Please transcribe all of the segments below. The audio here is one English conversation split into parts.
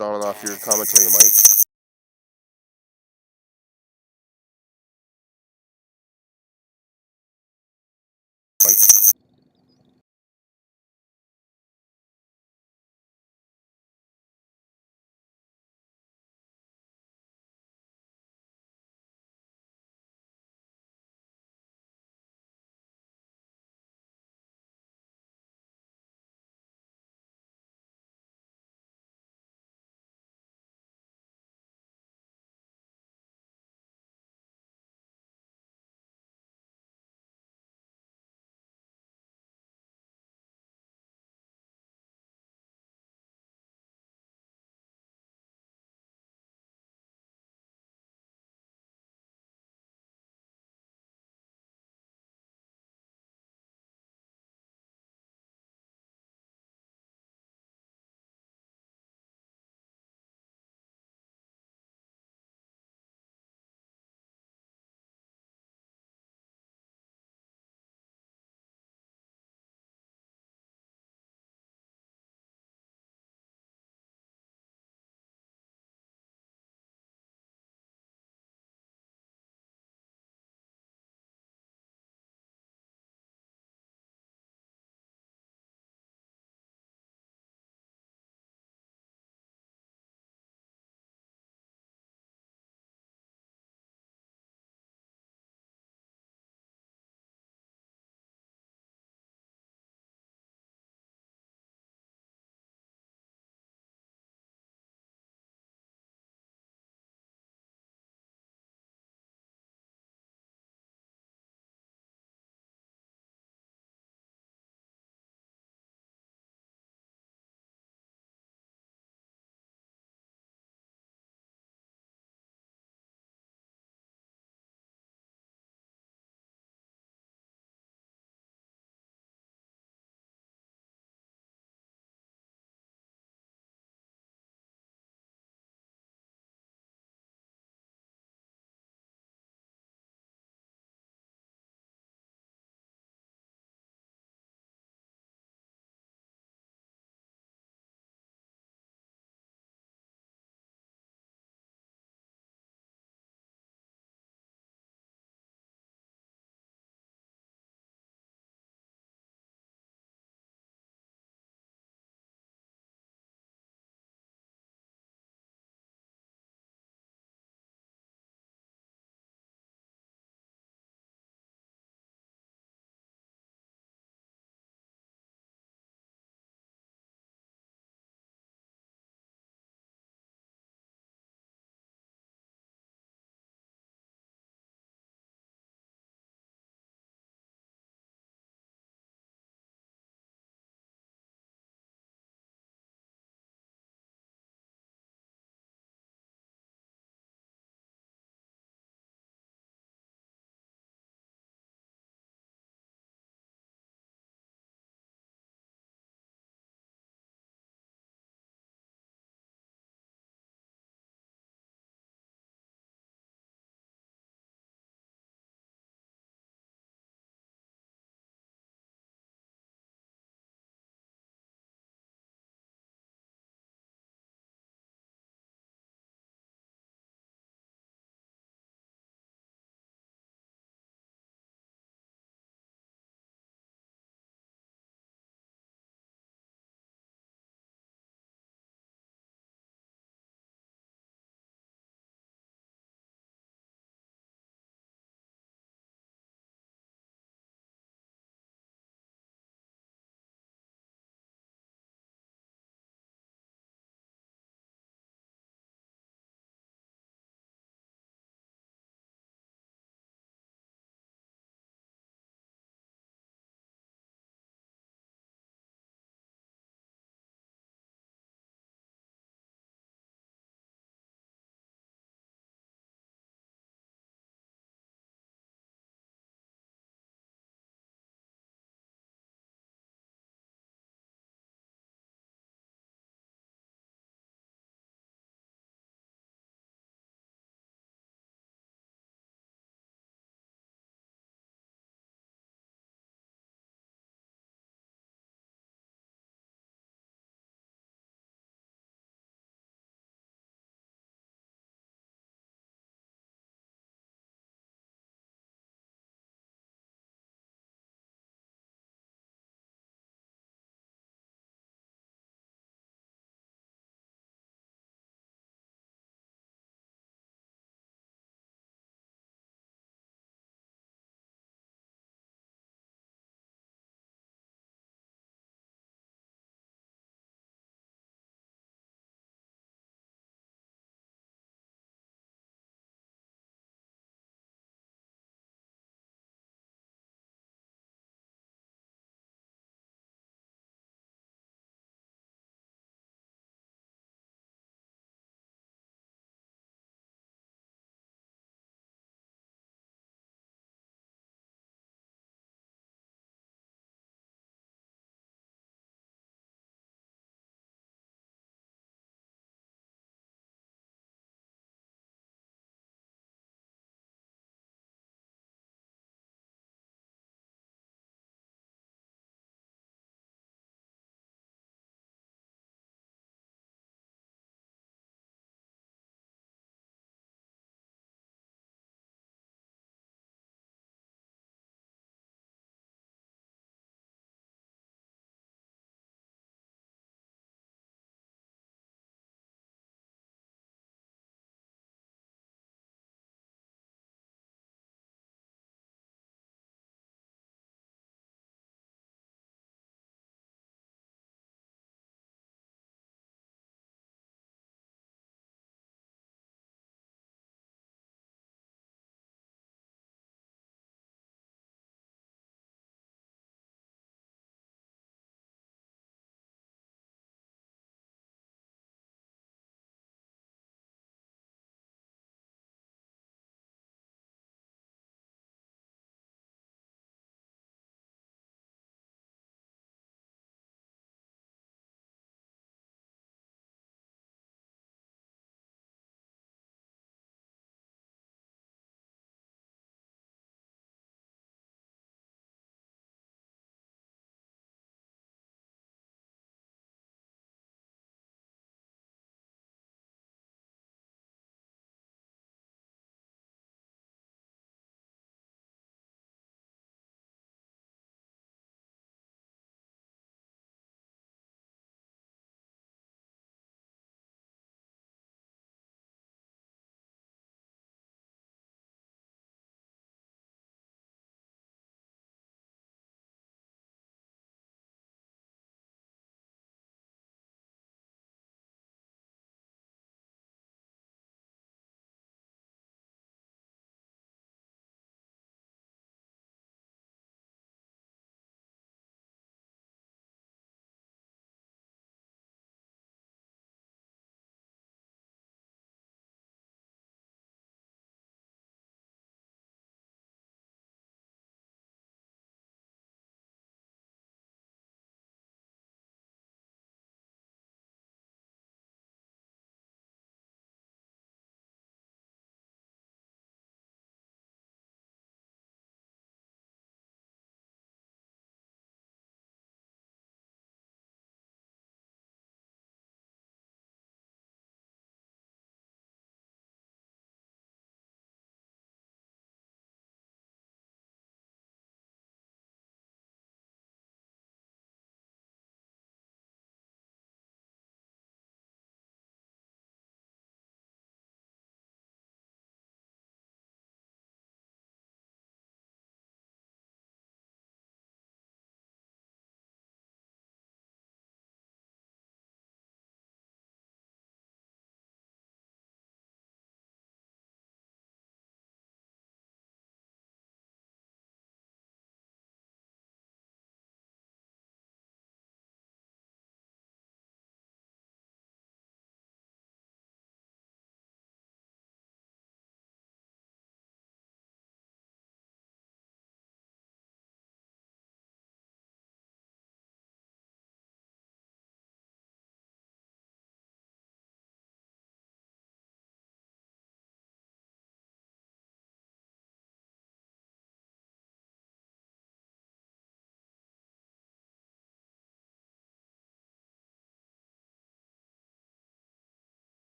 on and off your commentary mic.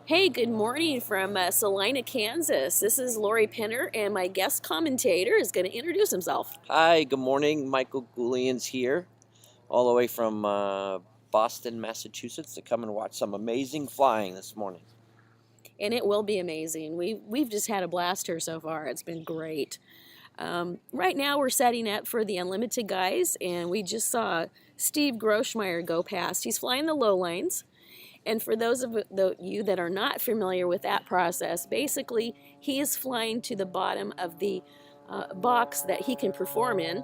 Hey, good morning from Salina, Kansas. This is Lori Penner, and my guest commentator is going to introduce himself. Hi, good morning. Michael Goulian's here, all the way from Boston, Massachusetts, to come and watch some amazing flying this morning. And it will be amazing. We've just had a blast here so far. It's been great. Right now, we're setting up for the Unlimited guys, and we just saw Steve Grossmeyer go past. He's flying the low lines. And for those of you that are not familiar with that process, basically, he is flying to the bottom of the box that he can perform in.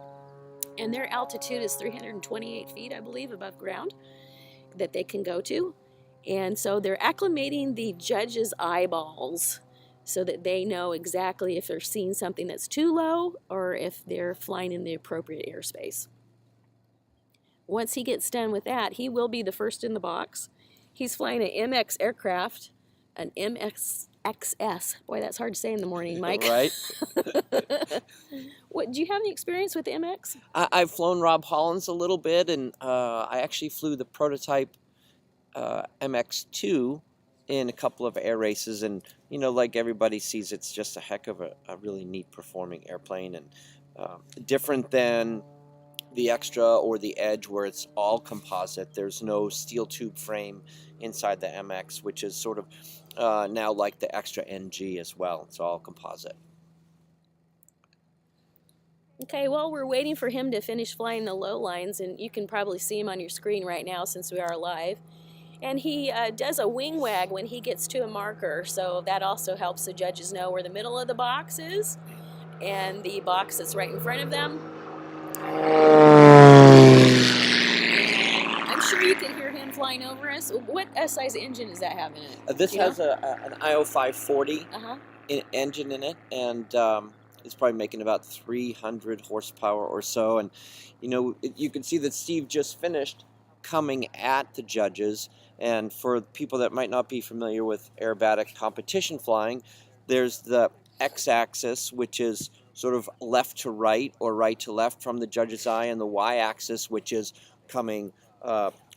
And their altitude is 328 feet, I believe, above ground that they can go to. And so they're acclimating the judges' eyeballs so that they know exactly if they're seeing something that's too low or if they're flying in the appropriate airspace. Once he gets done with that, he will be the first in the box. He's flying an MX aircraft, an MXXS. Boy, that's hard to say in the morning, Mike. Right? What, do you have any experience with MX? I've flown Rob Holland's a little bit, and I actually flew the prototype MX2 in a couple of air races, and like everybody sees, it's just a heck of a really neat performing airplane, and different than the Extra or the Edge, where it's all composite. There's no steel tube frame inside the MX, which is sort of now like the Extra NG as well. It's all composite. Okay, well, we're waiting for him to finish flying the low lines, and you can probably see him on your screen right now since we are live. And he does a wing wag when he gets to a marker, so that also helps the judges know where the middle of the box is and the box that's right in front of them. I'm sure you can hear him flying over us. What size engine does that have in it? This has an IO 540 engine in it, and it's probably making about 300 horsepower or so. And you can see that Steve just finished coming at the judges. And for people that might not be familiar with aerobatic competition flying, there's the x-axis, which is sort of left to right or right to left from the judge's eye, and the y-axis, which is coming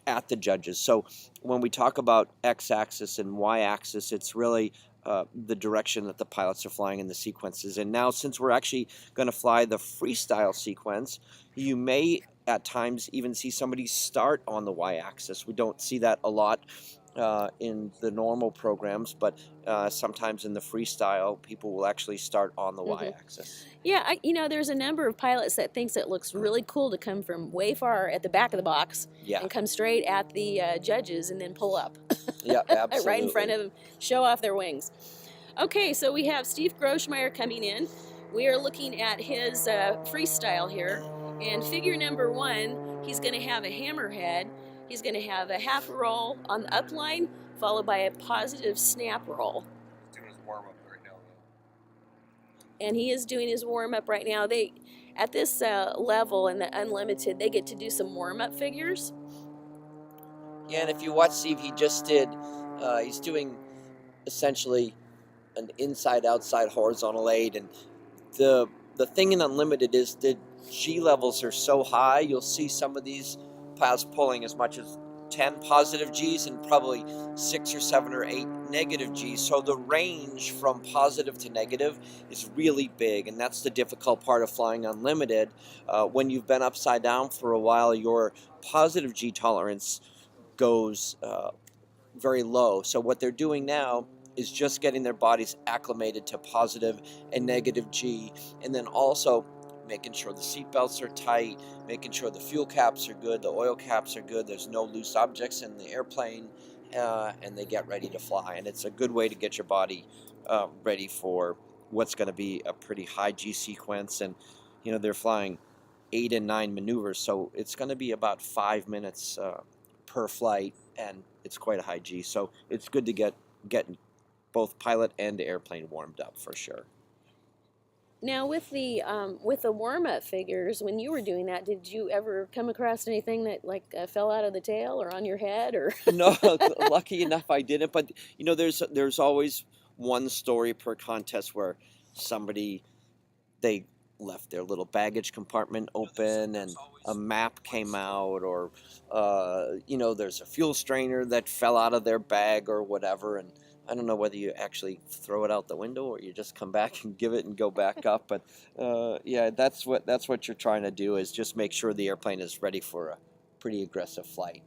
at the judges. So when we talk about x-axis and y-axis, it's really the direction that the pilots are flying in the sequences. And now, since we're actually going to fly the freestyle sequence, you may at times even see somebody start on the y-axis. We don't see that a lot in the normal programs, but sometimes in the freestyle, people will actually start on the y-axis. Yeah, there's a number of pilots that thinks it looks really cool to come from way far at the back of the box and come straight at the judges and then pull up. Yeah, absolutely. Right in front of them, show off their wings. Okay, so we have Steve Grossmeyer coming in. We are looking at his freestyle here. And figure number 1, he's going to have a hammerhead. He's going to have a half roll on the upline, followed by a positive snap roll. He's doing his warm-up right now. And he is doing his warm-up right now. At this level in the Unlimited, they get to do some warm-up figures. Yeah, and if you watch Steve, he just did, he's doing essentially an inside-outside horizontal aid, and the thing in Unlimited is the G levels are so high, you'll see some of these pilots pulling as much as 10 positive Gs and probably 6 or 7 or 8 negative Gs. So the range from positive to negative is really big, and that's the difficult part of flying Unlimited. When you've been upside down for a while, your positive G tolerance goes very low. So what they're doing now is just getting their bodies acclimated to positive and negative G, and then also making sure the seatbelts are tight, making sure the fuel caps are good, the oil caps are good, there's no loose objects in the airplane, and they get ready to fly. And it's a good way to get your body ready for what's going to be a pretty high G sequence. And they're flying 8 and 9 maneuvers, so it's going to be about 5 minutes per flight, and it's quite a high G. So it's good to get both pilot and airplane warmed up for sure. Now, with the warm-up figures, when you were doing that, did you ever come across anything that fell out of the tail or on your head? Or No, lucky enough I didn't. But there's always one story per contest where somebody, they left their little baggage compartment open and a map came out, or there's a fuel strainer that fell out of their bag or whatever. And I don't know whether you actually throw it out the window or you just come back and give it and go back up. But yeah, that's what you're trying to do, is just make sure the airplane is ready for a pretty aggressive flight.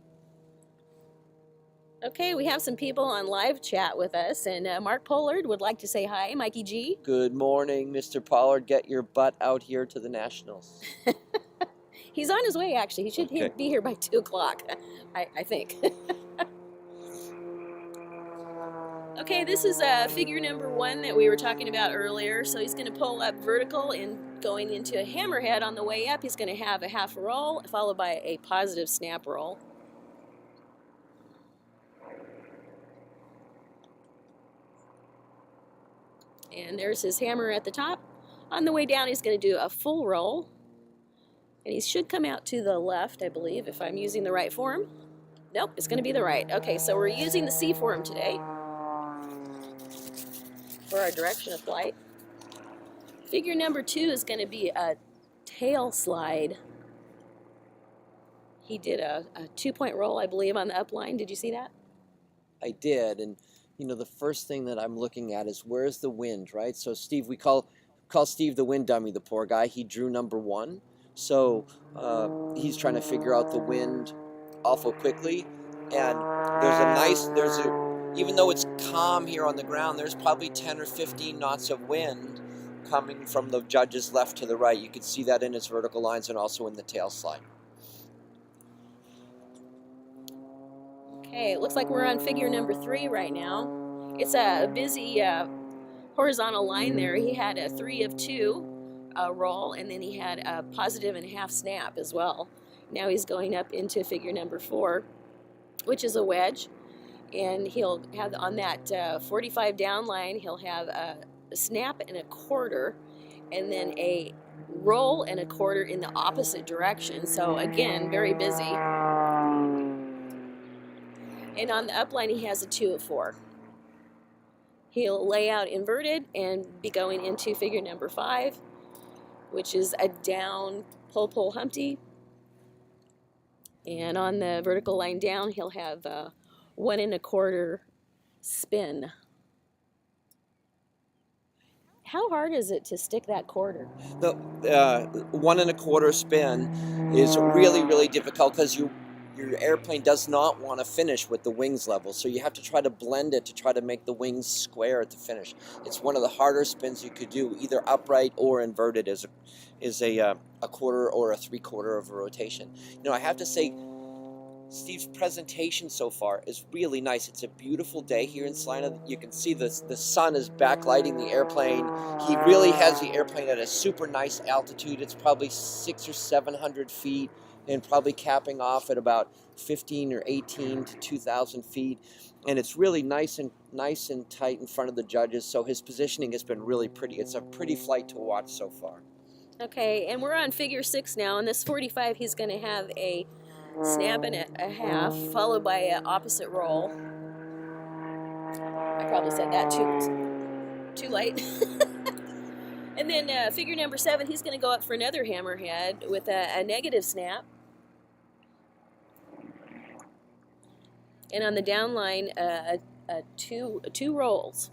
Okay, we have some people on live chat with us, and Mark Pollard would like to say hi. Mikey G. Good morning, Mr. Pollard. Get your butt out here to the Nationals. He's on his way, actually. He should Okay. be here by 2 o'clock, I think. Okay, this is figure number 1 that we were talking about earlier. So he's going to pull up vertical and going into a hammerhead. On the way up, he's going to have a half roll followed by a positive snap roll. And there's his hammer at the top. On the way down, he's going to do a full roll. And he should come out to the left, I believe, if I'm using the right form. Nope, it's going to be the right. Okay, so we're using the C form today for our direction of flight. Figure number 2 is going to be a tail slide. He did a 2-point roll, I believe, on the upline. Did you see that? I did, and you know, the first thing that I'm looking at is where's the wind, right? So Steve, we call Steve the wind dummy, the poor guy. He drew number 1, so he's trying to figure out the wind awful quickly. And even though it's calm here on the ground, there's probably 10 or 15 knots of wind coming from the judge's left to the right. You can see that in his vertical lines and also in the tail slide. Okay, it looks like we're on figure number 3 right now. It's a busy horizontal line there. He had a 3 of 2 roll, and then he had a positive and half snap as well. Now he's going up into figure number 4, which is a wedge. And he'll have on that 45 down line, he'll have a snap and a quarter, and then a roll and a quarter in the opposite direction. So again, very busy. And on the upline, he has a 2 of 4. He'll lay out inverted and be going into figure number 5, which is a down pull Humpty. And on the vertical line down, he'll have 1 1/4 spin. How hard is it to stick that quarter? The 1 1/4 spin is really, really difficult because your airplane does not want to finish with the wings level, so you have to try to blend it to try to make the wings square at the finish. It's one of the harder spins you could do, either upright or inverted is a quarter or a 3/4 of a rotation. You know, I have to say, Steve's presentation so far is really nice. It's a beautiful day here in Salina. You can see the sun is backlighting the airplane. He really has the airplane at a super nice altitude. It's probably 600 or 700 feet and probably capping off at about 15 or 18 to 2,000 feet. And it's really nice and tight in front of the judges. So his positioning has been really pretty. It's a pretty flight to watch so far. Okay, and we're on figure 6 now. In this 45, he's going to have a snap and a half, followed by an opposite roll. I probably said that too late. And then figure number 7, he's going to go up for another hammerhead with a negative snap. And on the down line, two rolls.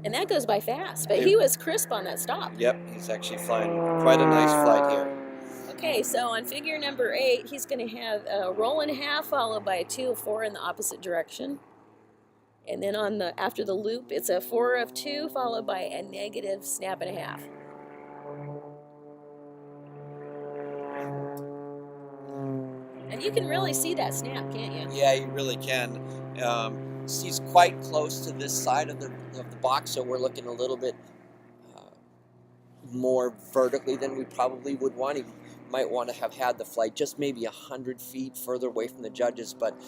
And that goes by fast, but he was crisp on that stop. Yep, he's actually flying quite a nice flight here. Okay, so on figure number 8, he's going to have a roll and a half followed by a 2 of 4 in the opposite direction. And then after the loop, it's a 4 of 2 followed by a negative snap and a half. And you can really see that snap, can't you? Yeah, you really can. He's quite close to this side of the box, so we're looking a little bit more vertically than we probably would want. He might want to have had the flight just maybe 100 feet further away from the judges, but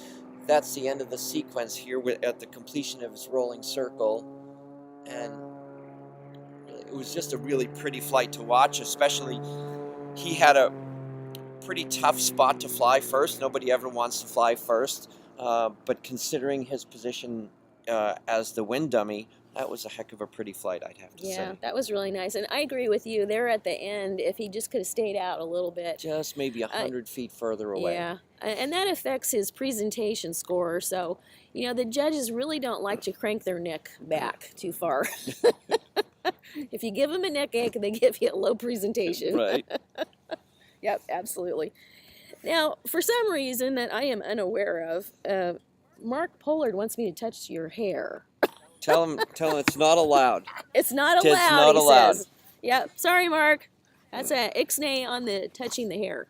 that's the end of the sequence here at the completion of his rolling circle. And it was just a really pretty flight to watch, especially he had a pretty tough spot to fly first. Nobody ever wants to fly first. But considering his position as the wind dummy, That was a heck of a pretty flight, I'd have to Yeah, say. that was really nice. And I agree with you. There at the end, if he just could have stayed out a little bit. Just maybe 100 feet further away. Yeah, and that affects his presentation score. So, you know, the judges really don't like to crank their neck back too far. If you give them a neck ache, they give you a low presentation. Right. Yep, absolutely. Now, for some reason that I am unaware of, Mark Pollard wants me to touch your hair. Tell him it's not allowed. It's not It's allowed, not he allowed. says. Yep, sorry, Mark. That's a ixnay on the touching the hair.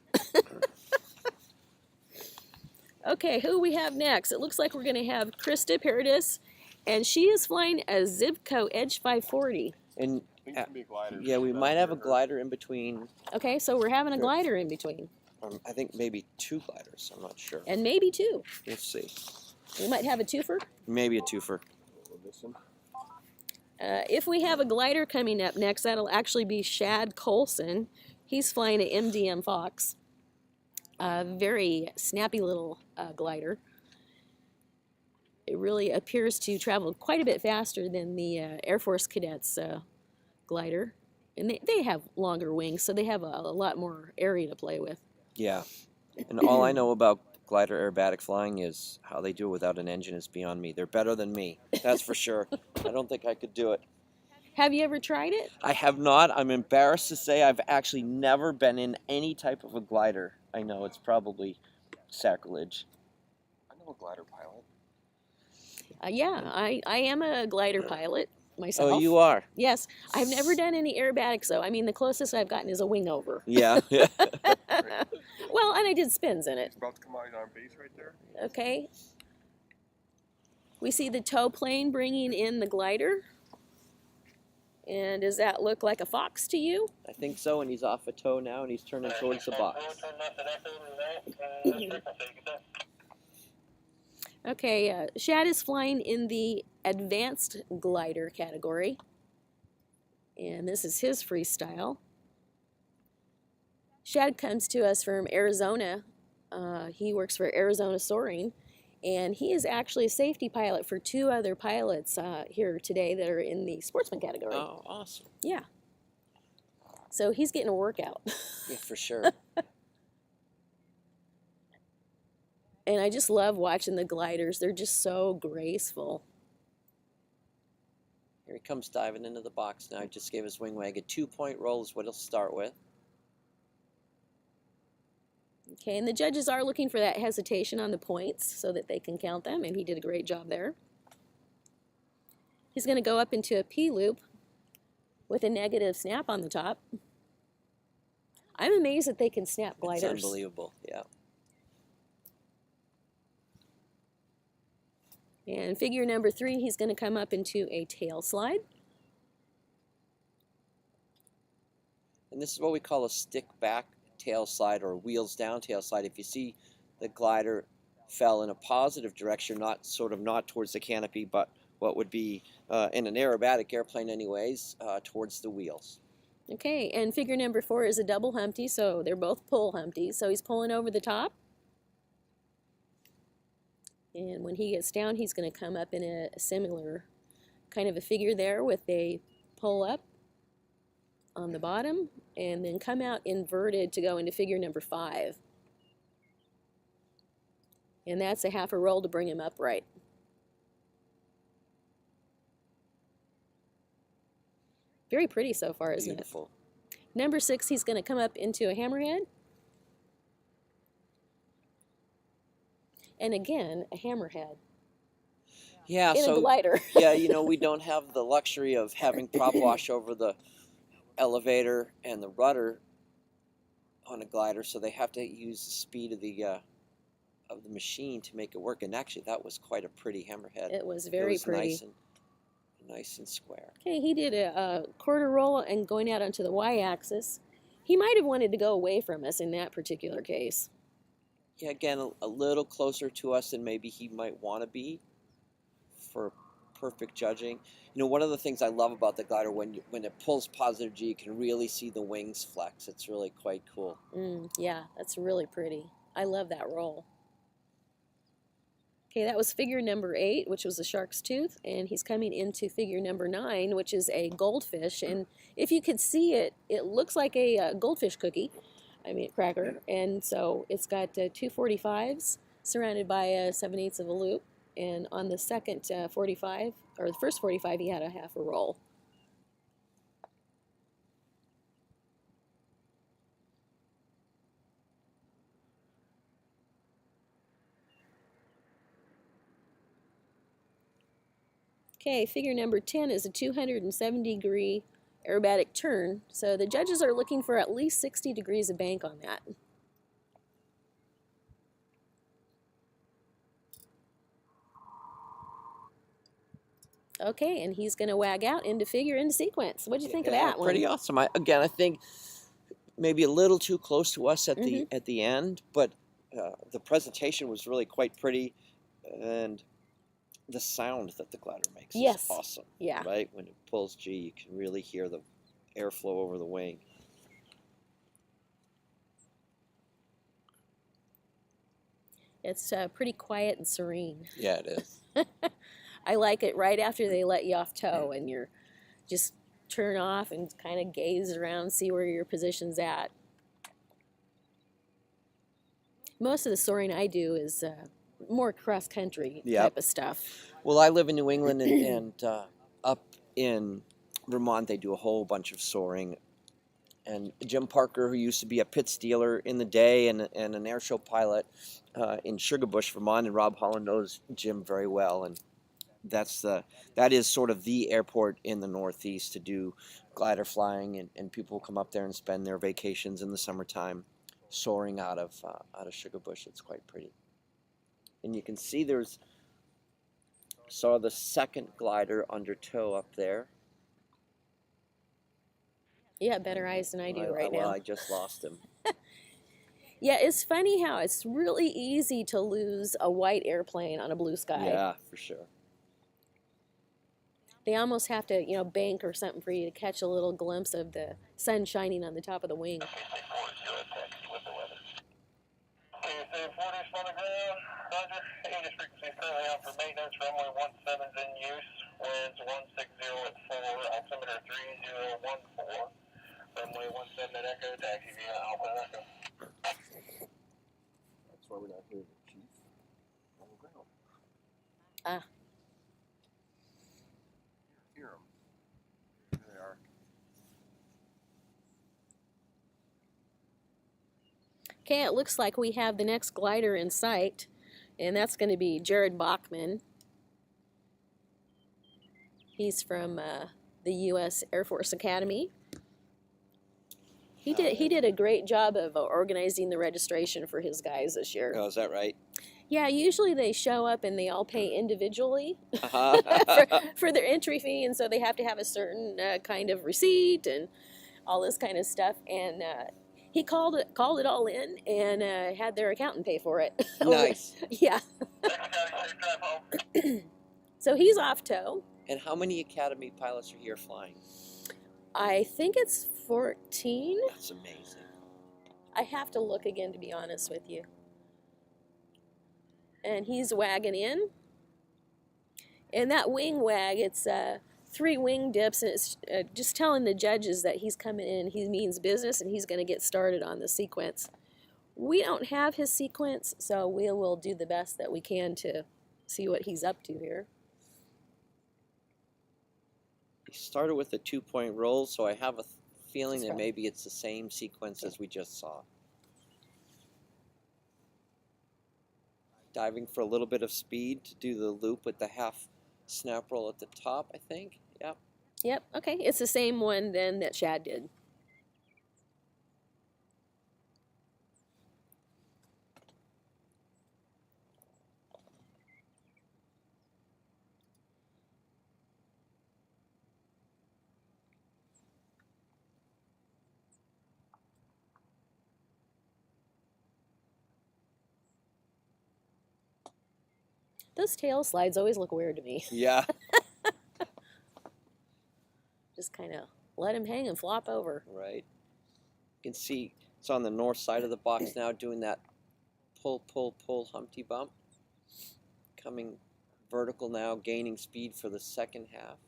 Okay, who we have next? It looks like we're going to have Krista Paradise, and she is flying a Zibco Edge 540. And I think it's gonna be a glider. yeah, we might have a glider in between. Okay, so we're having a glider in between, I think maybe 2 gliders. I'm not sure. and maybe two. We'll see. We might have a twofer. Maybe a twofer. This one. If we have a glider coming up next, that'll actually be Shad Colson. He's flying an MDM Fox. A very snappy little glider. It really appears to travel quite a bit faster than the Air Force Cadets glider. And they have longer wings, so they have a lot more area to play with. Yeah. And all I know about glider aerobatic flying is how they do it without an engine is beyond me. They're better than me. That's for sure. I don't think I could do it. Have you ever tried it? I have not. I'm embarrassed to say I've actually never been in any type of a glider. I know it's probably sacrilege. I know a glider pilot. Yeah, I am a glider pilot myself. Oh, you are? Yes. I've never done any aerobatics, though. I mean, the closest I've gotten is a wing over. Yeah. Yeah. Well, and I did spins in it. It's about to come out on base right there. Okay. We see the tow plane bringing in the glider. And does that look like a fox to you? I think so, and he's off a toe now, and he's turning towards the box. Okay, Shad is flying in the advanced glider category. And this is his freestyle. Shad comes to us from Arizona. He works for Arizona Soaring. And he is actually a safety pilot for 2 other pilots here today that are in the sportsman category. Oh, awesome. Yeah. So he's getting a workout. Yeah, for sure. And I just love watching the gliders. They're just so graceful. Here he comes diving into the box now. He just gave his wing wag. A 2-point roll is what he'll start with. Okay, and the judges are looking for that hesitation on the points so that they can count them, and he did a great job there. He's going to go up into a P-loop with a negative snap on the top. I'm amazed that they can snap gliders. It's unbelievable, yeah. And figure number 3, he's going to come up into a tail slide. And this is what we call a stick back tail slide or wheels down tail slide. If you see the glider fell in a positive direction, not towards the canopy, but what would be in an aerobatic airplane anyways, towards the wheels. Okay, and figure number 4 is a double Humpty, so they're both pull Humpties. So he's pulling over the top. And when he gets down, he's going to come up in a similar kind of a figure there with a pull up on the bottom, and then come out inverted to go into figure number 5. And that's a half a roll to bring him upright. Very pretty so far, isn't it? Beautiful. Number 6, he's going to come up into a hammerhead. And again, a hammerhead. Yeah, In a glider. Yeah, you know, we don't have the luxury of having prop wash over the elevator and the rudder on a glider, so they have to use the speed of the machine to make it work. And actually, that was quite a pretty hammerhead. It was very pretty. Nice and square. Okay, he did a quarter roll and going out onto the y-axis. He might have wanted to go away from us in that particular case. Yeah, again, a little closer to us than maybe he might want to be for perfect judging. You know, one of the things I love about the glider, when it pulls positive G, you can really see the wings flex. It's really quite cool. Yeah, that's really pretty. I love that roll. Okay, that was figure number 8, which was a shark's tooth, and he's coming into figure number 9, which is a goldfish. And if you could see it, it looks like a goldfish cookie, cracker. And so it's got 245s surrounded by 7/8 of a loop. And on the second 45, or the first 45, he had a half a roll. Okay, figure number 10 is a 270-degree aerobatic turn. So the judges are looking for at least 60 degrees of bank on that. Okay, and he's going to wag out into figure into sequence. What do you think of that one? Pretty awesome. I think maybe a little too close to us at the end, but the presentation was really quite pretty, and the sound that the glider makes is awesome. Yeah. Right? When it pulls G, you can really hear the airflow over the wing. It's pretty quiet and serene. Yeah, it is. I like it right after they let you off tow and you're just turn off and kind of gaze around, see where your position's at. Most of the soaring I do is more cross-country type of stuff. Well, I live in New England, and up in Vermont, they do a whole bunch of soaring. And Jim Parker, who used to be a pit stealer in the day and an air show pilot in Sugarbush, Vermont, and Rob Holland knows Jim very well. And that is sort of the airport in the Northeast to do glider flying, and people come up there and spend their vacations in the summertime soaring out of Sugarbush. It's quite pretty. And you can see saw the second glider under tow up there. Yeah, better eyes than I do right now. Well, I just lost him. Yeah, it's funny how it's really easy to lose a white airplane on a blue sky. Yeah, for sure. They almost have to, bank or something for you to catch a little glimpse of the sun shining on the top of the wing. Roger. English frequency is currently out for maintenance. Runway 17 is in use. Winds 160 at 4. Altimeter 3014. Runway 17 at Echo. Taxi via Alpha Echo. That's why we're not hearing the chief on the ground. Ah. Hear them. There they are. Okay, it looks like we have the next glider in sight, and that's going to be Jared Bachman. He's from the U.S. Air Force Academy. He did a great job of organizing the registration for his guys this year. Oh, is that right? Yeah, usually they show up and they all pay individually for their entry fee, and so they have to have a certain kind of receipt and all this kind of stuff. And he called it all in and had their accountant pay for it. Nice. Yeah. So he's off tow. And how many Academy pilots are here flying? I think it's 14. That's amazing. I have to look again, to be honest with you. And he's wagging in. And that wing wag, it's 3 wing dips, and it's just telling the judges that he's coming in, he means business, and he's going to get started on the sequence. We don't have his sequence, so we will do the best that we can to see what he's up to here. He started with a 2-point roll, so I have a feeling That's that right. maybe it's the same sequence as we just saw. Diving for a little bit of speed to do the loop with the half snap roll at the top, I think. Yep. Yep, okay. It's the same one then that Shad did. Those tail slides always look weird to me. Yeah. Just kind of let him hang and flop over. Right. You can see it's on the north side of the box now doing that pull, pull, pull Humpty Bump. coming vertical now, gaining speed for the second half.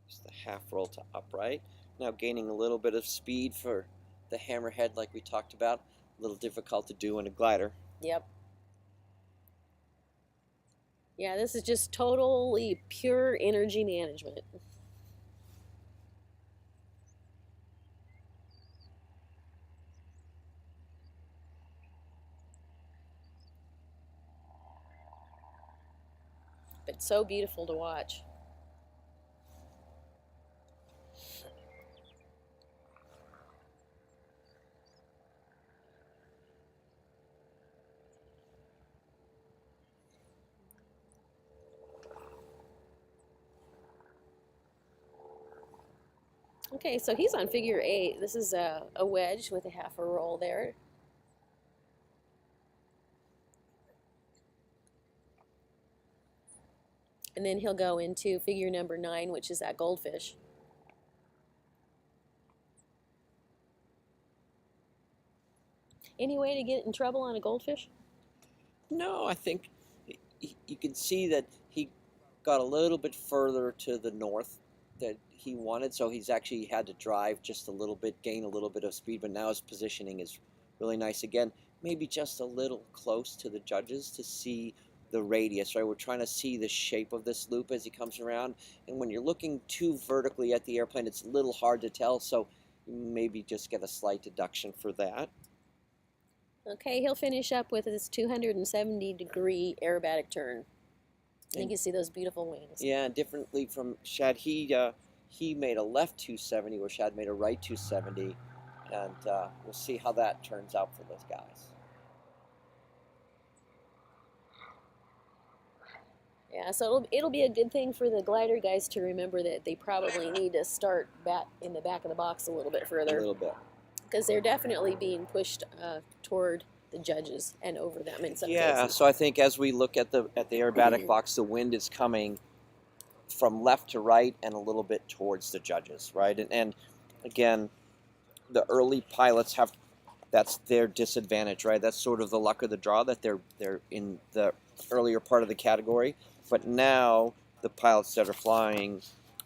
Just the half roll to upright. Now gaining a little bit of speed for the hammerhead like we talked about. A little difficult to do in a glider. Yep. Yeah, this is just totally pure energy management. But so beautiful to watch. Okay, so he's on figure 8. This is a wedge with a half a roll there. And then he'll go into figure number 9, which is that goldfish. Any way to get in trouble on a goldfish? No, I think you can see that he got a little bit further to the north that he wanted, so he's actually had to drive just a little bit, gain a little bit of speed, but now his positioning is really nice again. Maybe just a little close to the judges to see the radius, right? We're trying to see the shape of this loop as he comes around, and when you're looking too vertically at the airplane, it's a little hard to tell, so maybe just get a slight deduction for that. Okay, he'll finish up with his 270-degree aerobatic turn. And you can see those beautiful wings. Yeah, differently from Shad, he made a left 270 where Shad made a right 270, and we'll see how that turns out for those guys. Yeah, so it'll be a good thing for the glider guys to remember that they probably need to start back in the back of the box a little bit further. A little bit. Because they're definitely being pushed toward the judges and over them in some cases. Yeah, so I think as we look at the aerobatic box, the wind is coming from left to right and a little bit towards the judges, right? And again, the early pilots have, that's their disadvantage, right? That's sort of the luck of the draw that they're in the earlier part of the category. But now the pilots that are flying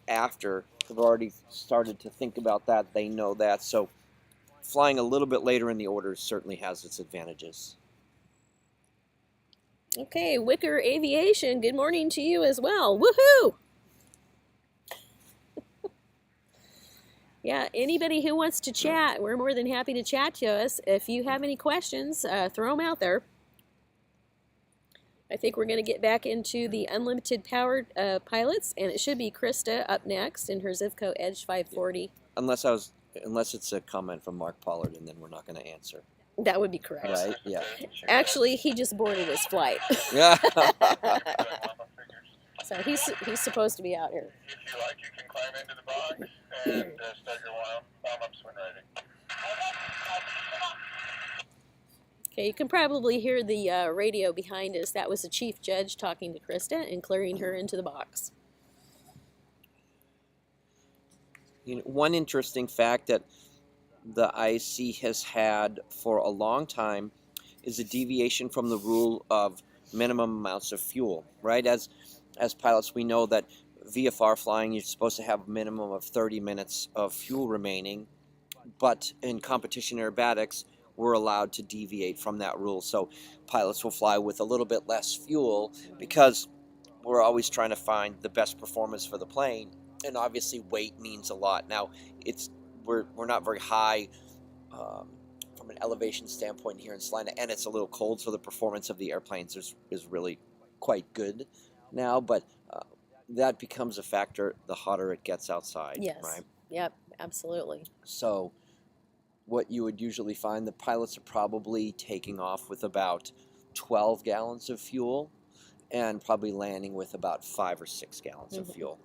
after have already started to think about that. They know that. So flying a little bit later in the order certainly has its advantages. Okay, Wicker Aviation, good morning to you as well. Woohoo! Yeah, anybody who wants to chat, we're more than happy to chat to us. If you have any questions, throw them out there. I think we're going to get back into the unlimited powered pilots, and it should be Krista up next in her Zivco Edge 540. Unless it's a comment from Mark Pollard, and then we're not going to answer. That would be correct. Right? Yeah. Actually, he just boarded his flight. Yeah. So he's supposed to be out here. If you like, you can climb into the box and start your warm-up swing riding. Okay, you can probably hear the radio behind us. That was the chief judge talking to Krista and clearing her into the box. You know, one interesting fact that the IC has had for a long time is a deviation from the rule of minimum amounts of fuel, right? As pilots, we know that VFR flying, you're supposed to have a minimum of 30 minutes of fuel remaining, but in competition aerobatics, we're allowed to deviate from that rule. So pilots will fly with a little bit less fuel because we're always trying to find the best performance for the plane, and obviously weight means a lot. Now, we're not very high from an elevation standpoint here in Salina, and it's a little cold, so the performance of the airplanes is really quite good now, but that becomes a factor the hotter it gets outside. Yes. Right? Yep, absolutely. So what you would usually find, the pilots are probably taking off with about 12 gallons of fuel and probably landing with about 5 or 6 gallons of fuel.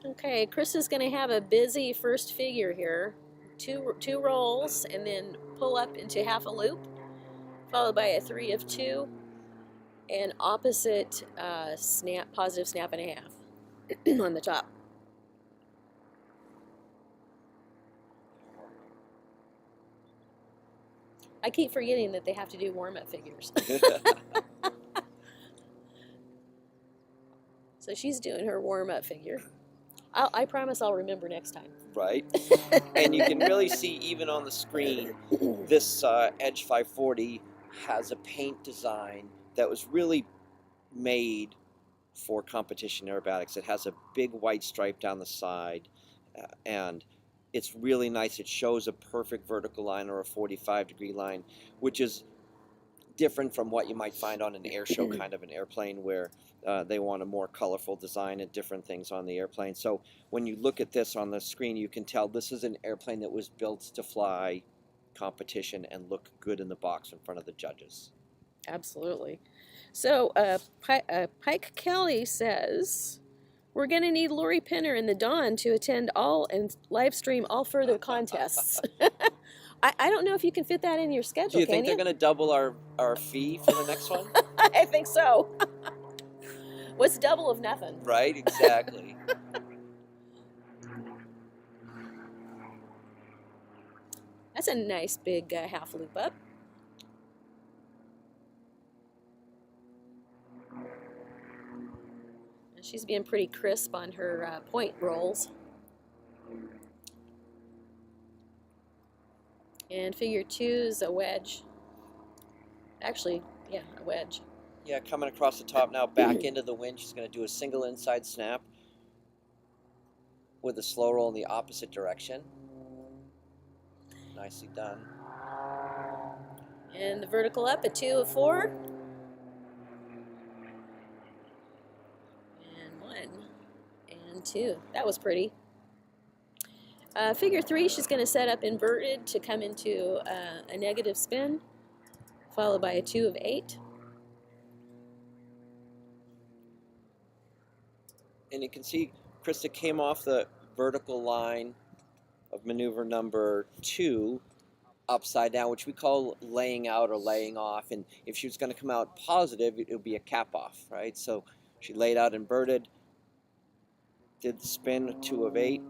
Okay, Chris is going to have a busy first figure here. Two rolls and then pull up into half a loop, followed by a 3 of 2, and opposite snap, positive snap and a half on the top. I keep forgetting that they have to do warm-up figures. So she's doing her warm-up figure. I promise I'll remember next time. Right. And you can really see, even on the screen, this Edge 540 has a paint design that was really made for competition aerobatics. It has a big white stripe down the side, and it's really nice. It shows a perfect vertical line or a 45-degree line, which is different from what you might find on an air show kind of an airplane, where they want a more colorful design and different things on the airplane. So when you look at this on the screen, you can tell this is an airplane that was built to fly competition and look good in the box in front of the judges. Absolutely. So Pike Kelly says, we're going to need Lori Pinner in the Dawn to attend all and live stream all further contests. I don't know if you can fit that in your schedule. Do you think they're going to double our fee for the next one? I think so. What's double of nothing? Right, exactly. That's a nice big half loop up. And she's being pretty crisp on her point rolls. And figure 2 is a wedge. Actually, yeah, a wedge. Yeah, coming across the top now, back into the wind. She's going to do a single inside snap with a slow roll in the opposite direction. Nicely done. And the vertical up, a 2 of 4. And 1. And 2. That was pretty. Figure 3, she's going to set up inverted to come into a negative spin, followed by a 2 of 8. And you can see Krista came off the vertical line of maneuver number 2 upside down, which we call laying out or laying off. And if she was going to come out positive, it would be a cap off, right? So she laid out inverted, did the spin, 2 of 8.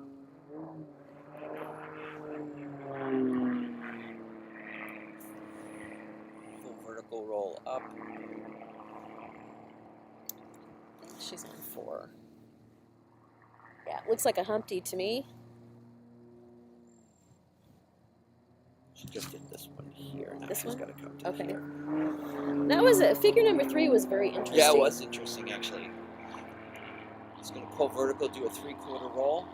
Full vertical roll up. She's on 4. Yeah, it looks like a Humpty to me. She just did this one here. Now This she's one? got to come to Okay. here. That was it. Figure number 3 was very interesting. Yeah, it was interesting, actually. It's going to pull vertical, do a 3/4 roll.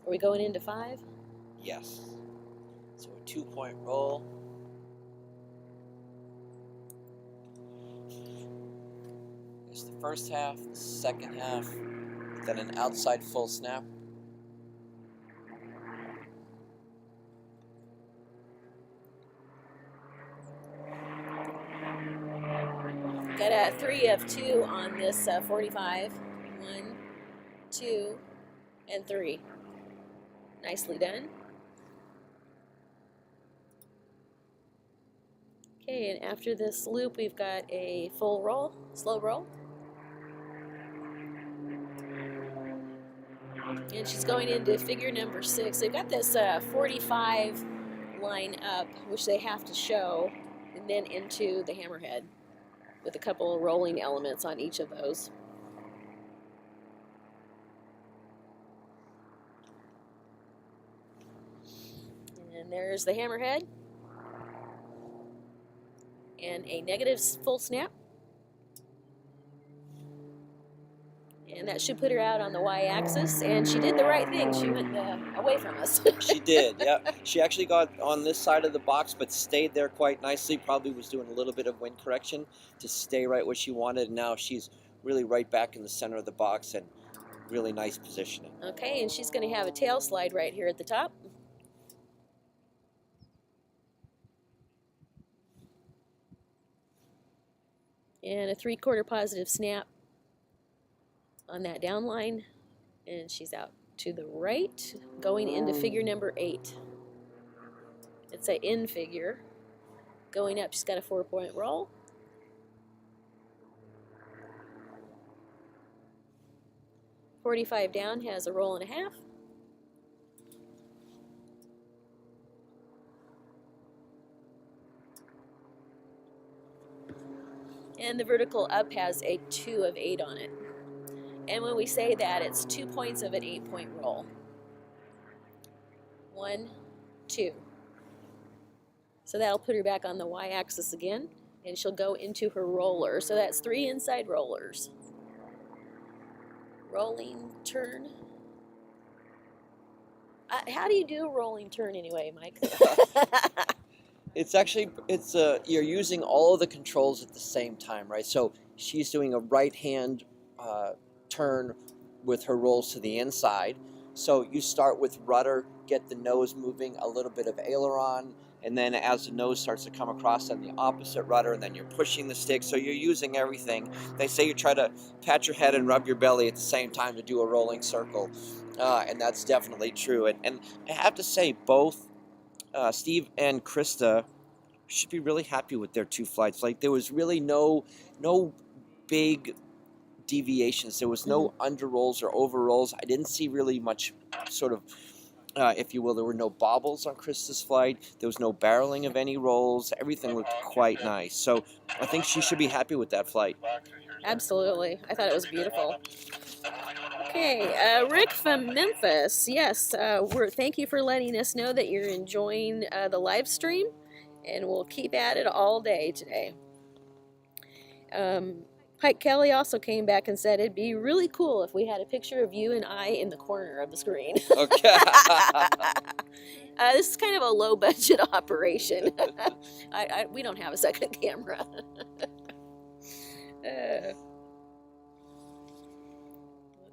Are we going into 5? Yes. So a 2-point roll. There's the first half, the second half, then an outside full snap. Got a 3 of 2 on this 45. 1, 2, and 3. Nicely done. Okay, and after this loop, we've got a full roll, slow roll. And she's going into figure number 6. They've got this 45 line up, which they have to show, and then into the hammerhead with a couple of rolling elements on each of those. And there's the hammerhead. And a negative full snap. And that should put her out on the y-axis. And she did the right thing. She went away from us. She did, yeah. She actually got on this side of the box, but stayed there quite nicely. Probably was doing a little bit of wind correction to stay right where she wanted. And now she's really right back in the center of the box and really nice positioning. Okay, and she's going to have a tail slide right here at the top. And a 3/4 positive snap on that down line. And she's out to the right, going into figure number 8. It's an in figure. Going up, she's got a 4-point roll. .45 down has a roll and a half. And the vertical up has a 2 of 8 on it. And when we say that, it's 2 points of an 8-point roll. 1, 2. So that'll put her back on the y-axis again, and she'll go into her roller. So that's 3 inside rollers. Rolling turn. How do you do a rolling turn anyway, Mike? It's actually, you're using all of the controls at the same time, right? So she's doing a right hand turn with her rolls to the inside. So you start with rudder, get the nose moving, a little bit of aileron, and then as the nose starts to come across, then the opposite rudder, and then you're pushing the stick. So you're using everything. They say you try to pat your head and rub your belly at the same time to do a rolling circle, and that's definitely true. And I have to say, both Steve and Krista should be really happy with their 2 flights. Like, there was really no big deviations. There was no under rolls or over rolls. I didn't see really much sort of, if you will, there were no bobbles on Krista's flight. There was no barreling of any rolls. Everything looked quite nice. So I think she should be happy with that flight. Absolutely. I thought it was beautiful. Okay, Rick from Memphis. Yes, thank you for letting us know that you're enjoying the live stream, and we'll keep at it all day today. Pike Kelly also came back and said it'd be really cool if we had a picture of you and I in the corner of the screen. Okay. This is kind of a low-budget operation. We don't have a second camera. Let's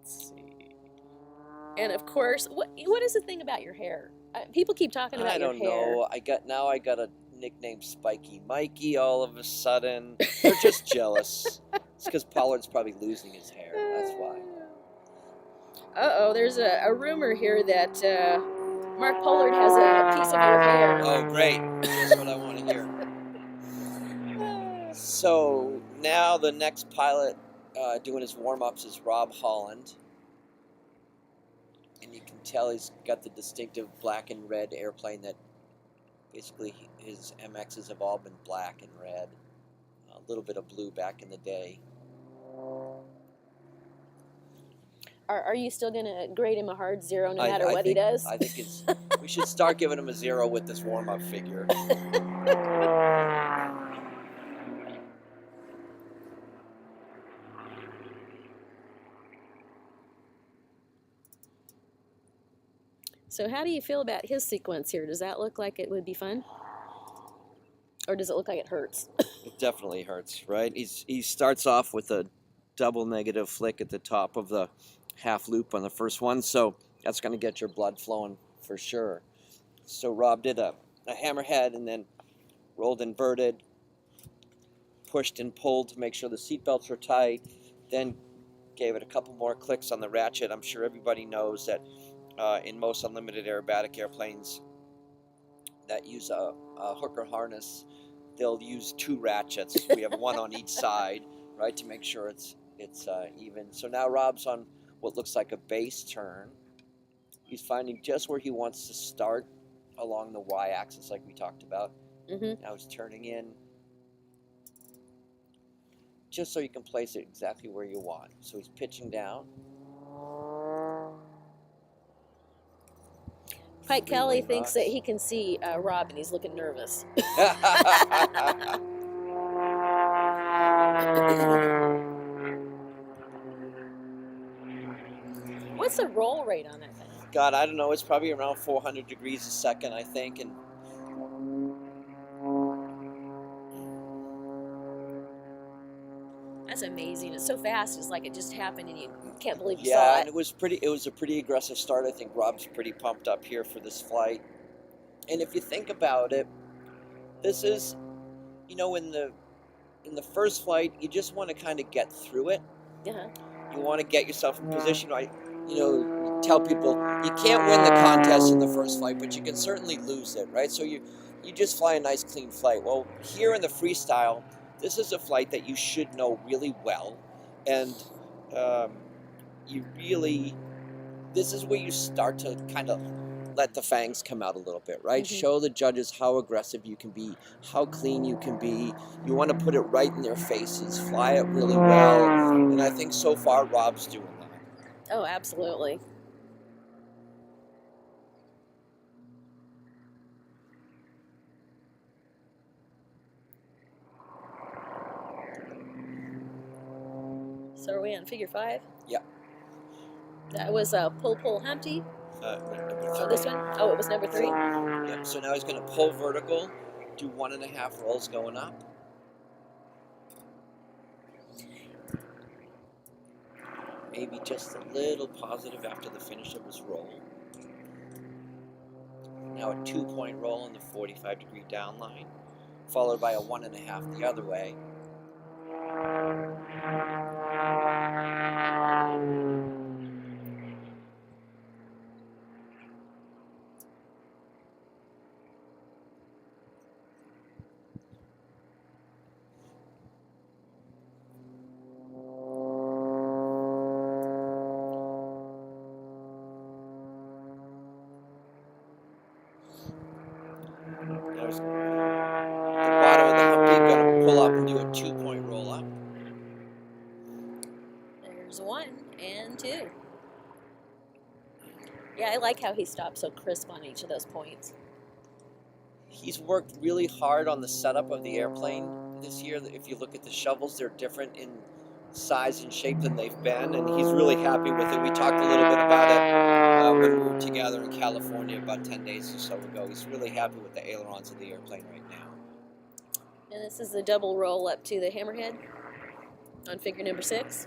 see. And of course, what is the thing about your hair? People keep talking about your hair. I don't know. I got a nickname Spiky Mikey all of a sudden. They're just jealous. It's because Pollard's probably losing his hair. That's why. Uh-oh, there's a rumor here that Mark Pollard has a piece of your hair. Oh, great. That's what I want to hear. So now the next pilot doing his warm-ups is Rob Holland. And you can tell he's got the distinctive black and red airplane that basically his MXs have all been black and red. A little bit of blue back in the day. Are you still going to grade him a hard 0 no matter what he does? I think we should start giving him a 0 with this warm-up figure. So how do you feel about his sequence here? Does that look like it would be fun? Or does it look like it hurts? It definitely hurts, right? He starts off with a double negative flick at the top of the half loop on the first one, so that's going to get your blood flowing for sure. So Rob did a hammerhead and then rolled inverted, pushed and pulled to make sure the seatbelts were tight, then gave it a couple more clicks on the ratchet. I'm sure everybody knows that in most unlimited aerobatic airplanes that use a hooker harness, they'll use 2 ratchets. We have one on each side, right, to make sure it's even. So now Rob's on what looks like a base turn. He's finding just where he wants to start along the y-axis like we talked about. Now he's turning in just so you can place it exactly where you want. So he's pitching down. Pike Kelly thinks that he can see Rob and he's looking nervous. What's the roll rate on that thing? God, I don't know. It's probably around 400 degrees a second, I think. And That's amazing. It's so fast. It's like it just happened, and you can't believe you Yeah, saw and it. it was a pretty aggressive start. I think Rob's pretty pumped up here for this flight. And if you think about it, this is, in the first flight, you just want to kind of get through it. Uh-huh. You want to get yourself in position. You tell people you can't win the contest in the first flight, but you can certainly lose it, right? So you just fly a nice, clean flight. Well, here in the freestyle, this is a flight that you should know really well, and this is where you start to kind of let the fangs come out a little bit, right? Mhm. Show the judges how aggressive you can be, how clean you can be. You want to put it right in their faces, fly it really well. And I think so far Rob's doing that. Oh, absolutely. So are we on figure 5? Yeah. That was pull Humpty. Number Oh, 3. this one? Oh, it was number 3? Yep. So now he's going to pull vertical, do 1.5 rolls going up. Maybe just a little positive after the finish of his roll. Now a 2-point roll on the 45-degree down line, followed by a 1.5 the other way. Now he's at the bottom of the humpy, going to pull up and do a 2-point roll up. There's 1 and 2. Yeah, I like how he stopped so crisp on each of those points. He's worked really hard on the setup of the airplane this year. If you look at the shovels, they're different in size and shape than they've been, and he's really happy with it. We talked a little bit about it when we were together in California about 10 days or so ago. He's really happy with the ailerons of the airplane right now. And this is the double roll up to the hammerhead on figure number 6.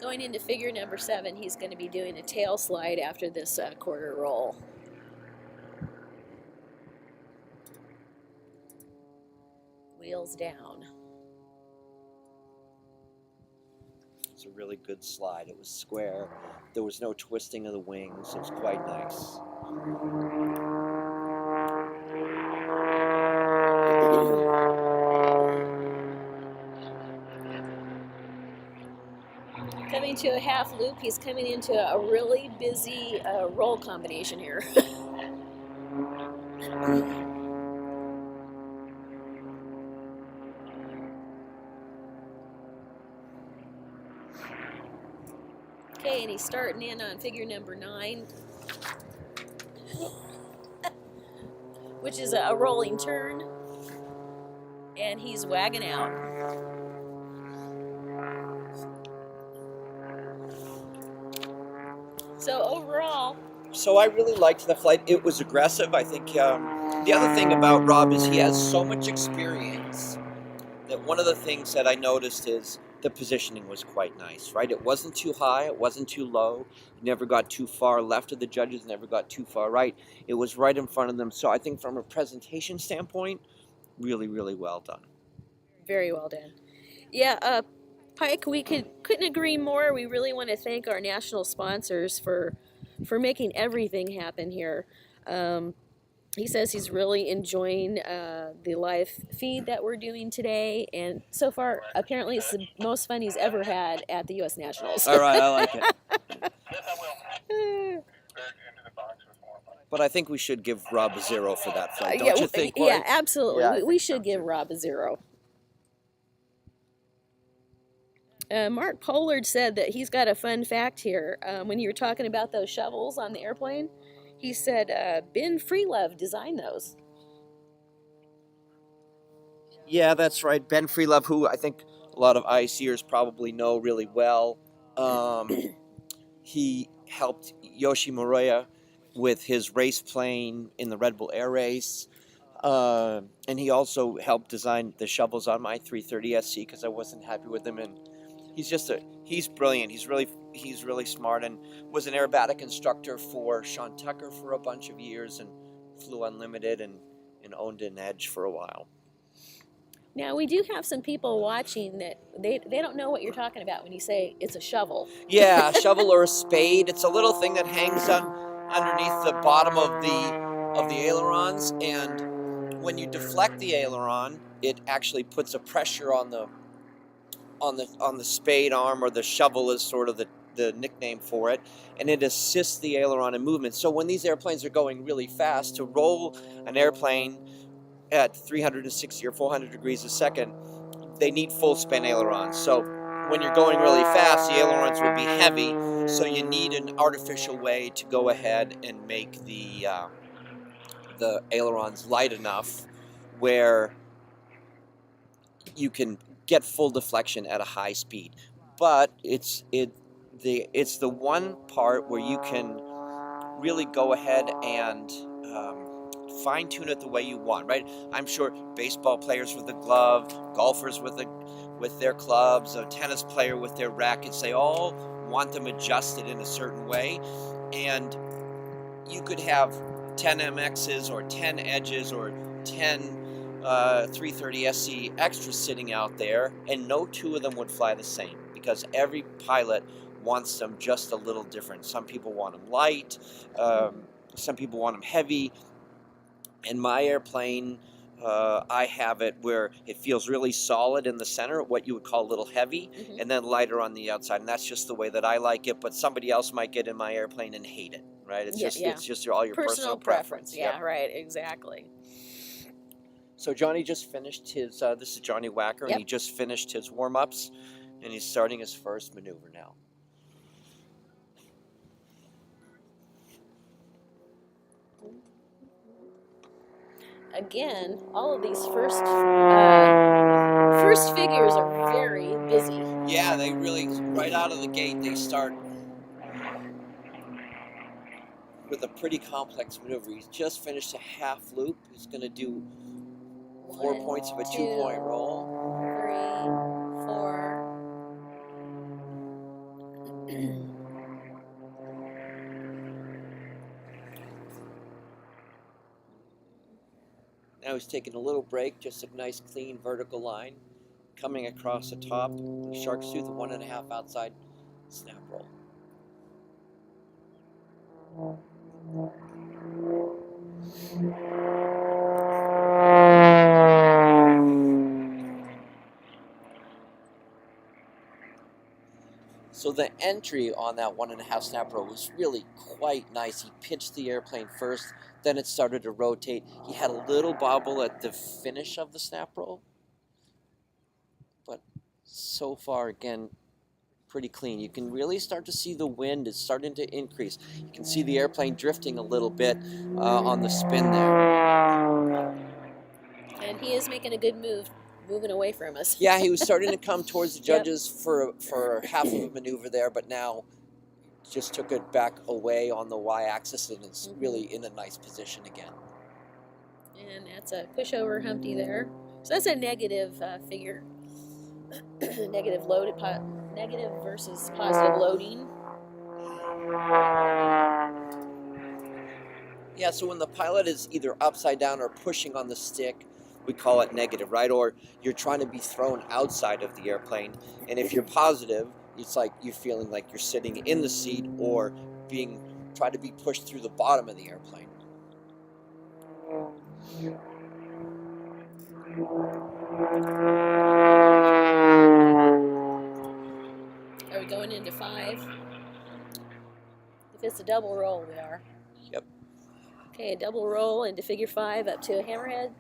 Going into figure number 7, he's going to be doing a tail slide after this quarter roll. Wheels down. It's a really good slide. It was square. There was no twisting of the wings. It was quite nice. Coming to a half loop, he's coming into a really busy roll combination here. Okay, and he's starting in on figure number 9, which is a rolling turn, and he's wagging out. So overall... So I really liked the flight. It was aggressive. I think the other thing about Rob is he has so much experience that one of the things that I noticed is the positioning was quite nice, right? It wasn't too high, it wasn't too low, it never got too far left of the judges, never got too far right. It was right in front of them. So I think from a presentation standpoint, really, really well done. Very well done. Yeah, Pike, we couldn't agree more. We really want to thank our national sponsors for making everything happen here. He says he's really enjoying the live feed that we're doing today, and so far, apparently, it's the most fun he's ever had at the U.S. Nationals. All right, I like it. Yes, I will. But I think we should give Rob a 0 for that flight, don't Yeah, you think, yeah, Corey? absolutely. Yeah, I we think so, should give too. Rob a 0. Mark Pollard said that he's got a fun fact here. When you were talking about those shovels on the airplane, he said Ben Freelove designed those. Yeah, that's right. Ben Freelove, who I think a lot of ICers probably know really well. He helped Yoshi Moroya with his race plane in the Red Bull Air Race. And he also helped design the shovels on my 330 SC because I wasn't happy with them. And he's brilliant. He's really smart, and was an aerobatic instructor for Sean Tucker for a bunch of years, and flew unlimited and owned an Edge for a while. Now, we do have some people watching that they don't know what you're talking about when you say it's a shovel. Yeah, a shovel or a spade. It's a little thing that hangs underneath the bottom of the ailerons, and when you deflect the aileron, it actually puts a pressure on the spade arm, or the shovel is sort of the nickname for it, and it assists the aileron in movement. So when these airplanes are going really fast, to roll an airplane at 360 or 400 degrees a second, they need full span ailerons. So when you're going really fast, the ailerons would be heavy, so you need an artificial way to go ahead and make the ailerons light enough where you can get full deflection at a high speed. But it's the one part where you can really go ahead and fine tune it the way you want, right? I'm sure baseball players with a glove, golfers with their clubs, a tennis player with their rackets, they all want them adjusted in a certain way. And you could have 10 MXs or 10 Edges or 10 330 SC extras sitting out there, and no two of them would fly the same, because every pilot wants them just a little different. Some people want them light, some people want them heavy. In my airplane, I have it where it feels really solid in the center, what you would call a little heavy, and then lighter on the outside. And that's just the way that I like it, but somebody else might get in my airplane and hate it, right? It's just all your personal preference. Yeah, right, exactly. So Johnny just finished his, this is Johnny Wacker, and he just finished his warm-ups, and he's starting his first maneuver now. Again, all of these first figures are very busy. Yeah, they really, right out of the gate, they start with a pretty complex maneuver. He's just finished a half loop. He's going to do 4 points of a 2-point roll. 3, 4. Now he's taking a little break, just a nice clean vertical line coming across the top. Shark's tooth, 1.5 outside snap roll. So the entry on that 1.5 snap roll was really quite nice. He pitched the airplane first, then it started to rotate. He had a little bobble at the finish of the snap roll, but so far, again, pretty clean. You can really start to see the wind is starting to increase. You can see the airplane drifting a little bit on the spin there. And he is making a good move, moving away from us. Yeah, he was starting to come towards the judges for half of a maneuver there, but now just took it back away on the y-axis, and it's really in a nice position again. And that's a pushover Humpty there. So that's a negative figure. Negative versus positive loading. Yeah, so when the pilot is either upside down or pushing on the stick, we call it negative, right? Or you're trying to be thrown outside of the airplane. And if you're positive, it's like you're feeling like you're sitting in the seat or trying to be pushed through the bottom of the airplane. Are we going into 5? If it's a double roll, we are. Yep. Okay, a double roll into figure 5 up to a hammerhead.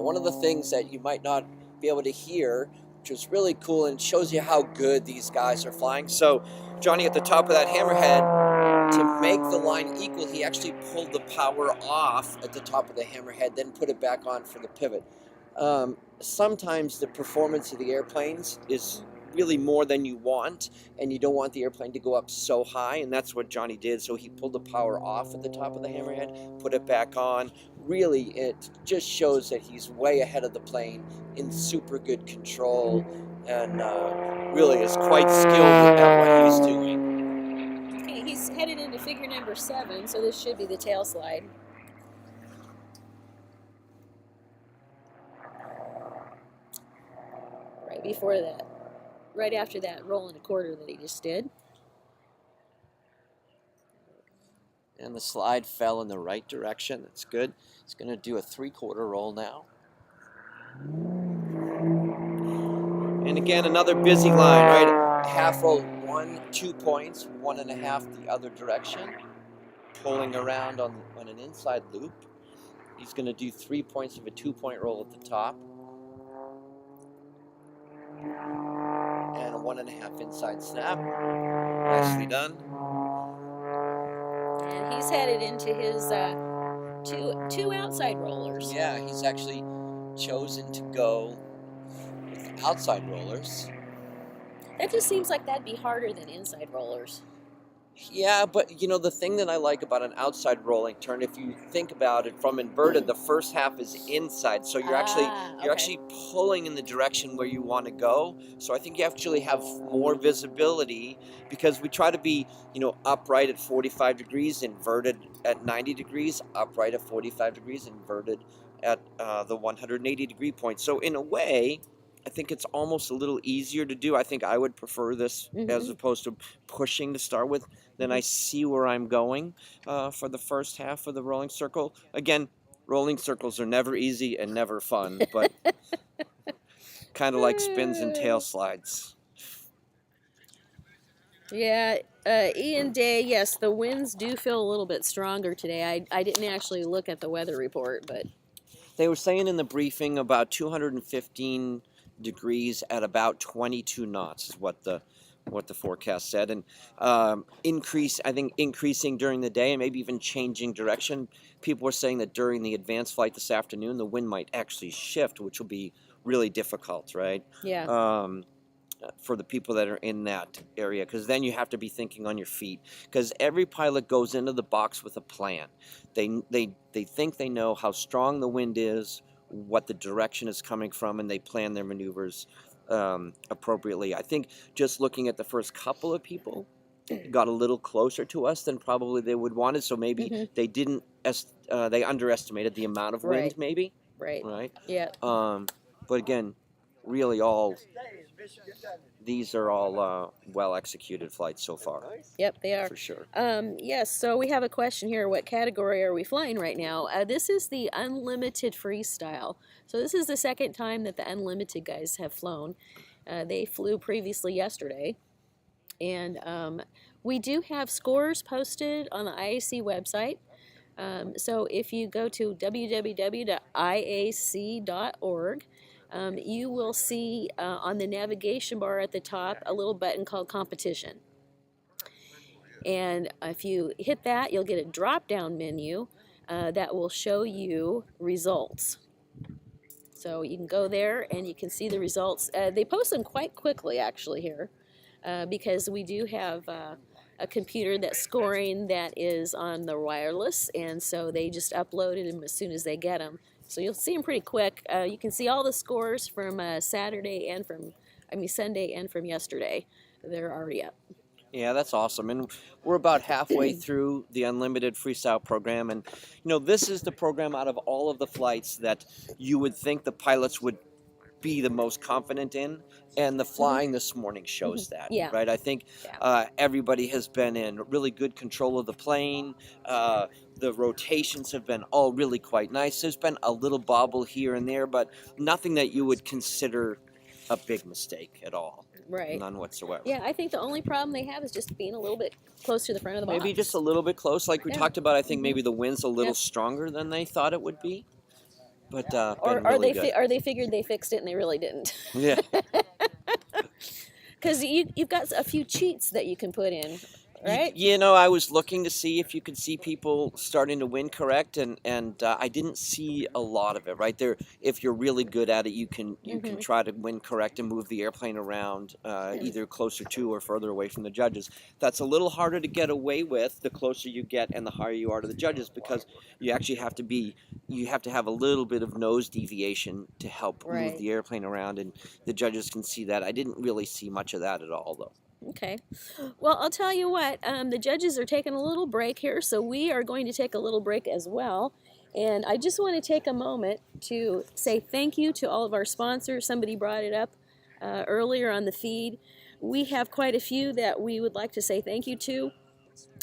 One of the things that you might not be able to hear, which is really cool and shows you how good these guys are flying. So Johnny at the top of that hammerhead to make the line equal, he actually pulled the power off at the top of the hammerhead, then put it back on for the pivot. Sometimes the performance of the airplanes is really more than you want, and you don't want the airplane to go up so high, and that's what Johnny did. So he pulled the power off at the top of the hammerhead, put it back on. Really, it just shows that he's way ahead of the plane, in super good control, and really is quite skilled at what he's doing. Okay, he's headed into figure number 7, so this should be the tail slide. Right before that, right after that roll and a quarter that he just did. And the slide fell in the right direction. That's good. He's going to do a 3/4 roll now. And again, another busy line, right? Half roll, 1, 2 points, 1.5 the other direction. Pulling around on an inside loop. He's going to do 3 points of a 2-point roll at the top. And a 1.5 inside snap. Nicely done. And he's headed into his two outside rollers. Yeah, he's actually chosen to go with the outside rollers. That just seems like that'd be harder than inside rollers. Yeah, but you know, the thing that I like about an outside rolling turn, if you think about it from inverted, the first half is inside, so you're actually pulling in the direction where you want to go. So I think you actually have more visibility, because we try to be, you know, upright at 45 degrees, inverted at 90 degrees, upright at 45 degrees, inverted at the 180 degree point. So in a way, I think it's almost a little easier to do. I think I would prefer this as opposed to pushing to start with. Then I see where I'm going for the first half of the rolling circle. Again, rolling circles are never easy and never fun, but kind of like spins and tail slides. Yeah, Ian Day, yes, the winds do feel a little bit stronger today. I didn't actually look at the weather report, but They were saying in the briefing about 215 degrees at about 22 knots is what the forecast said, and increasing during the day and maybe even changing direction. People were saying that during the advanced flight this afternoon, the wind might actually shift, which will be really difficult, right? yeah. For the people that are in that area, because then you have to be thinking on your feet, because every pilot goes into the box with a plan. They think they know how strong the wind is, what the direction is coming from, and they plan their maneuvers appropriately. I think just looking at the first couple of people got a little closer to us than probably they would want it, so maybe they didn't they underestimated the amount of wind, maybe. Right. Yeah. But again, really these are all well executed flights so far. Yep, they are. For sure. Yes, so we have a question here. What category are we flying right now? This is the Unlimited Freestyle. So this is the second time that the Unlimited guys have flown. They flew previously yesterday. And we do have scores posted on the IAC website. So if you go to www.iac.org, you will see on the navigation bar at the top a little button called Competition. And if you hit that, you'll get a drop-down menu that will show you results. So you can go there and you can see the results. They post them quite quickly, actually, here, because we do have a computer that's scoring that is on the wireless, and so they just uploaded them as soon as they get them. So you'll see them pretty quick. You can see all the scores from Sunday and from yesterday. They're already up. Yeah, that's awesome. And we're about halfway through the Unlimited Freestyle program. And, you know, this is the program out of all of the flights that you would think the pilots would be the most confident in. And the flying this morning shows that, right? I think everybody has been in really good control of the plane. The rotations have been all really quite nice. There's been a little bobble here and there, but nothing that you would consider a big mistake at all. Right. None whatsoever. Yeah, I think the only problem they have is just being a little bit close to the front of the box. Maybe just a little bit close. Like we talked about, I think maybe the wind's a little stronger than they thought it would be. But or they figured they fixed it and they really didn't. Yeah. Because you've got a few cheats that you can put in. right? I was looking to see if you could see people starting to win correct, and I didn't see a lot of it. Right there, if you're really good at it, you can try to win correct and move the airplane around, either closer to or further away from the judges. That's a little harder to get away with the closer you get and the higher you are to the judges, because you actually have to have a little bit of nose deviation to help move Right. the airplane around, and the judges can see that. I didn't really see much of that at all, though. Okay. Well, I'll tell you what, the judges are taking a little break here, so we are going to take a little break as well. And I just want to take a moment to say thank you to all of our sponsors. Somebody brought it up earlier on the feed. We have quite a few that we would like to say thank you to.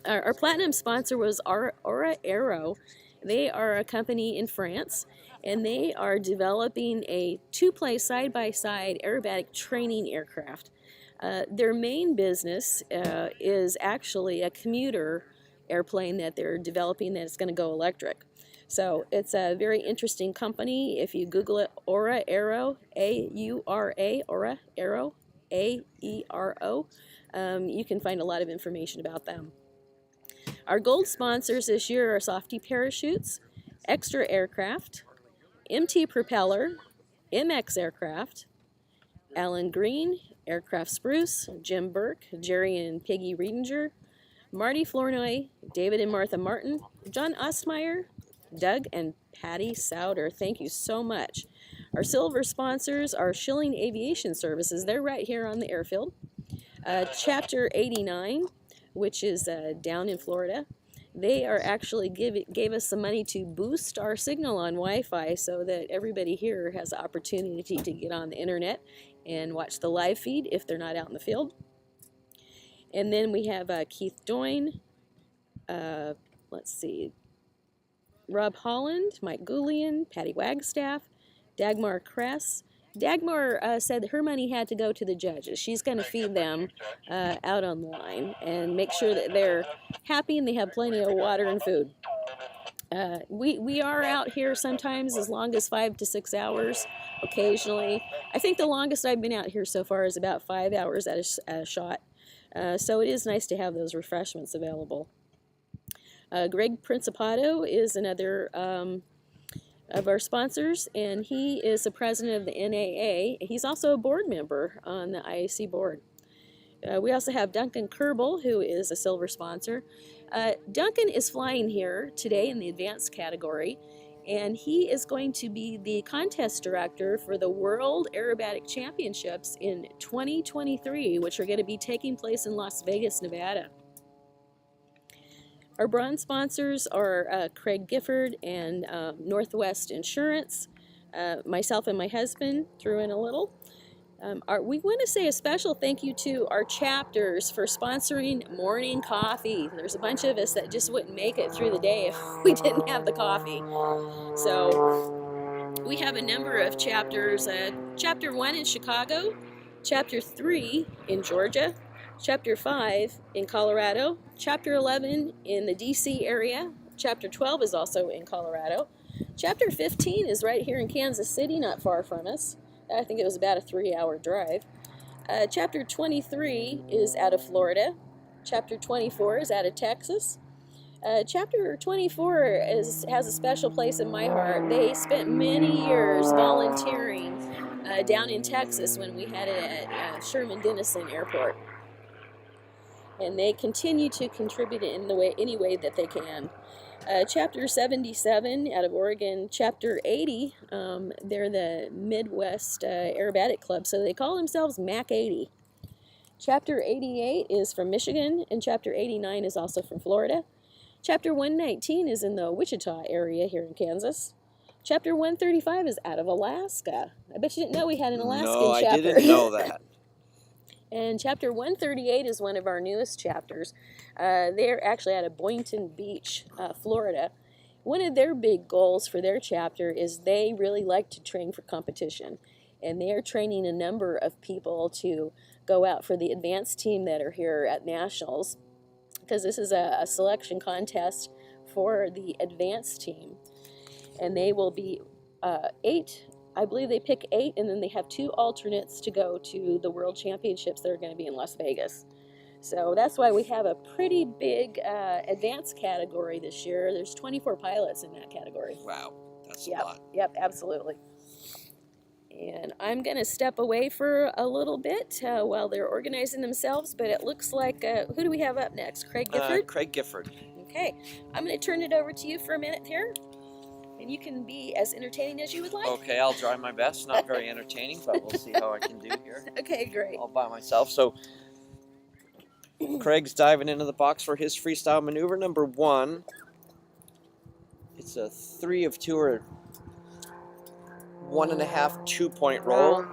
Our platinum sponsor was Aura Aero. They are a company in France, and they are developing a two-place side-by-side aerobatic training aircraft. Their main business is actually a commuter airplane that they're developing that's going to go electric. So it's a very interesting company. If you Google it, Aura Aero, A-U-R-A, Aura Aero, A-E-R-O, you can find a lot of information about them. Our gold sponsors this year are Softy Parachutes, Extra Aircraft, MT Propeller, MX Aircraft, Alan Green, Aircraft Spruce, Jim Burke, Jerry and Piggy Riedinger, Marty Flournoy, David and Martha Martin, John Ostmeyer, Doug and Patty Souder. Thank you so much. Our silver sponsors are Schilling Aviation Services. They're right here on the airfield. Chapter 89, which is down in Florida. They are actually gave us some money to boost our signal on Wi-Fi so that everybody here has the opportunity to get on the internet and watch the live feed if they're not out in the field. And then we have Keith Doyne, let's see, Rob Holland, Mike Goulian, Patty Wagstaff, Dagmar Kress. Dagmar said her money had to go to the judges. She's going to feed them out on the line and make sure that they're happy and they have plenty of water and food. We are out here sometimes as long as 5 to 6 hours occasionally. I think the longest I've been out here so far is about 5 hours at a shot. So it is nice to have those refreshments available. Greg Principato is another of our sponsors, and he is the president of the NAA. He's also a board member on the IAC board. We also have Duncan Kerbel, who is a silver sponsor. Duncan is flying here today in the advanced category, and he is going to be the contest director for the World Aerobatic Championships in 2023, which are going to be taking place in Las Vegas, Nevada. Our bronze sponsors are Craig Gifford and Northwest Insurance. Myself and my husband threw in a little. We want to say a special thank you to our chapters for sponsoring morning coffee. There's a bunch of us that just wouldn't make it through the day if we didn't have the coffee. So we have a number of chapters. Chapter 1 in Chicago, Chapter 3 in Georgia, Chapter 5 in Colorado, Chapter 11 in the DC area, Chapter 12 is also in Colorado, Chapter 15 is right here in Kansas City, not far from us. I think it was about a 3-hour drive. Chapter 23 is out of Florida. Chapter 24 is out of Texas. Chapter 24 has a special place in my heart. They spent many years volunteering down in Texas when we had it at Sherman Denison Airport. And they continue to contribute in any way that they can. Chapter 77 out of Oregon, Chapter 80, they're the Midwest Aerobatic Club, so they call themselves MAC 80. Chapter 88 is from Michigan, and Chapter 89 is also from Florida. Chapter 119 is in the Wichita area here in Kansas. Chapter 135 is out of Alaska. I bet you didn't know we had an Alaskan chapter. No, I didn't know that. And Chapter 138 is one of our newest chapters. They're actually out of Boynton Beach, Florida. One of their big goals for their chapter is they really like to train for competition. And they are training a number of people to go out for the advanced team that are here at Nationals, because this is a selection contest for the advanced team. And they will be 8. I believe they pick 8, and then they have 2 alternates to go to the World Championships that are going to be in Las Vegas. So that's why we have a pretty big advanced category this year. There's 24 pilots in that category. Wow, that's a Yep, lot. yep, absolutely. And I'm going to step away for a little bit while they're organizing themselves, but it looks like, who do we have up next? Craig Gifford? Craig Gifford. Okay, I'm going to turn it over to you for a minute here, and you can be as entertaining as you would like. Okay, I'll try my best. Not very entertaining, but we'll see how I can do here. Okay, great. All by myself. So Craig's diving into the box for his freestyle maneuver number 1. It's a 3 of 2 or 1.5 2-point roll.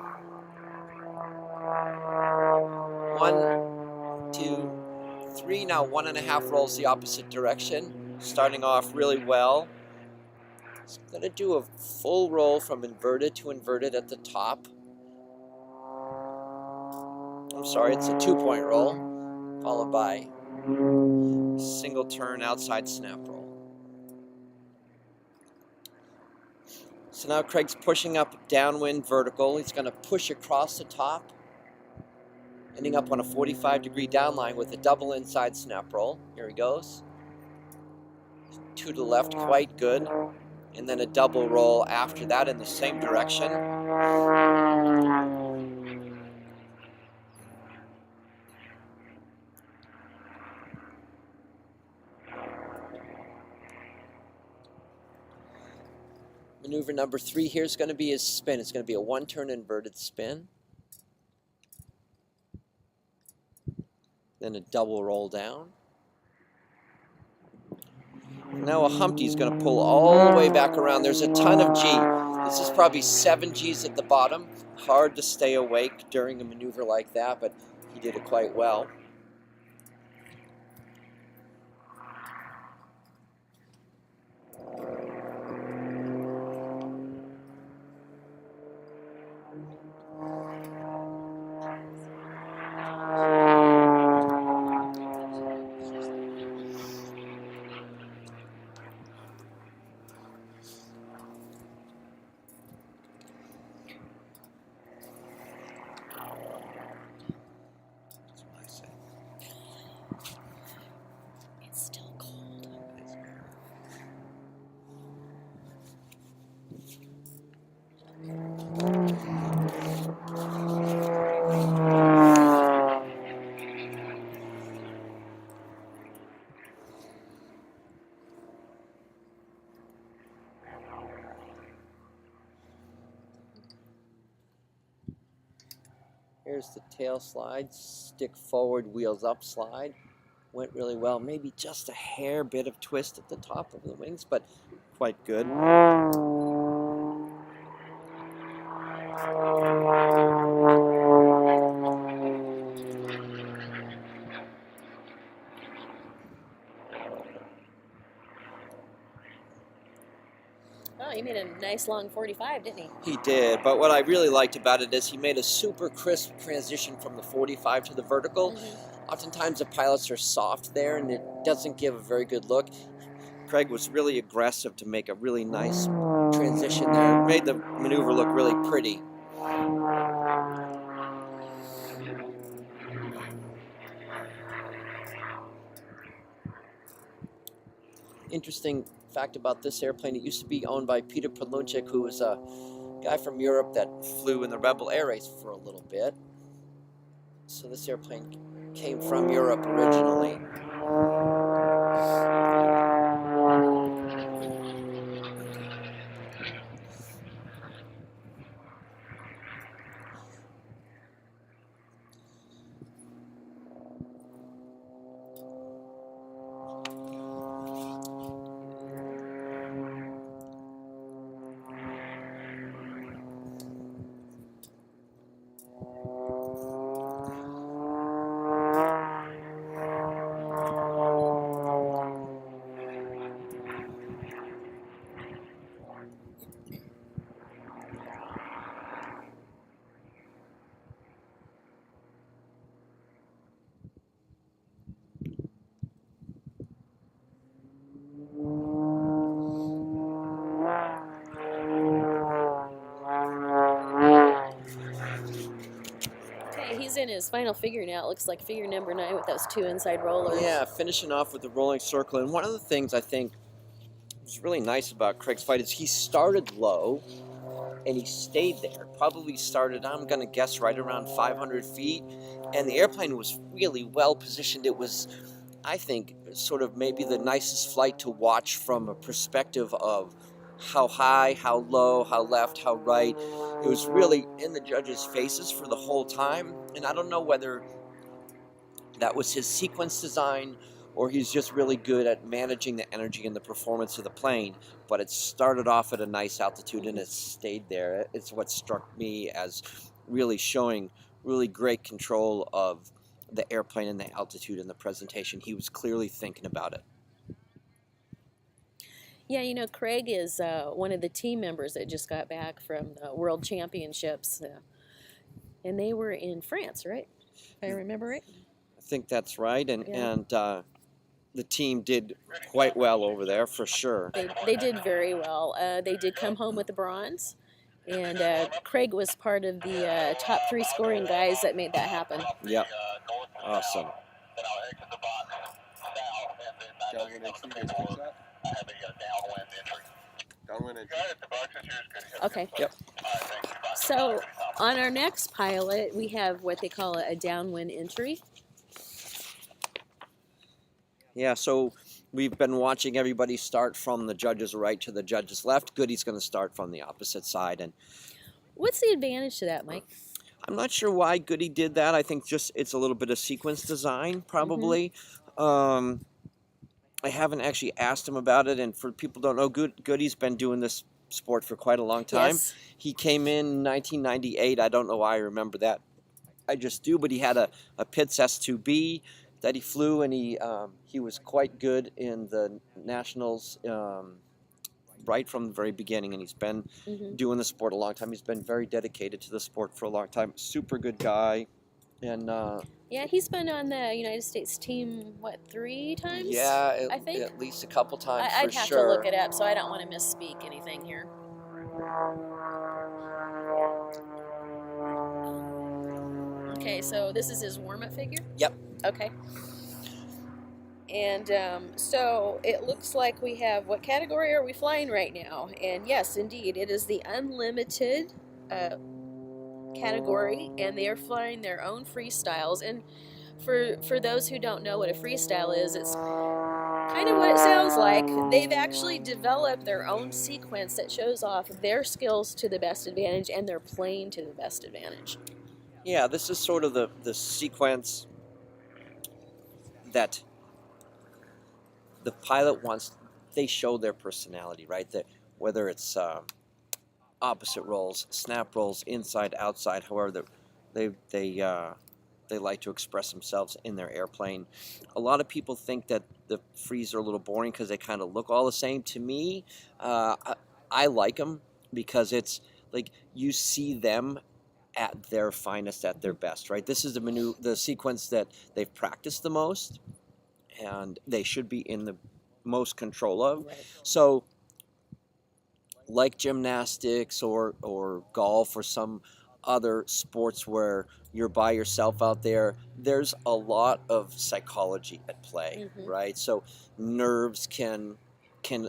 1, 2, 3. Now 1.5 rolls the opposite direction. Starting off really well. It's going to do a full roll from inverted to inverted at the top. I'm sorry, it's a 2-point roll, followed by single turn outside snap roll. So now Craig's pushing up downwind vertical. He's going to push across the top, ending up on a 45-degree downline with a double inside snap roll. Here he goes. 2 to the left, quite good. And then a double roll after that in the same direction. Maneuver number 3 here is going to be his spin. It's going to be a 1-turn inverted spin. Then a double roll down. Now a Humpty is going to pull all the way back around. There's a ton of G. This is probably 7 Gs at the bottom. Hard to stay awake during a maneuver like that, but he did it quite well. It's still cold. Here's the tail slide, stick forward, wheels up slide. Went really well, maybe just a hair bit of twist at the top of the wings, but quite good. Oh, he made a nice long 45, didn't he? He did, but what I really liked about it is he made a super crisp transition from the 45 to the vertical. Oftentimes the pilots are soft there and it doesn't give a very good look. Craig was really aggressive to make a really nice transition there. Made the maneuver look really pretty. Interesting fact about this airplane, it used to be owned by Peter Polunchik, who was a guy from Europe that flew in the Rebel Air Race for a little bit. So this airplane came from Europe originally. his final figure now, it looks like figure number 9 with those 2 inside rollers. Yeah, finishing off with the rolling circle. And one of the things I think was really nice about Craig's fight is he started low and he stayed there. Probably started, I'm going to guess, right around 500 feet. And the airplane was really well positioned. It was, I think, sort of maybe the nicest flight to watch from a perspective of how high, how low, how left, how right. It was really in the judges' faces for the whole time. And I don't know whether that was his sequence design or he's just really good at managing the energy and the performance of the plane. But it started off at a nice altitude and it stayed there. It's what struck me as really showing really great control of the airplane and the altitude and the presentation. He was clearly thinking about it. Yeah, you know, Craig is one of the team members that just got back from the World Championships. And they were in France, right? If I remember right. I think that's right. And, Yeah. the team did quite well over there for sure. They did very well. They did come home with the bronze. And Craig was part of the top 3 scoring guys that made that happen. Yep. Awesome. Downwind entry, guys catch that? Downwind entry. Okay. Yep. So on our next pilot, we have what they call a downwind entry. Yeah, so we've been watching everybody start from the judge's right to the judge's left. Goody's going to start from the opposite side. And What's the advantage to that, Mike? I'm not sure why Goody did that. I think just it's a little bit of sequence design, probably. I haven't actually asked him about it. And for people who don't know, Goody's been doing this sport for quite a long time. Yes. He came in 1998. I don't know why I remember that. I just do. But he had a Pitts S2B that he flew, and he was quite good in the nationals right from the very beginning, and he's been doing the sport a long time. He's been very dedicated to the sport for a long time. Super good guy, and yeah, he's been on the United States team, what, 3 times? yeah, I think at least a couple times I'd for have sure. to look it up, so I don't want to misspeak anything here. Okay, so this is his warm-up figure? Yep. Okay. And so it looks like we have, what category are we flying right now? And yes, indeed, it is the unlimited category, and they are flying their own freestyles. And for those who don't know what a freestyle is, it's kind of what it sounds like. They've actually developed their own sequence that shows off their skills to the best advantage and their plane to the best advantage. Yeah, this is sort of the sequence that the pilot wants. They show their personality, right? That whether it's opposite rolls, snap rolls, inside, outside, however they like to express themselves in their airplane. A lot of people think that the frees are a little boring because they kind of look all the same. To me, I like them because it's like you see them at their finest, at their best, right? This is the sequence that they've practiced the most, and they should be in the most control of. Right. So, like gymnastics or golf or some other sports where you're by yourself out there, there's a lot of psychology at play, right? So nerves can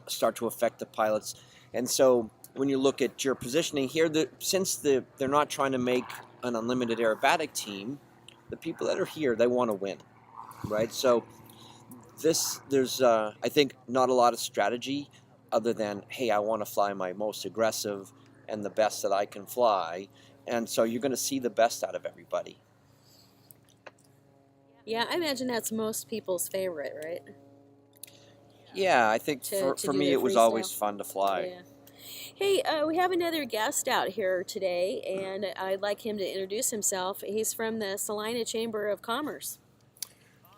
start to affect the pilots, and so when you look at your positioning here, since they're not trying to make an unlimited aerobatic team, the people that are here, they want to win, right? So there's I think not a lot of strategy other than, hey, I want to fly my most aggressive and the best that I can fly, and so you're going to see the best out of everybody. Yeah, I imagine that's most people's favorite, right? Yeah, I think To for do me their it was freestyle. always fun to fly. Yeah. Hey, we have another guest out here today, and I'd like him to introduce himself. He's from the Salina Chamber of Commerce.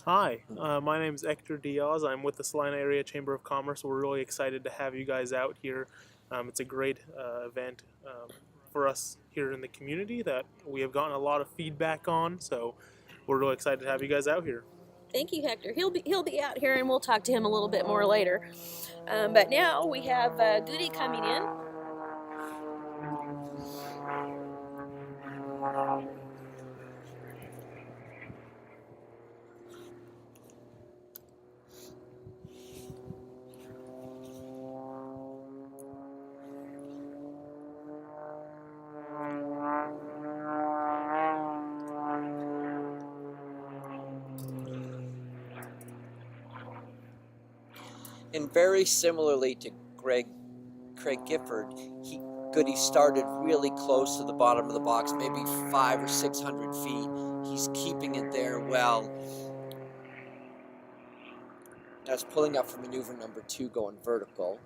Hi, my name is Hector Diaz. I'm with the Salina Area Chamber of Commerce. We're really excited to have you guys out here. It's a great event for us here in the community that we have gotten a lot of feedback on, so we're really excited to have you guys out here. Thank you, Hector. He'll be out here, and we'll talk to him a little bit more later. But now we have Goody coming in. And very similarly to Craig Gifford, Goody started really close to the bottom of the box, maybe 500 or 600 feet. He's keeping it there well. That's pulling up for maneuver number 2, going vertical.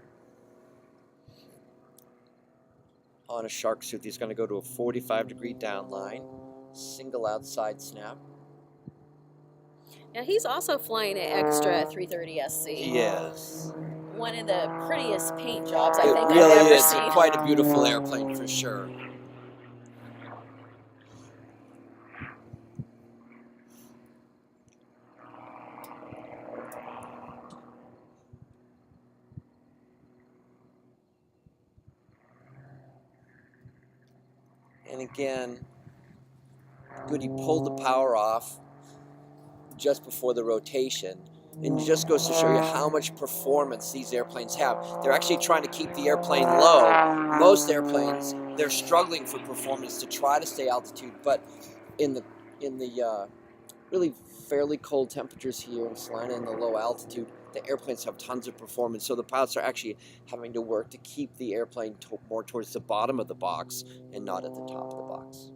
On a shark suit, he's going to go to a 45-degree down line, single outside snap. Now he's also flying an extra 330 SC. He is. One of the prettiest paint jobs I It think really I've ever is seen. quite a beautiful airplane for sure. And again, Goody pulled the power off just before the rotation. And it just goes to show you how much performance these airplanes have. They're actually trying to keep the airplane low. Most airplanes, they're struggling for performance to try to stay altitude, but in the really fairly cold temperatures here in Salina and the low altitude, the airplanes have tons of performance. So the pilots are actually having to work to keep the airplane more towards the bottom of the box and not at the top of the box.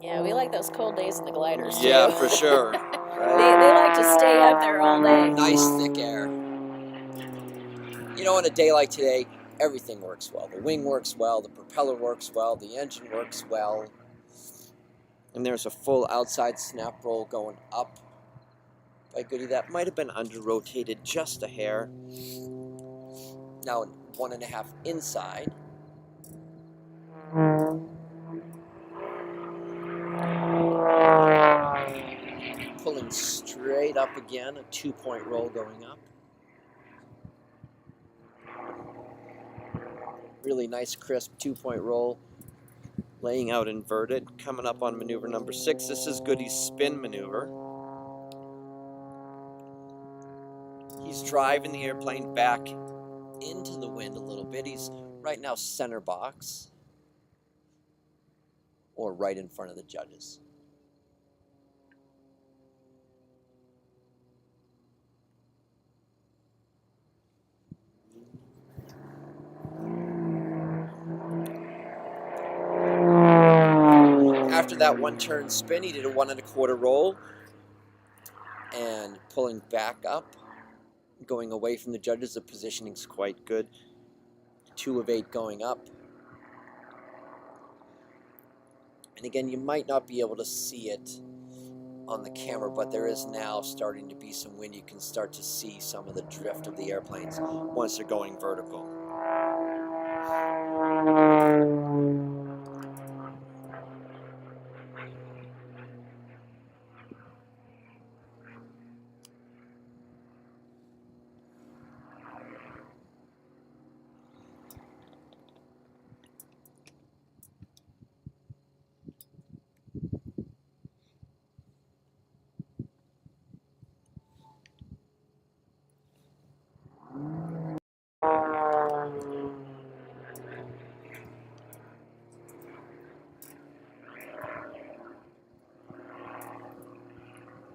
Yeah, we like those cold days in the gliders too. Yeah, for sure. They like to stay up there all day. Nice thick air. You know, on a day like today, everything works well. The wing works well, the propeller works well, the engine works well. And there's a full outside snap roll going up by Goody. That might have been under-rotated just a hair. Now 1.5 inside. Pulling straight up again, a 2-point roll going up. Really nice, crisp 2-point roll. Laying out inverted. Coming up on maneuver number 6. This is Goody's spin maneuver. He's driving the airplane back into the wind a little bit. He's right now center box, or right in front of the judges. After that 1-turn spin, he did a 1 1/4 roll, and pulling back up, going away from the judges. The positioning's quite good. 2 of 8 going up. And again, you might not be able to see it on the camera, but there is now starting to be some wind. You can start to see some of the drift of the airplanes once they're going vertical.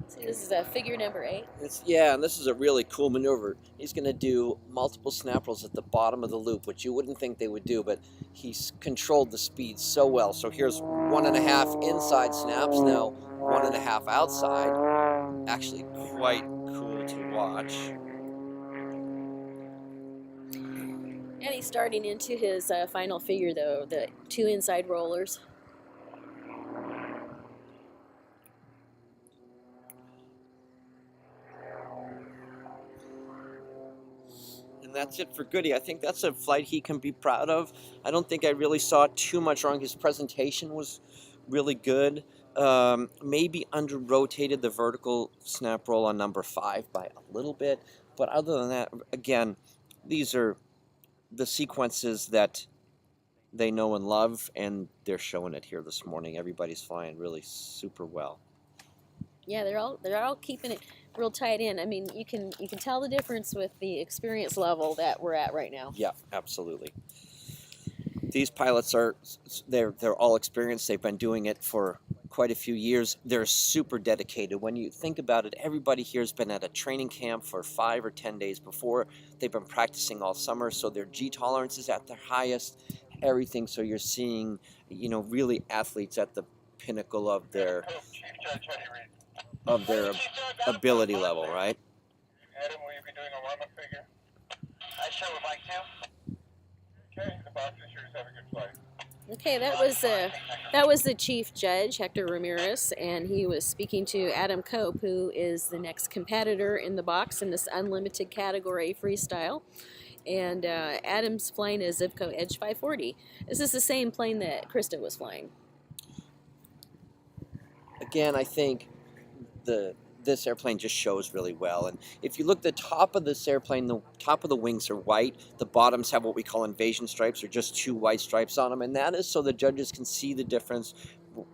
See, this is a figure number 8. Yeah, and this is a really cool maneuver. He's going to do multiple snap rolls at the bottom of the loop, which you wouldn't think they would do, but he's controlled the speed so well. So here's 1.5 inside snaps, now 1.5 outside. Actually quite cool to watch. And he's starting into his final figure, though, the 2 inside rollers. That's it for Goody. I think that's a flight he can be proud of. I don't think I really saw too much wrong. His presentation was really good. Maybe under-rotated the vertical snap roll on number 5 by a little bit. But other than that, again, these are the sequences that they know and love, and they're showing it here this morning. Everybody's flying really super well. Yeah, they're all keeping it real tight in. I mean, you can tell the difference with the experience level that we're at right now. Yeah, absolutely. These pilots they're all experienced. They've been doing it for quite a few years. They're super dedicated. When you think about it, everybody here has been at a training camp for 5 or 10 days before. They've been practicing all summer, so their G tolerance is at their highest, everything. So you're seeing, you know, really athletes at the pinnacle of their ability level, right? Adam, will you be doing a warm-up figure? I sure would like to. Okay, the box is yours. Have a good flight. Okay, that was the chief judge, Hector Ramirez, and he was speaking to Adam Cope, who is the next competitor in the box in this unlimited category freestyle. And Adam's flying a Zivco Edge 540. This is the same plane that Krista was flying. Again, I think this airplane just shows really well. And if you look at the top of this airplane, the top of the wings are white. The bottoms have what we call invasion stripes, or just 2 white stripes on them. And that is so the judges can see the difference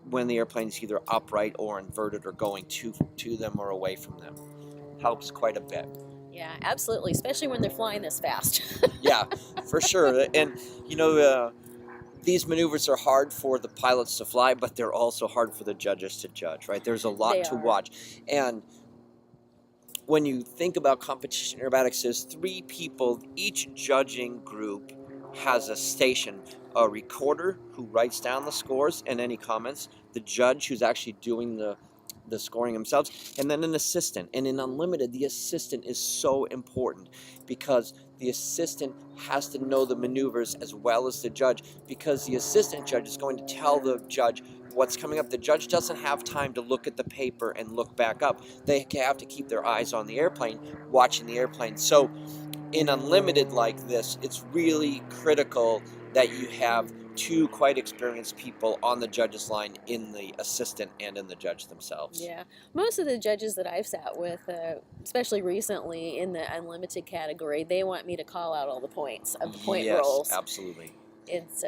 when the airplane is either upright or inverted or going to them or away from them. Helps quite a bit. Yeah, absolutely, especially when they're flying this fast. Yeah, for sure. And, you know, these maneuvers are hard for the pilots to fly, but they're also hard for the judges to judge, right? There's a lot to watch. And when you think about competition aerobatics, there's 3 people. Each judging group has a station, a recorder who writes down the scores and any comments, the judge who's actually doing the scoring themselves, and then an assistant. And in Unlimited, the assistant is so important because the assistant has to know the maneuvers as well as the judge, because the assistant judge is going to tell the judge what's coming up. The judge doesn't have time to look at the paper and look back up. They have to keep their eyes on the airplane, watching the airplane. So in Unlimited like this, it's really critical that you have 2 quite experienced people on the judges line, in the assistant and in the judge themselves. Yeah, most of the judges that I've sat with, especially recently in the unlimited category, they want me to call out all the points of the point rolls. Yes, absolutely. It's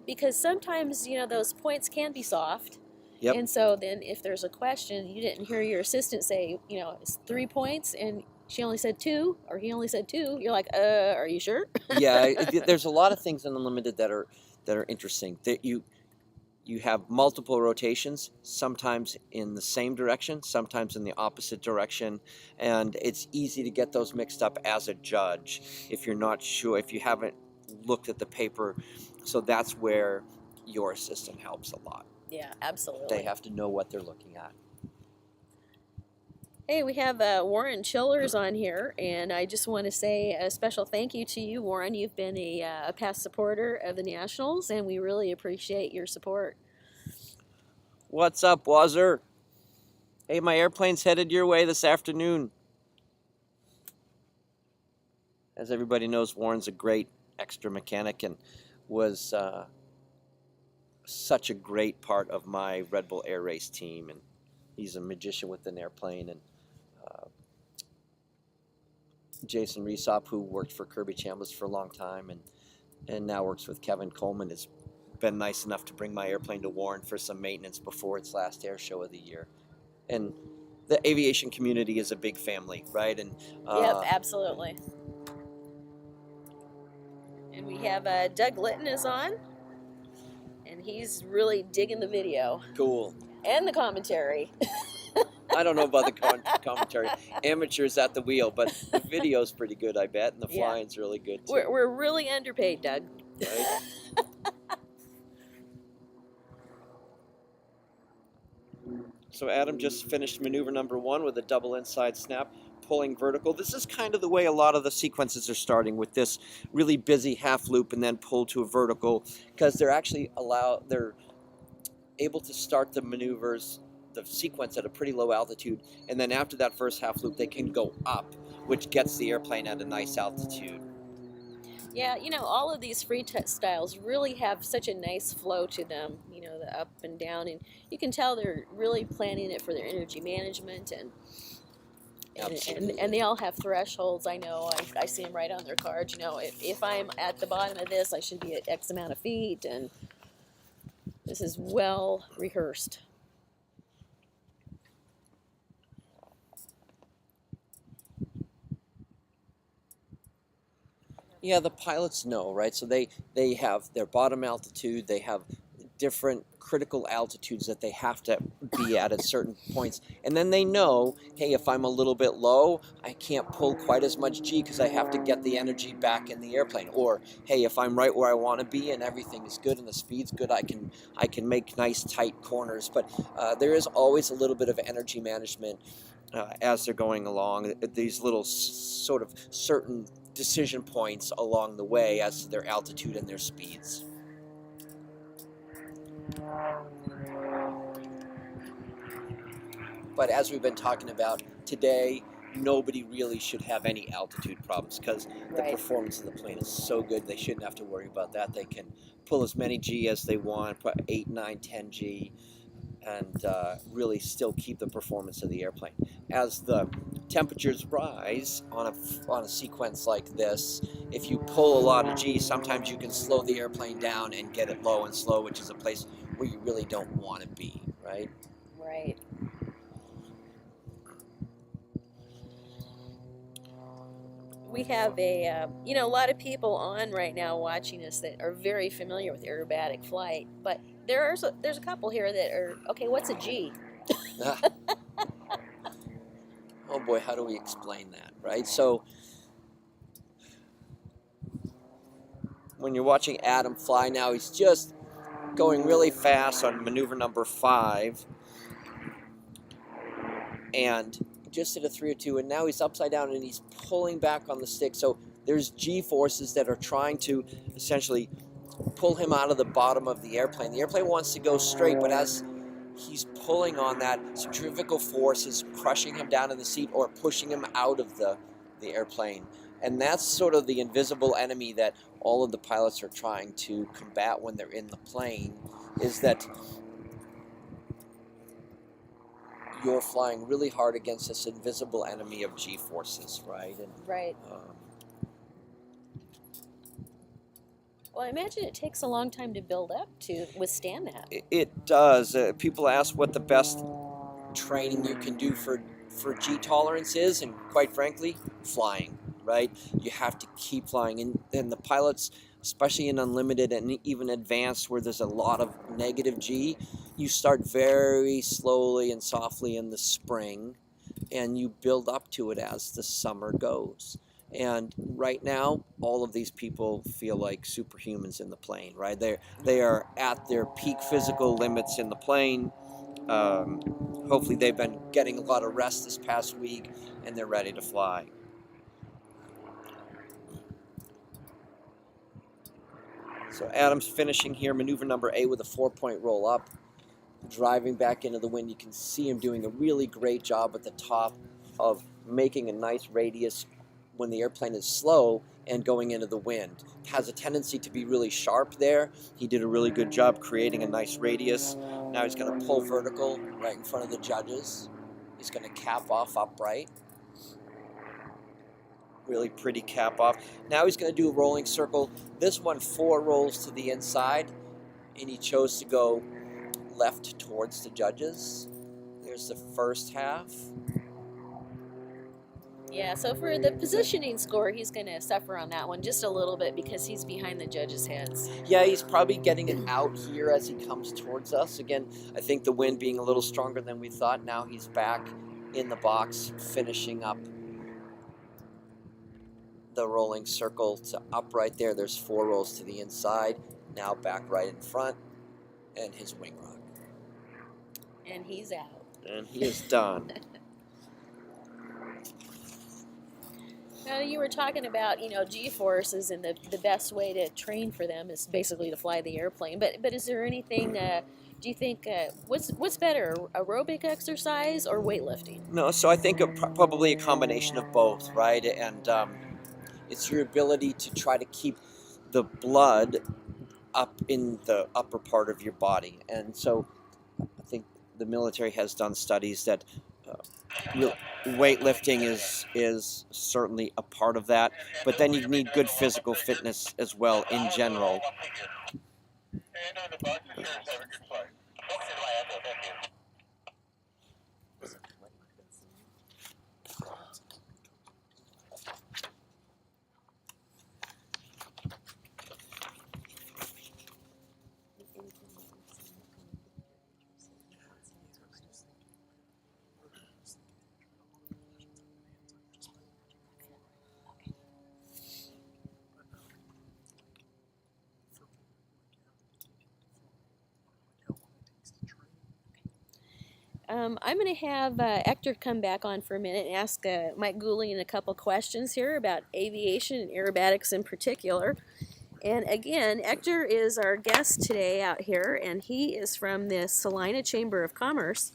because sometimes, you know, those points can be soft. Yep. And so then if there's a question, you didn't hear your assistant say, you know, it's 3 points and she only said 2, or he only said 2, you're like, are you sure? Yeah, there's a lot of things in Unlimited that are interesting. That you have multiple rotations, sometimes in the same direction, sometimes in the opposite direction, and it's easy to get those mixed up as a judge if you're not sure, if you haven't looked at the paper. So that's where your assistant helps a lot. Yeah, absolutely. They have to know what they're looking at. Hey, we have Warren Chillers on here, and I just want to say a special thank you to you, Warren. You've been a past supporter of the Nationals, and we really appreciate your support. What's up, Wazzer? Hey, my airplane's headed your way this afternoon. As everybody knows, Warren's a great extra mechanic and was such a great part of my Red Bull Air Race team, and he's a magician with an airplane. And Jason Resop, who worked for Kirby Chambliss for a long time and now works with Kevin Coleman, has been nice enough to bring my airplane to Warren for some maintenance before its last air show of the year. And the aviation community is a big family, right? And yep, absolutely. And we have Doug Litton is on, and he's really digging the video. Cool. And the commentary. I don't know about the commentary. Amateurs at the wheel, but the video's pretty good, I bet, and the flying's really good, too. We're really underpaid, Doug. Right? So Adam just finished maneuver number 1 with a double inside snap, pulling vertical. This is kind of the way a lot of the sequences are starting, with this really busy half loop and then pull to a vertical, because they're actually they're able to start the maneuvers, the sequence, at a pretty low altitude, and then after that first half loop they can go up, which gets the airplane at a nice altitude. Yeah, you know, all of these free styles really have such a nice flow to them, you know, the up and down, and you can tell they're really planning it for their energy management, and they all have thresholds. I know, I see them right on their cards, you know, if I'm at the bottom of this, I should be at X amount of feet, and this is well rehearsed. Yeah, the pilots know, right? So they have their bottom altitude, they have different critical altitudes that they have to be at certain points. And then they know, hey, if I'm a little bit low, I can't pull quite as much G because I have to get the energy back in the airplane. Or, hey, if I'm right where I want to be and everything is good and the speed's good, I can make nice tight corners. But there is always a little bit of energy management as they're going along. These little sort of certain decision points along the way as to their altitude and their speeds. But as we've been talking about today, nobody really should have any altitude problems because the performance of the plane is so good they shouldn't have to worry about that. They can pull as many G as they want, put 8, 9, 10 G, and really still keep the performance of the airplane. As the temperatures rise on a sequence like this, if you pull a lot of G, sometimes you can slow the airplane down and get it low and slow, which is a place where you really don't want to be, right? Right. We have a lot of people on right now watching us that are very familiar with aerobatic flight, but there's a couple here that are, okay, what's a G? Oh boy, how do we explain that, right? So when you're watching Adam fly now, he's just going really fast on maneuver number 5 and just did a 3 or 2, and now he's upside down and he's pulling back on the stick. So there's G forces that are trying to essentially pull him out of the bottom of the airplane. The airplane wants to go straight, but as he's pulling on that, centrifugal force is crushing him down in the seat or pushing him out of the airplane. And that's sort of the invisible enemy that all of the pilots are trying to combat when they're in the plane, is that you're flying really hard against this invisible enemy of G forces, right? And, right. Well, I imagine it takes a long time to build up to withstand that. It does. People ask what the best training you can do for G tolerance is, and quite frankly, flying, right? You have to keep flying. And the pilots, especially in unlimited and even advanced where there's a lot of negative G, you start very slowly and softly in the spring, and you build up to it as the summer goes. And right now, all of these people feel like superhumans in the plane, right? They are at their peak physical limits in the plane. Hopefully they've been getting a lot of rest this past week, and they're ready to fly. So Adam's finishing here, maneuver number 8 with a 4-point roll up. Driving back into the wind, you can see him doing a really great job at the top of making a nice radius when the airplane is slow and going into the wind. Has a tendency to be really sharp there. He did a really good job creating a nice radius. Now he's going to pull vertical right in front of the judges. He's going to cap off upright. Really pretty cap off. Now he's going to do a rolling circle. This one 4 rolls to the inside, and he chose to go left towards the judges. There's the first half. Yeah, so for the positioning score, he's going to suffer on that one just a little bit because he's behind the judges' heads. Yeah, he's probably getting it out here as he comes towards us. Again, I think the wind being a little stronger than we thought. Now he's back in the box, finishing up the rolling circle to upright there. There's 4 rolls to the inside. Now back right in front, and his wing rock. And he's out. And he is done. Now, you were talking about, G-forces, and the best way to train for them is basically to fly the airplane. But is there anything, do you think, what's better, aerobic exercise or weightlifting? No, so I think probably a combination of both, right? And it's your ability to try to keep the blood up in the upper part of your body. And so I think the military has done studies that weightlifting is certainly a part of that, but then you need good physical fitness as well in general. I'm going to have Hector come back on for a minute and ask Mike Goulian a couple questions here about aviation and aerobatics in particular. And again, Hector is our guest today out here, and he is from the Salina Chamber of Commerce.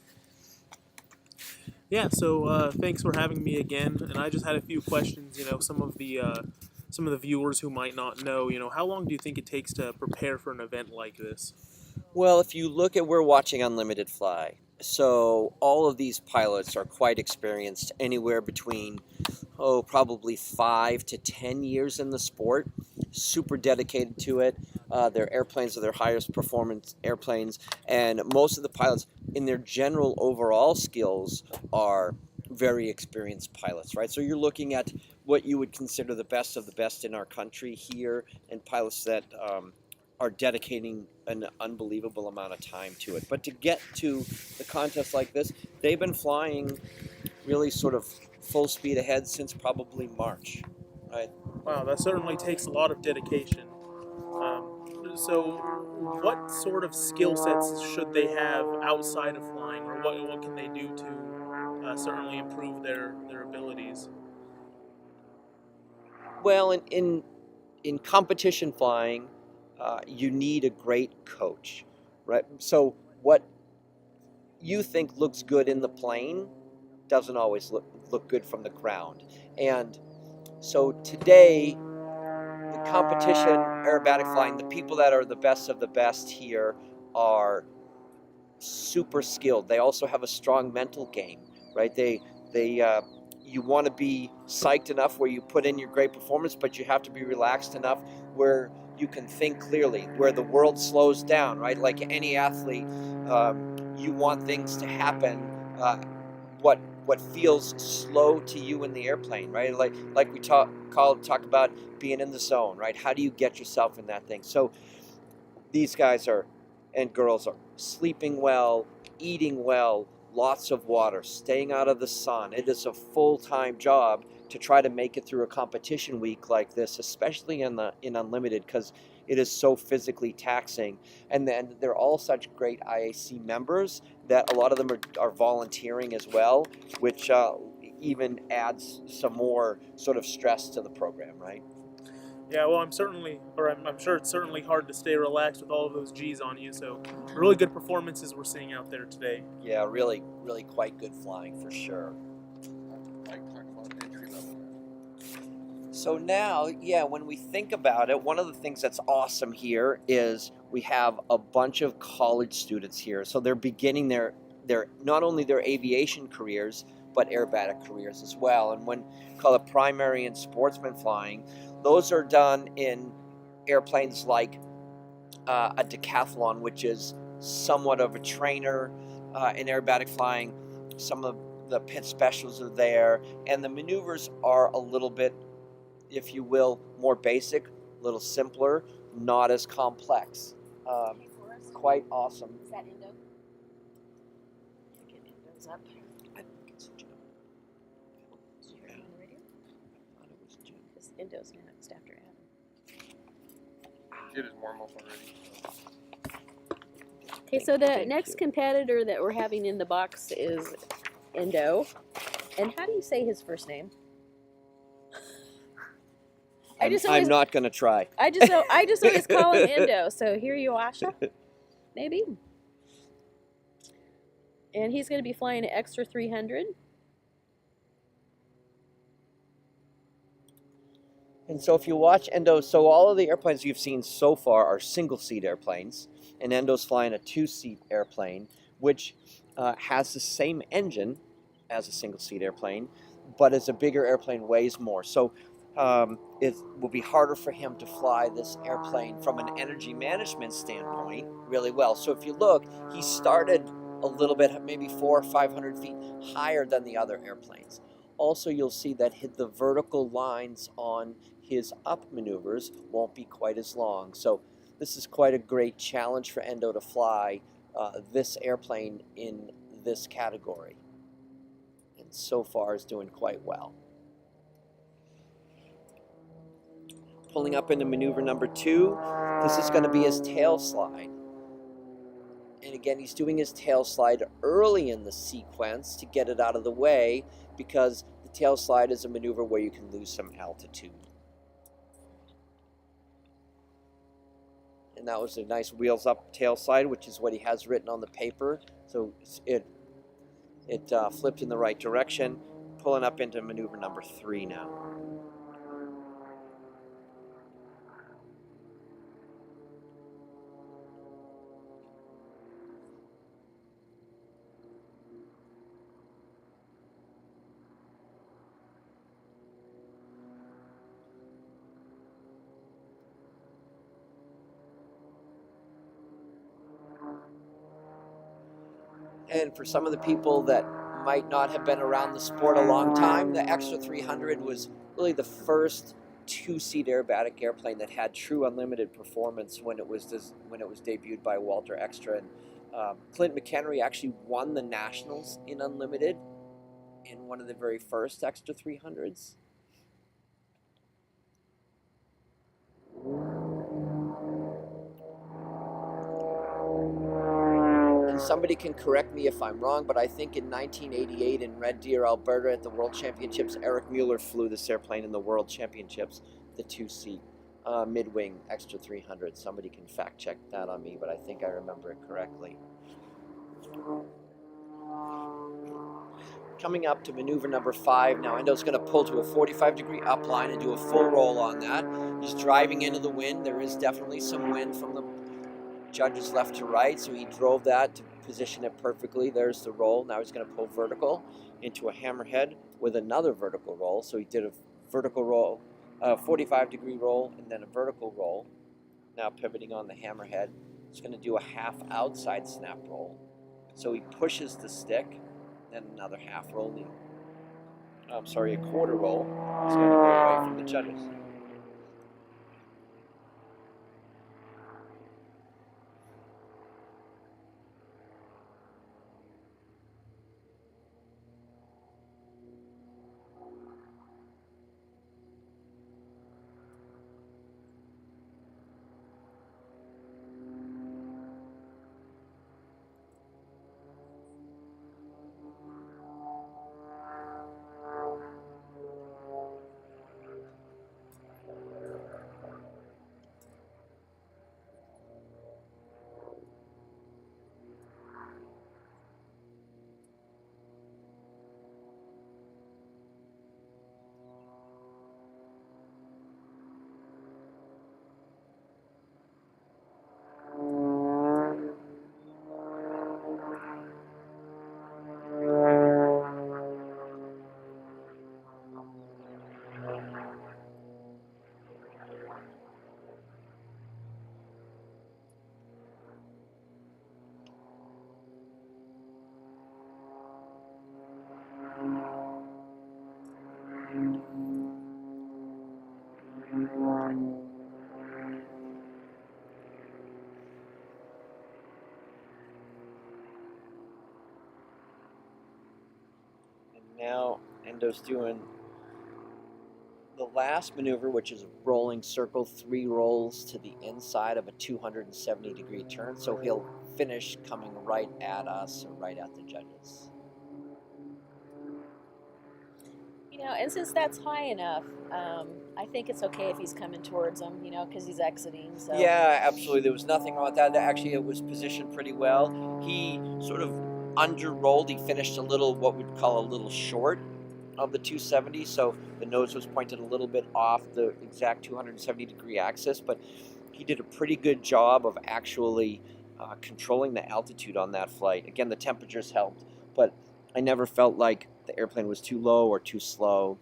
Yeah, so thanks for having me again. And I just had a few questions. Some of the viewers who might not know. How long do you think it takes to prepare for an event like this? Well, if you look at, we're watching Unlimited Fly. So all of these pilots are quite experienced, anywhere between, probably 5 to 10 years in the sport, super dedicated to it. Their airplanes are their highest performance airplanes, and most of the pilots, in their general overall skills, are very experienced pilots, right? So you're looking at what you would consider the best of the best in our country here, and pilots that are dedicating an unbelievable amount of time to it. But to get to the contest like this, they've been flying really sort of full speed ahead since probably March, right? Wow, that certainly takes a lot of dedication. So, what sort of skill sets should they have outside of flying, or what can they do to certainly improve their abilities? Well, in competition flying, you need a great coach, right? So what you think looks good in the plane doesn't always look good from the ground. And so today, the competition aerobatic flying, the people that are the best of the best here are super skilled. They also have a strong mental game, right? You want to be psyched enough where you put in your great performance, but you have to be relaxed enough where you can think clearly, where the world slows down, right? Like any athlete, you want things to happen. What feels slow to you in the airplane, right? Like we talk about being in the zone, right? How do you get yourself in that thing? So these guys and girls are sleeping well, eating well, lots of water, staying out of the sun. It is a full-time job to try to make it through a competition week like this, especially in Unlimited, because it is so physically taxing. And then they're all such great IAC members that a lot of them are volunteering as well, which even adds some more sort of stress to the program, right? Yeah, well, I'm sure it's certainly hard to stay relaxed with all of those G's on you. So, really good performances we're seeing out there today. Yeah, really, really quite good flying for sure. So now, yeah, when we think about it, one of the things that's awesome here is we have a bunch of college students here. So they're beginning their not only their aviation careers, but aerobatic careers as well. And when call it primary and sportsman flying, those are done in airplanes like a decathlon, which is somewhat of a trainer in aerobatic flying. Some of the pit specials are there, and the maneuvers are a little bit, if you will, more basic, a little simpler, not as complex. Quite awesome. Is that Endo? Get Endo's up. I think it's Jim. Did you hear him on the radio? I thought it was Jim. Because Endo's next after Adam. Kid is warm up already. Okay, so the Thank next you. competitor that we're having in the box is Endo. And how do you say his first name? I'm not going to try. I just always call him Endo. So here you Asha, maybe. And he's going to be flying an extra 300. And so if you watch Endo, so all of the airplanes you've seen so far are single-seat airplanes, and Endo's flying a two-seat airplane, which has the same engine as a single-seat airplane, but as a bigger airplane, weighs more. So it will be harder for him to fly this airplane from an energy management standpoint really well. So if you look, he started a little bit, maybe 400 or 500 feet higher than the other airplanes. Also, you'll see that the vertical lines on his up maneuvers won't be quite as long. So this is quite a great challenge for Endo to fly this airplane in this category. And so far is doing quite well. Pulling up into maneuver number 2, this is going to be his tail slide. And again, he's doing his tail slide early in the sequence to get it out of the way, because the tail slide is a maneuver where you can lose some altitude. And that was a nice wheels up tail slide, which is what he has written on the paper. So it flipped in the right direction, pulling up into maneuver number 3 now. And for some of the people that might not have been around the sport a long time, the Extra 300 was really the first 2-seat aerobatic airplane that had true unlimited performance when it was debuted by Walter Extra. And Clint McHenry actually won the Nationals in unlimited in one of the very first Extra 300s. Somebody can correct me if I'm wrong, but I think in 1988 in Red Deer, Alberta at the World Championships, Eric Mueller flew this airplane in the World Championships, the 2-seat mid-wing Extra 300. Somebody can fact check that on me, but I think I remember it correctly. Coming up to maneuver number 5, now Endo's going to pull to a 45-degree upline and do a full roll on that. He's driving into the wind. There is definitely some wind from the judges left to right, so he drove that to position it perfectly. There's the roll. Now he's going to pull vertical into a hammerhead with another vertical roll. So he did a vertical roll, a 45-degree roll, and then a vertical roll. Now pivoting on the hammerhead, he's going to do a half outside snap roll. So he pushes the stick, then another half roll. A quarter roll. He's going to go away from the judges. Now Endo's doing the last maneuver, which is a rolling circle, 3 rolls to the inside of a 270-degree turn. So he'll finish coming right at us, or right at the judges. You know, and since that's high enough, I think it's okay if he's coming towards them, you know, because he's exiting. So. Yeah, absolutely. There was nothing wrong with that. Actually, it was positioned pretty well. He sort of under-rolled. He finished a little, what we'd call a little short of the 270, so the nose was pointed a little bit off the exact 270-degree axis, but he did a pretty good job of actually controlling the altitude on that flight. Again, the temperatures helped, but I never felt like the airplane was too low or too slow.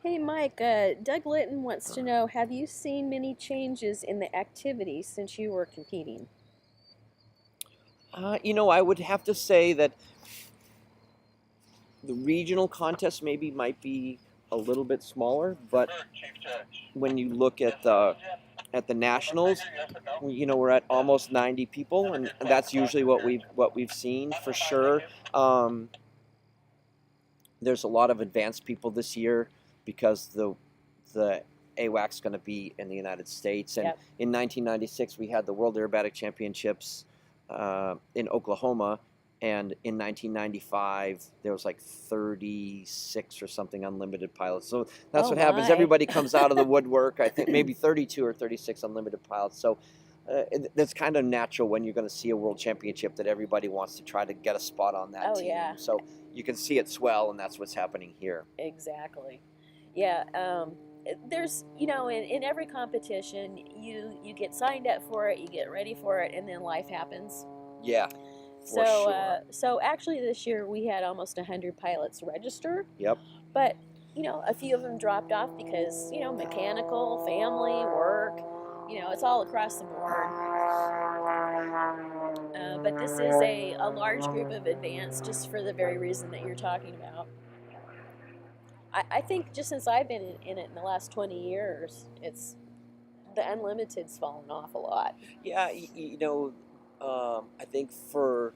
Hey, Mike, Doug Litton wants to know, have you seen many changes in the activity since you were competing? You know, I would have to say that the regional contest might be a little bit smaller, but when you look at the nationals, you know, we're at almost 90 people, and that's usually what we've seen for sure. There's a lot of advanced people this year because the AWAC's going to be in the United States. And Yep. in 1996, we had the World Aerobatic Championships in Oklahoma. And in 1995, there was like 36 or something unlimited pilots. So that's Oh, what happens. my. Everybody comes out of the woodwork. I think maybe 32 or 36 unlimited pilots. So that's kind of natural when you're going to see a world championship that everybody wants to try to get a spot on that Oh, team. yeah. So you can see it swell, and that's what's happening here. Exactly. Yeah. There's, in every competition, you get signed up for it, you get ready for it, and then life happens. Yeah. For So, sure. so actually this year we had almost 100 pilots register. Yep. But, a few of them dropped off because, mechanical, family, work, it's all across the board. But this is a large group of advanced just for the very reason that you're talking about. I think just since I've been in it in the last 20 years, the Unlimited's fallen off a lot. Yeah, I think for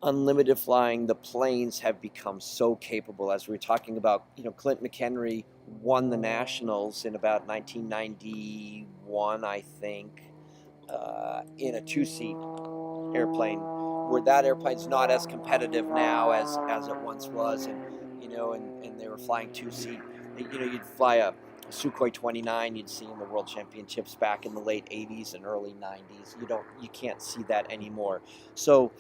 unlimited flying, the planes have become so capable. As we were talking about, Clint McHenry won the Nationals in about 1991, I think, in a two-seat airplane, where that airplane's not as competitive now as it once was, and they were flying two-seat. You'd fly a Sukhoi 29 you'd see in the World Championships back in the late 80s and early 90s. You can't see that anymore. So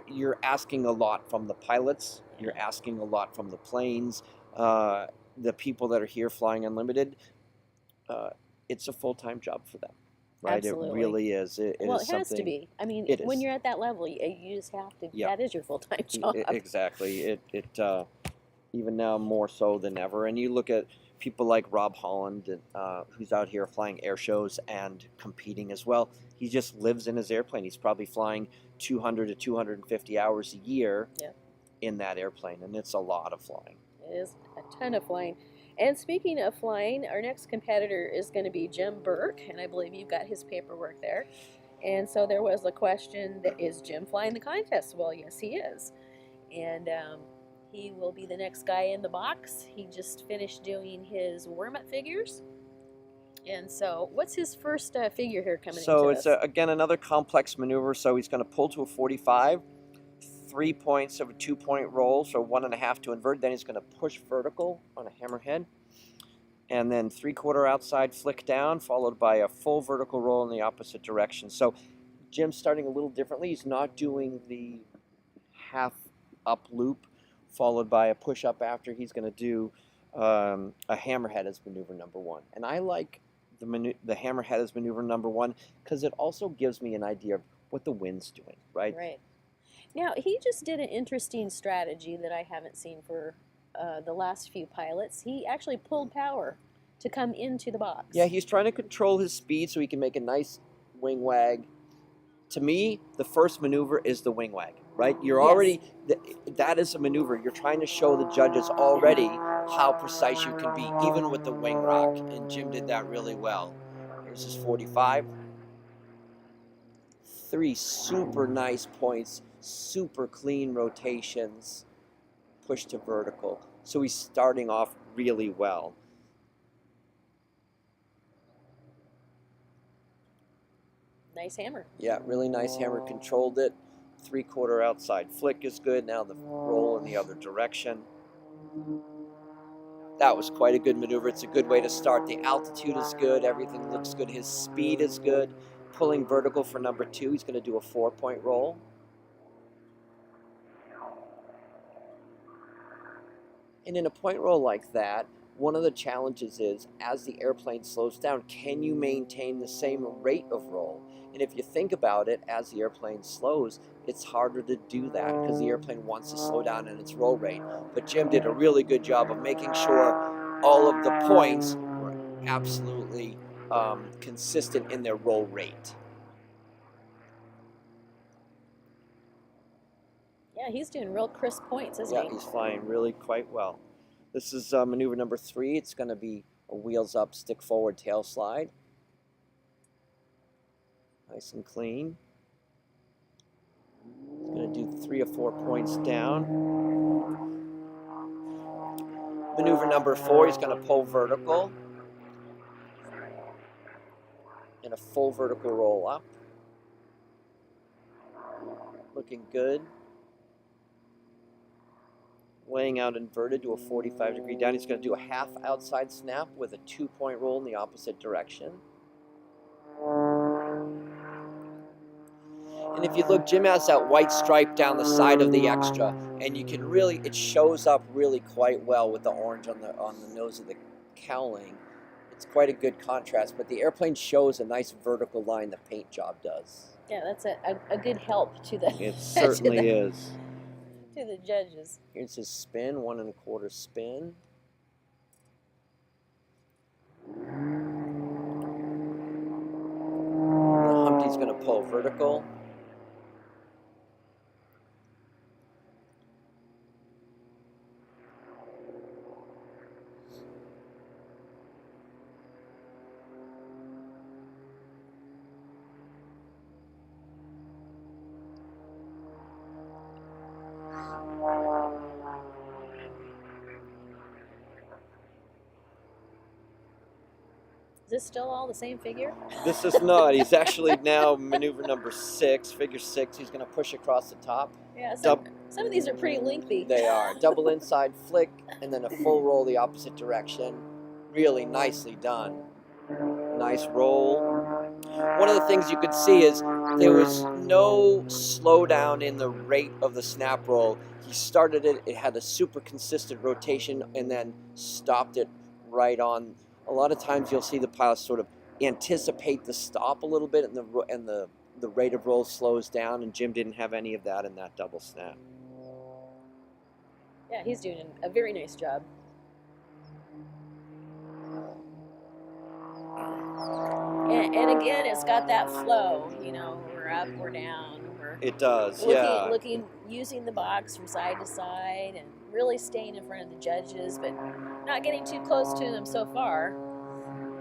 you're asking a lot from the pilots. You're asking a lot from the planes. The people that are here flying unlimited, it's a full-time job for them, right? Absolutely. It really is. It has to be. I mean, when you're at that level, you just have to. Yeah. That is your full-time job. Exactly. It even now more so than ever. And you look at people like Rob Holland, who's out here flying air shows and competing as well. He just lives in his airplane. He's probably flying 200 to 250 hours a year in that airplane, and it's a lot of flying. It is a ton of flying. And speaking of flying, our next competitor is going to be Jim Burke, and I believe you've got his paperwork there. And so there was a question, is Jim flying the contest? Well, yes, he is. And he will be the next guy in the box. He just finished doing his warm-up figures. And so what's his first figure here coming into So us? it's, again, another complex maneuver. So he's going to pull to a 45, 3 points of a 2-point roll, so 1.5 to invert. Then he's going to push vertical on a hammerhead. And then 3/4 outside flick down, followed by a full vertical roll in the opposite direction. So Jim's starting a little differently. He's not doing the half up loop, followed by a push up after. He's going to do a hammerhead as maneuver number 1. And I like the hammerhead as maneuver number 1 because it also gives me an idea of what the wind's doing, right? Right. Now, he just did an interesting strategy that I haven't seen for the last few pilots. He actually pulled power to come into the box. Yeah, he's trying to control his speed so he can make a nice wing wag. To me, the first maneuver is the wing wag, right? You're already, that is a maneuver. You're trying to show the judges already how precise you can be, even with the wing rock. And Jim did that really well. Here's his 45. 3 super nice points, super clean rotations, push to vertical. So he's starting off really well. Nice hammer. Yeah, really nice hammer, controlled it. 3/4 outside flick is good. Now the roll in the other direction. That was quite a good maneuver. It's a good way to start. The altitude is good. Everything looks good. His speed is good. Pulling vertical for number 2. He's going to do a 4-point roll. And in a point roll like that, one of the challenges is, as the airplane slows down, can you maintain the same rate of roll? And if you think about it, as the airplane slows, it's harder to do that because the airplane wants to slow down in its roll rate. But Jim did a really good job of making sure all of the points were absolutely consistent in their roll rate. Yeah, he's doing real crisp points, isn't he? Yeah, he's flying really quite well. This is maneuver number 3. It's going to be a wheels up, stick forward, tail slide. Nice and clean. He's going to do 3 or 4 points down. Maneuver number 4, he's going to pull vertical. full vertical roll up. Looking good. Laying out inverted to a 45-degree down. He's going to do a half outside snap with a 2-point roll in the opposite direction. And if you look, Jim has that white stripe down the side of the extra, and you can really, it shows up really quite well with the orange on the nose of the cowling. It's quite a good contrast, but the airplane shows a nice vertical line the paint job does. Yeah, that's a good help to the It certainly is. to the judges. Here's his spin, 1 1/4 spin. The Humpty's going to pull vertical. Is this still all the same figure? This is not. He's actually now maneuver number 6, figure 6. He's going to push across the top. Yeah, some of these are pretty lengthy. They are. Double inside flick, and then a full roll the opposite direction. Really nicely done. Nice roll. One of the things you could see is there was no slowdown in the rate of the snap roll. He started it, it had a super consistent rotation, and then stopped it right on. A lot of times you'll see the pilots sort of anticipate the stop a little bit, and the rate of roll slows down, and Jim didn't have any of that in that double snap. Yeah, he's doing a very nice job. And again, it's got that flow, you know, we're up, we're down, It does, using the box from side to side and really staying in front of the judges, but not getting too close to them so far.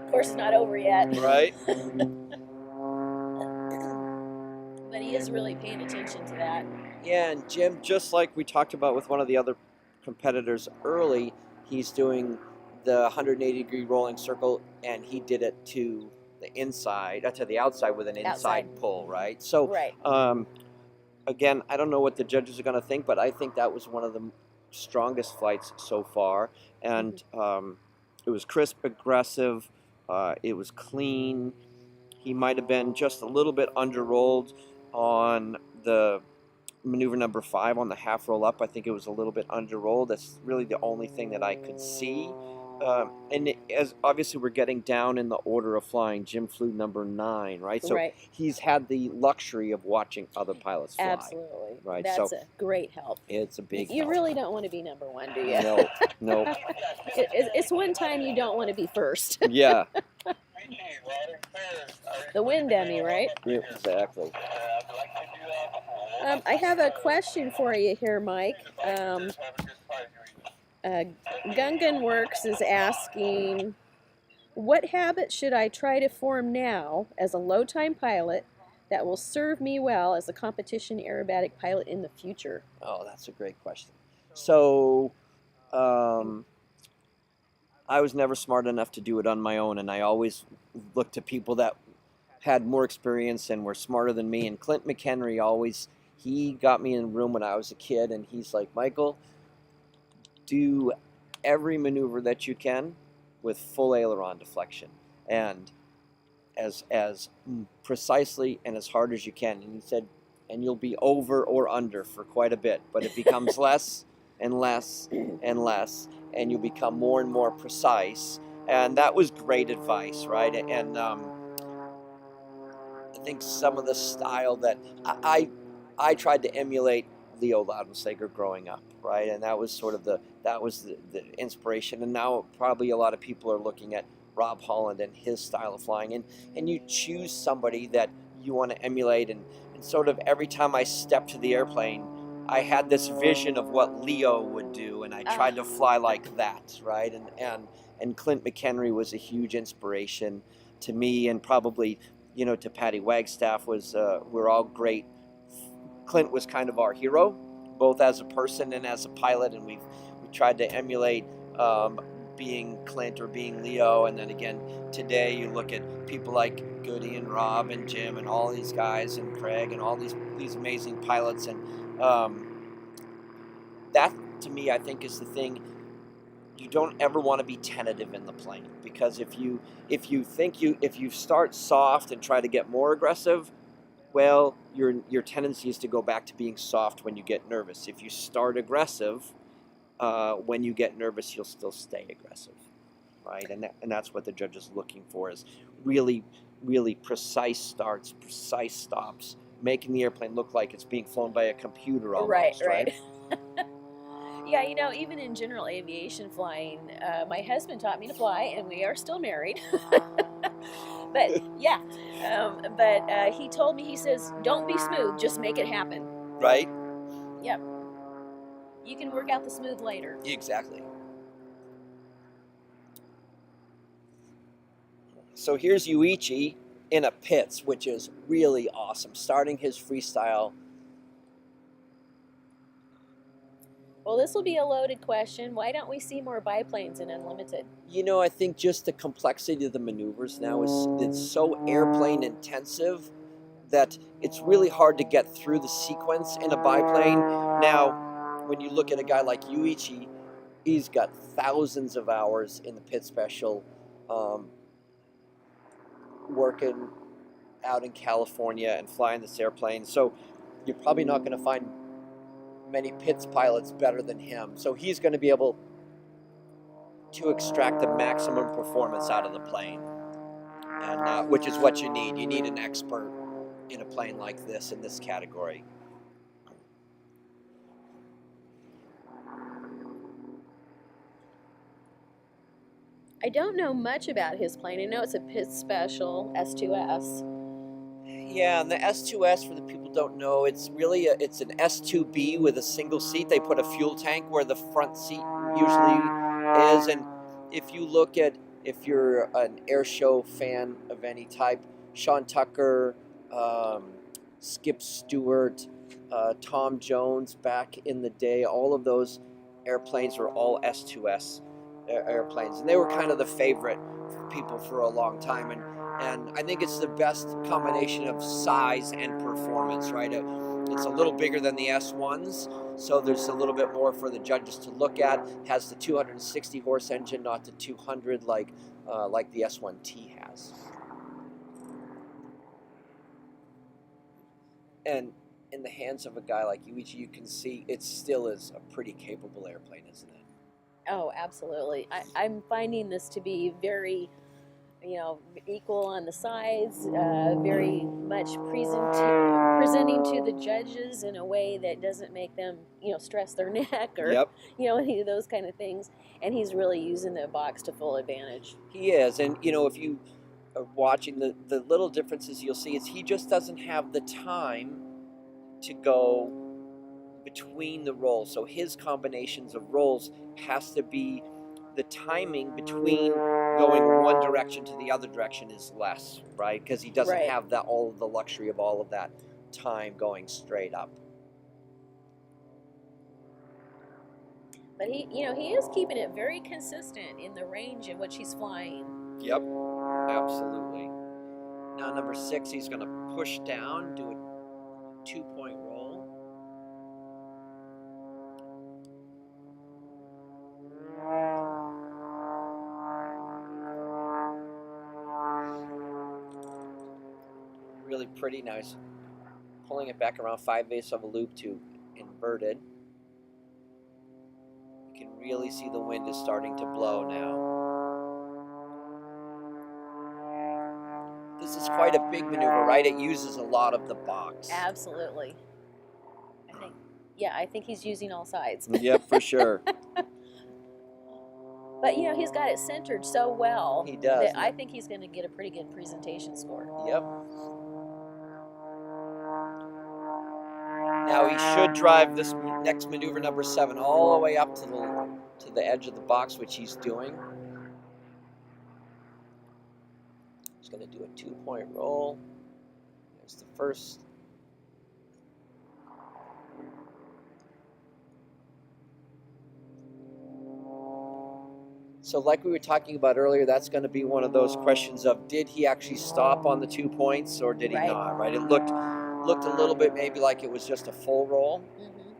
Of course, it's not over yet. Right. But he is really paying attention to that. Yeah, and Jim, just like we talked about with one of the other competitors early, he's doing the 180-degree rolling circle, and he did it to the inside, to the outside with an inside pull, right? So, right. Again, I don't know what the judges are going to think, but I think that was one of the strongest flights so far, and it was crisp, aggressive, it was clean. He might have been just a little bit under-rolled on the maneuver number 5 on the half roll up. I think it was a little bit under-rolled. That's really the only thing that I could see. And as obviously we're getting down in the order of flying, Jim flew number 9, right? So he's had the luxury of watching other pilots fly. Absolutely. Right. That's a great help. It's a big You help. really don't want to be number 1, do you? No, no. It's one time you don't want to be first. Yeah. The wind dummy, right? Yeah, exactly. I have a question for you here, Mike. Gungan Works is asking, what habit should I try to form now as a low-time pilot that will serve me well as a competition aerobatic pilot in the future? Oh, that's a great question. So, I was never smart enough to do it on my own, and I always looked to people that had more experience and were smarter than me. And Clint McHenry he got me in a room when I was a kid, and he's like, Michael, do every maneuver that you can with full aileron deflection, and as precisely and as hard as you can. And he said, and you'll be over or under for quite a bit, but it becomes less and less and less, and you become more and more precise. And that was great advice, right? And I think some of the style that I tried to emulate Leo Loudenslager growing up, right? And that was sort of the inspiration. And now probably a lot of people are looking at Rob Holland and his style of flying, and you choose somebody that you want to emulate. And sort of every time I stepped to the airplane, I had this vision of what Leo would do, and I tried to fly like that, right? And Clint McHenry was a huge inspiration to me, and probably, you know, to Patty Wagstaff. We're all great. Clint was kind of our hero, both as a person and as a pilot, and we tried to emulate being Clint or being Leo, and then again today you look at people like Goody and Rob and Jim and all these guys and Craig and all these amazing pilots, and that to me I think is the thing. You don't ever want to be tentative in the plane, because if you start soft and try to get more aggressive, well, your tendency is to go back to being soft when you get nervous. If you start aggressive, when you get nervous, you'll still stay aggressive, right? And that's what the judge is looking for, is really, really precise starts, precise stops, making the airplane look like it's being flown by a computer almost, right? Yeah, you know, even in general aviation flying, my husband taught me to fly, and we are still married. But yeah, he told me, he says, don't be smooth, just make it happen. Right? Yep. You can work out the smooth later. Exactly. So here's Yuichi in a pits, which is really awesome, starting his freestyle. Well, this will be a loaded question. Why don't we see more biplanes in Unlimited? You know, I think just the complexity of the maneuvers now it's so airplane intensive that it's really hard to get through the sequence in a biplane. Now, when you look at a guy like Yuichi, he's got thousands of hours in the pit special, working out in California and flying this airplane. So you're probably not going to find many pits pilots better than him. So he's going to be able to extract the maximum performance out of the plane, and which is what you need. You need an expert in a plane like this, in this category. I don't know much about his plane. I know it's a pit special S2S. Yeah, and the S2S, for the people who don't know, it's really it's an S2B with a single seat. They put a fuel tank where the front seat usually is. And if you're an air show fan of any type, Sean Tucker, Skip Stewart, Tom Jones back in the day, all of those airplanes were all S2S airplanes, and they were kind of the favorite for people for a long time. And I think it's the best combination of size and performance, right? It's a little bigger than the S1s, so there's a little bit more for the judges to look at. Has the 260 horse engine, not the 200 like the S1T has. And in the hands of a guy like Yuichi, you can see it still is a pretty capable airplane, isn't it? Oh, absolutely. I'm finding this to be very, equal on the sides, very much presenting to the judges in a way that doesn't make them, stress their neck or, any of those kind of things. And he's really using the box to full advantage. He is. And, if you are watching, the little differences you'll see is he just doesn't have the time to go between the rolls. So his combinations of rolls has to be, the timing between going one direction to the other direction is less, right? Because he doesn't have all of the luxury of all of that time going straight up. But he is keeping it very consistent in the range in which he's flying. Yep, absolutely. Now number 6, he's going to push down, do a 2-point roll. Really pretty. Now he's pulling it back around 5/8 of a loop to inverted. You can really see the wind is starting to blow now. This is quite a big maneuver, right? It uses a lot of the box. Absolutely. I think he's using all sides. Yep, for sure. But, he's got it centered so well. He does. That I think he's going to get a pretty good presentation score. Yep. Now he should drive this next maneuver, number 7, all the way up to the edge of the box, which he's doing. He's going to do a 2-point roll. There's the first. So like we were talking about earlier, that's going to be one of those questions of, did he actually stop on the 2 points or did he Right. not, right? It looked a little bit maybe like it was just a full roll. Mm-hmm.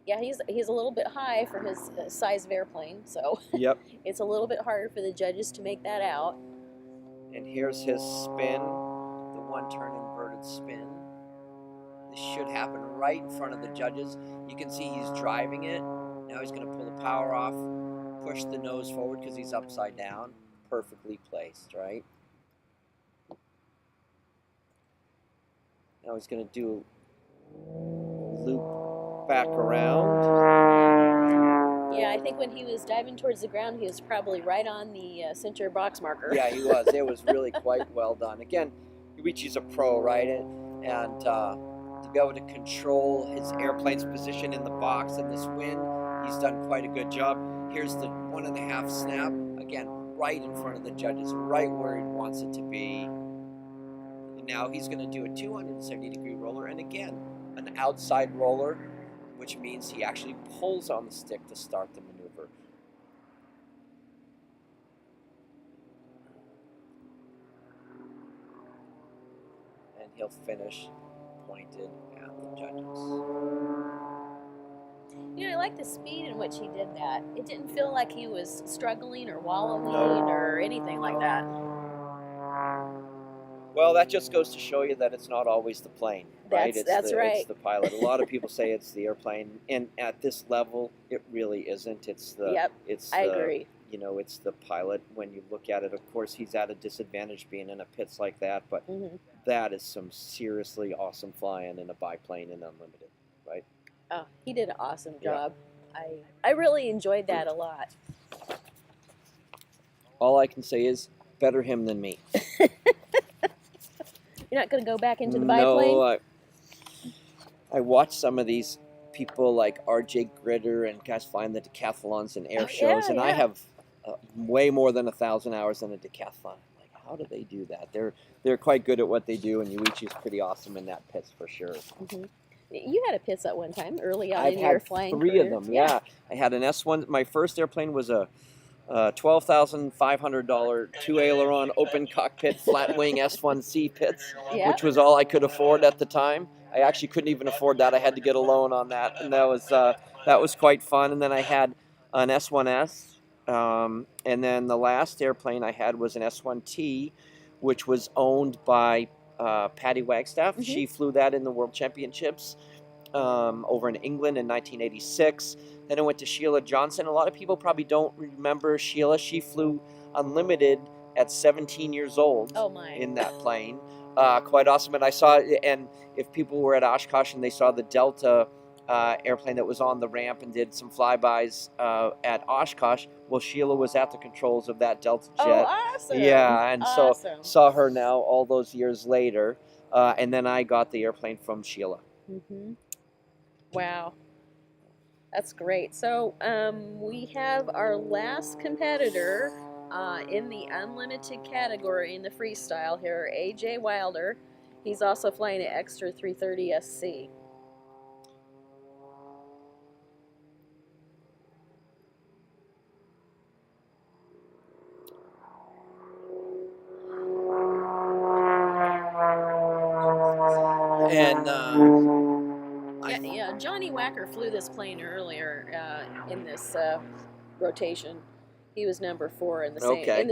Yeah, he's a little bit high for his size of airplane, so Yep. it's a little bit harder for the judges to make that out. And here's his spin, the one-turn inverted spin. This should happen right in front of the judges. You can see he's driving it. Now he's going to pull the power off, push the nose forward because he's upside down. Perfectly placed, right? Now he's going to do loop back around. Yeah, I think when he was diving towards the ground, he was probably right on the center box marker. Yeah, he was. It was really quite well done. Again, Yuichi's a pro, right? And to be able to control his airplane's position in the box in this wind, he's done quite a good job. Here's the 1.5 snap. Again, right in front of the judges, right where he wants it to be. And now he's going to do a 270-degree roller, and again, an outside roller, which means he actually pulls on the stick to start the maneuver. And he'll finish pointed at the judges. You know, I like the speed in which he did that. It didn't feel like he was struggling or wallowing or anything like that. Well, that just goes to show you that it's not always the plane, right? That's right. It's the pilot. A lot of people say it's the airplane, and at this level, it really isn't. It's the. Yep, it's I the, agree. You know, it's the pilot. When you look at it, of course, he's at a disadvantage being in a pits like that, but that is some seriously awesome flying in a biplane in Unlimited, right? Oh, he did an awesome job. I really enjoyed that a lot. All I can say is, better him than me. You're not going to go back into the biplane? No, I watch some of these people like R.J. Gritter and guys flying the decathlons and air shows, and I have way more than 1,000 hours in a decathlon. Like, how do they do that? They're quite good at what they do, and Yuichi's pretty awesome in that pits for sure. You had a pits at one time early on I've in your had flying three career. of them. Yeah, I had an S1. My first airplane was a $12,500 two-aileron open cockpit flat wing S1C pits, which was all I could afford at the time. I actually couldn't even afford that. I had to get a loan on that, and that was quite fun. And then I had an S1S, and then the last airplane I had was an S1T, which was owned by Patty Wagstaff. She flew that in the World Championships over in England in 1986. Then I went to Sheila Johnson. A lot of people probably don't remember Sheila. She flew Unlimited at 17 years old in that plane. Quite awesome. And I saw, and if people were at Oshkosh and they saw the Delta airplane that was on the ramp and did some flybys at Oshkosh, well, Sheila was at the controls of that Delta jet. Oh, awesome. Yeah, and so saw her now all those years later. And then I got the airplane from Sheila. Wow. That's great. So we have our last competitor in the unlimited category in the freestyle here, AJ Wilder. He's also flying an Extra 330 SC. And yeah, Johnny Wacker flew this plane earlier in this rotation. He was number 4 in the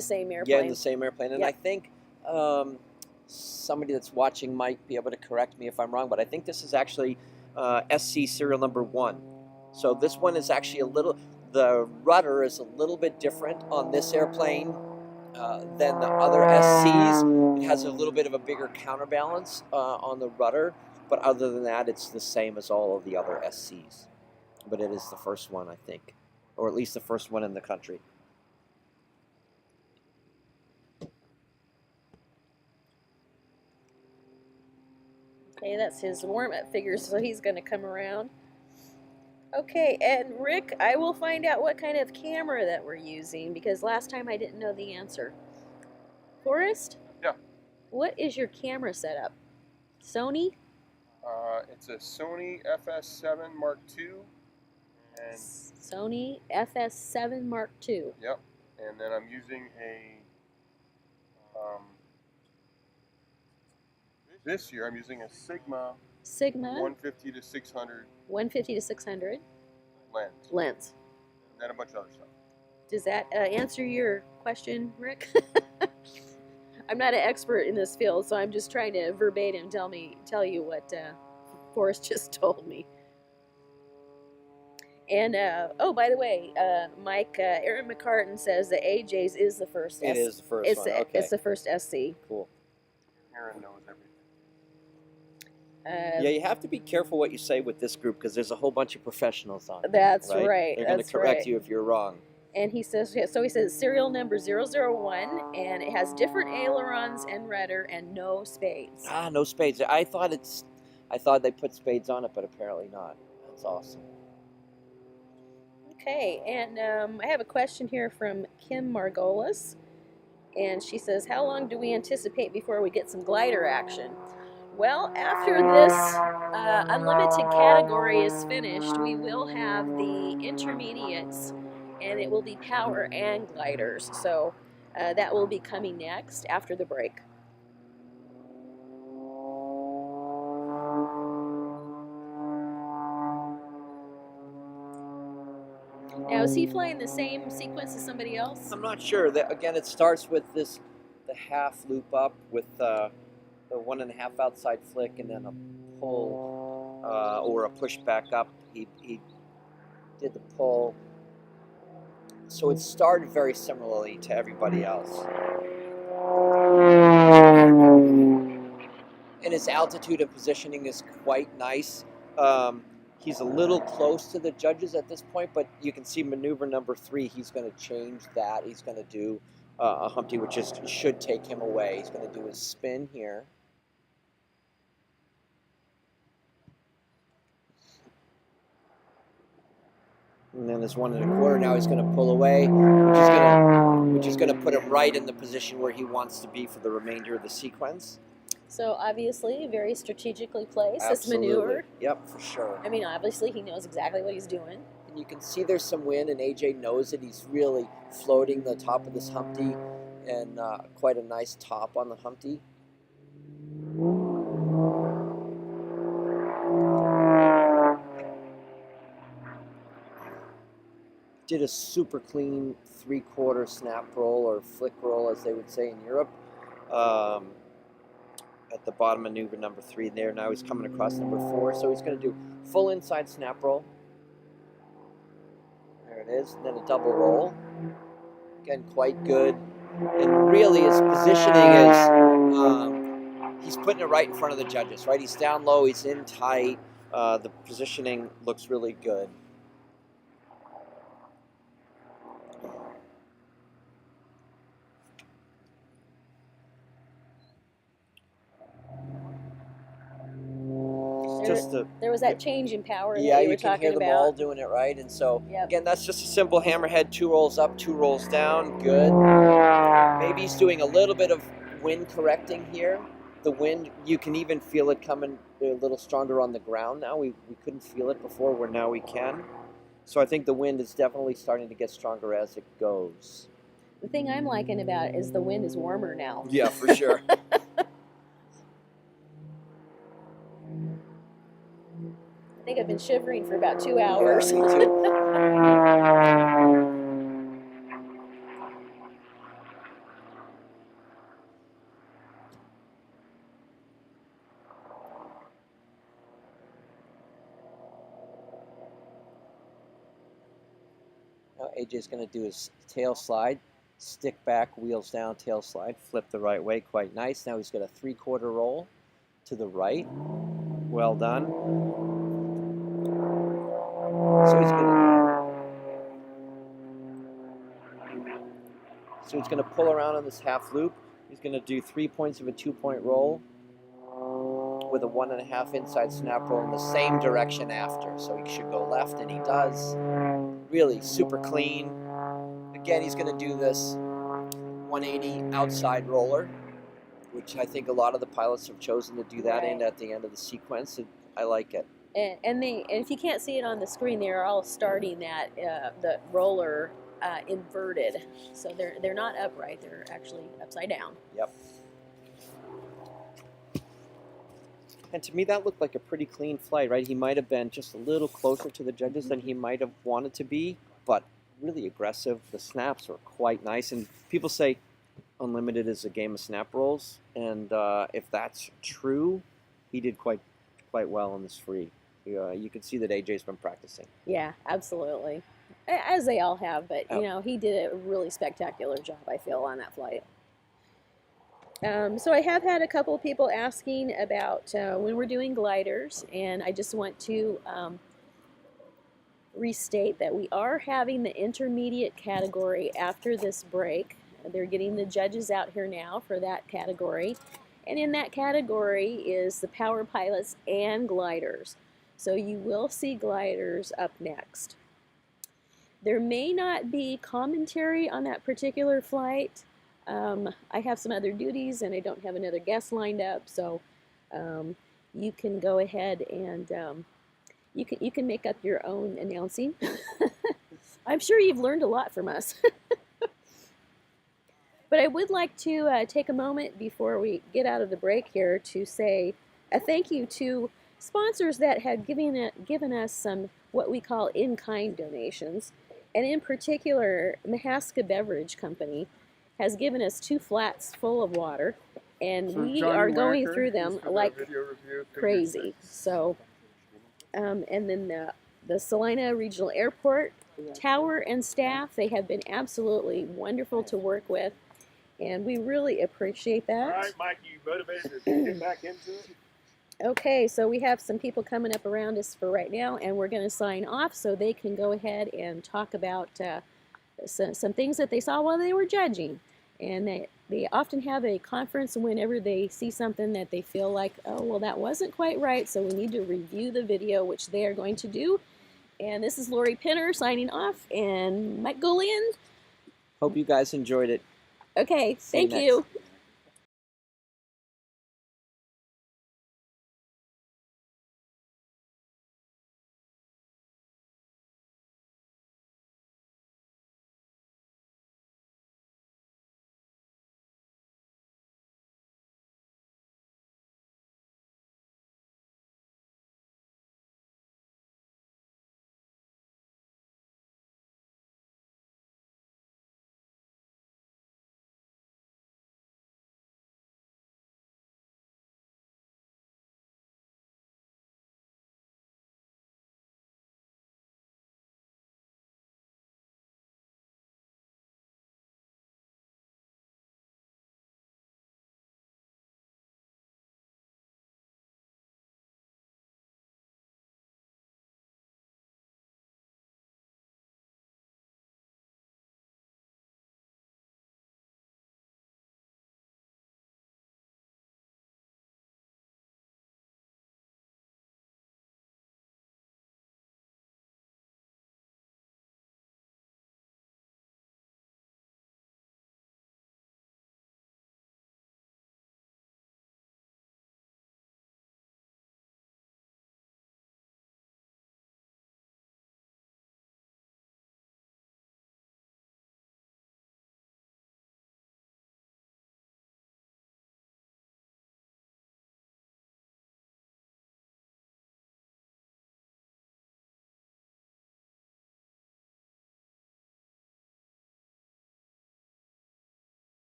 same airplane. Yeah, in the same airplane. And I think somebody that's watching might be able to correct me if I'm wrong, but I think this is actually SC serial number 1. So this one is actually the rudder is a little bit different on this airplane than the other SCs. It has a little bit of a bigger counterbalance on the rudder, but other than that, it's the same as all of the other SCs. But it is the first one, I think, or at least the first one in the country. Okay, that's his warm-up figure, so he's going to come around. Okay, and Rick, I will find out what kind of camera that we're using, because last time I didn't know the answer. Forrest? Yeah. What is your camera setup? Sony? It's a Sony FS7 Mark II, And Sony FS7 Mark II. yep. And then I'm using a this year I'm using a Sigma 150 to 600 150 to 600 lens. lens. And then a bunch of other stuff. Does that answer your question, Rick? I'm not an expert in this field, so I'm just trying to verbatim tell you what Forrest just told me. And oh, by the way, Mike, Aaron McCartan says the AJ's is the first. It is the first one. Okay. It's the first SC. Cool. Aaron knows everything. Yeah, you have to be careful what you say with this group because there's a whole bunch of professionals on. That's right. They're going to correct you if you're wrong. And he says, so he says serial number 001, and it has different ailerons and rudder and no spades. Ah, no spades. I thought they put spades on it, but apparently not. That's awesome. Okay, and I have a question here from Kim Margolis, and she says, how long do we anticipate before we get some glider action? Well, after this unlimited category is finished, we will have the intermediates, and it will be power and gliders. So that will be coming next after the break. Now, is he flying the same sequence as somebody else? I'm not sure. Again, it starts with the half loop up with the 1.5 outside flick and then a pull or a push back up. He did the pull. So it started very similarly to everybody else. And his altitude and positioning is quite nice. He's a little close to the judges at this point, but you can see maneuver number 3, he's going to change that. He's going to do a Humpty, which should take him away. He's going to do his spin here. And then there's 1.25. Now he's going to pull away, which is going to put him right in the position where he wants to be for the remainder of the sequence. So obviously, very strategically placed. Absolutely. This maneuver. Yep, for sure. I mean, obviously, he knows exactly what he's doing. And you can see there's some wind, and AJ knows it. He's really floating the top of this Humpty, and quite a nice top on the Humpty. Did a super clean 3/4 snap roll or flick roll, as they would say in Europe. At the bottom maneuver number 3 there. Now he's coming across number 4, so he's going to do full inside snap roll. There it is, and then a double roll. Again, quite good. And really his positioning is, he's putting it right in front of the judges, right? He's down low, he's in tight. The positioning looks really good. There was that change in power yeah, that you were you can talking hear them about. all doing it right, and so Yep. again, that's just a simple hammerhead, 2 rolls up, 2 rolls down, good. Maybe he's doing a little bit of wind correcting here. The wind, you can even feel it coming a little stronger on the ground now. We couldn't feel it before, where now we can. So I think the wind is definitely starting to get stronger as it goes. The thing I'm liking about it is the wind is warmer now. Yeah, for sure. I think I've been shivering for about 2 hours. Yeah, me too. Now AJ's going to do his tail slide, stick back, wheels down, tail slide, flip the right way, quite nice. Now he's got a 3/4 roll to the right. Well done. So he's going to pull around on this half loop. He's going to do 3 points of a 2-point roll with a 1.5 inside snap roll in the same direction after. So he should go left, and he does. Really super clean. Again, he's going to do this 180 outside roller, which I think a lot of the pilots have chosen to do that in at the end of the sequence. I like it. And if you can't see it on the screen, they are all starting that the roller inverted, so they're not upright; they're actually upside down. Yep. And to me, that looked like a pretty clean flight, right? He might have been just a little closer to the judges than he might have wanted to be, but really aggressive. The snaps were quite nice, and people say Unlimited is a game of snap rolls, and if that's true, he did quite well in this free. You can see that AJ's been practicing. Yeah, absolutely, as they all have. But Oh. you know, he did a really spectacular job, I feel, on that flight. So I have had a couple of people asking about when we're doing gliders, and I just want to restate that we are having the intermediate category after this break. They're getting the judges out here now for that category, and in that category is the power pilots and gliders. So you will see gliders up next. There may not be commentary on that particular flight. I have some other duties and I don't have another guest lined up, so you can go ahead and you can make up your own announcing. I'm sure you've learned a lot from us. But I would like to take a moment before we get out of the break here to say a thank you to sponsors that have given us some what we call in-kind donations. And in particular, Mahaska Beverage Company has given us 2 flats full of water, and So we Johnny are going Wacker, through them just for like that video review, figure crazy. 6. So, and then the Salina Regional Airport tower and staff, they have been absolutely wonderful to work with, and we really appreciate that. All right, Mike, you motivated to get back into it? Okay, so we have some people coming up around us for right now, and we're going to sign off so they can go ahead and talk about some things that they saw while they were judging. And they often have a conference whenever they see something that they feel like, oh, well, that wasn't quite right, so we need to review the video, which they are going to do. And this is Lori Pinner signing off, and Mike Gullion. Hope you guys enjoyed it. Okay, See you thank you. next.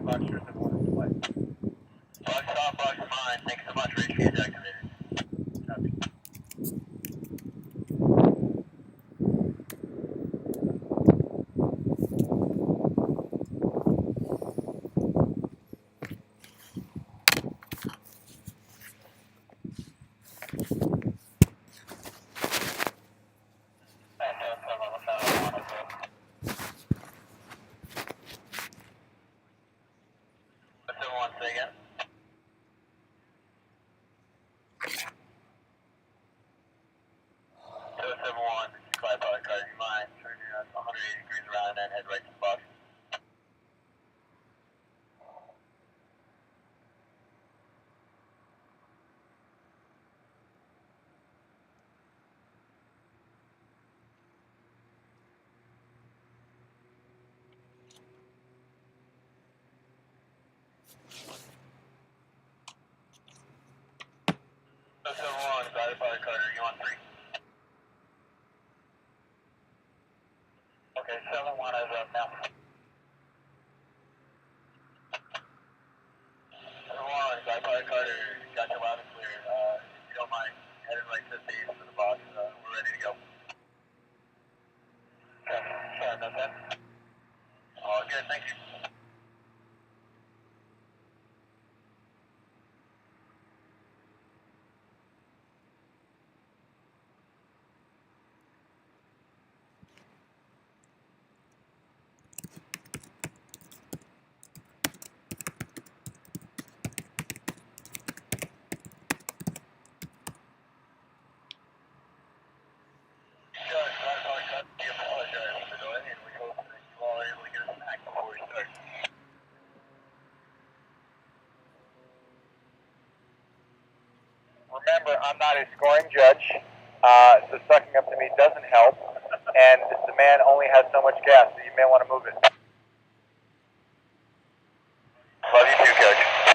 Boxers and one play. Box off, box mine. Thanks so much. Reach is activated. Copy. Say again. 271, fly by car, you mind? Turn your 180 degrees around and head right to the box. Aerobatic Carter, you on 3? Okay, 7-1 is up now. 7-1, Aerobatic Carter, got you loud and clear. If you don't mind, headed right to the base for the box. We're ready to go. Sorry about that. All good, thank you. Remember, I'm not a scoring judge, so sucking up to me doesn't help, and the man only has so much gas, so you may want to move it. Love you too, Coach.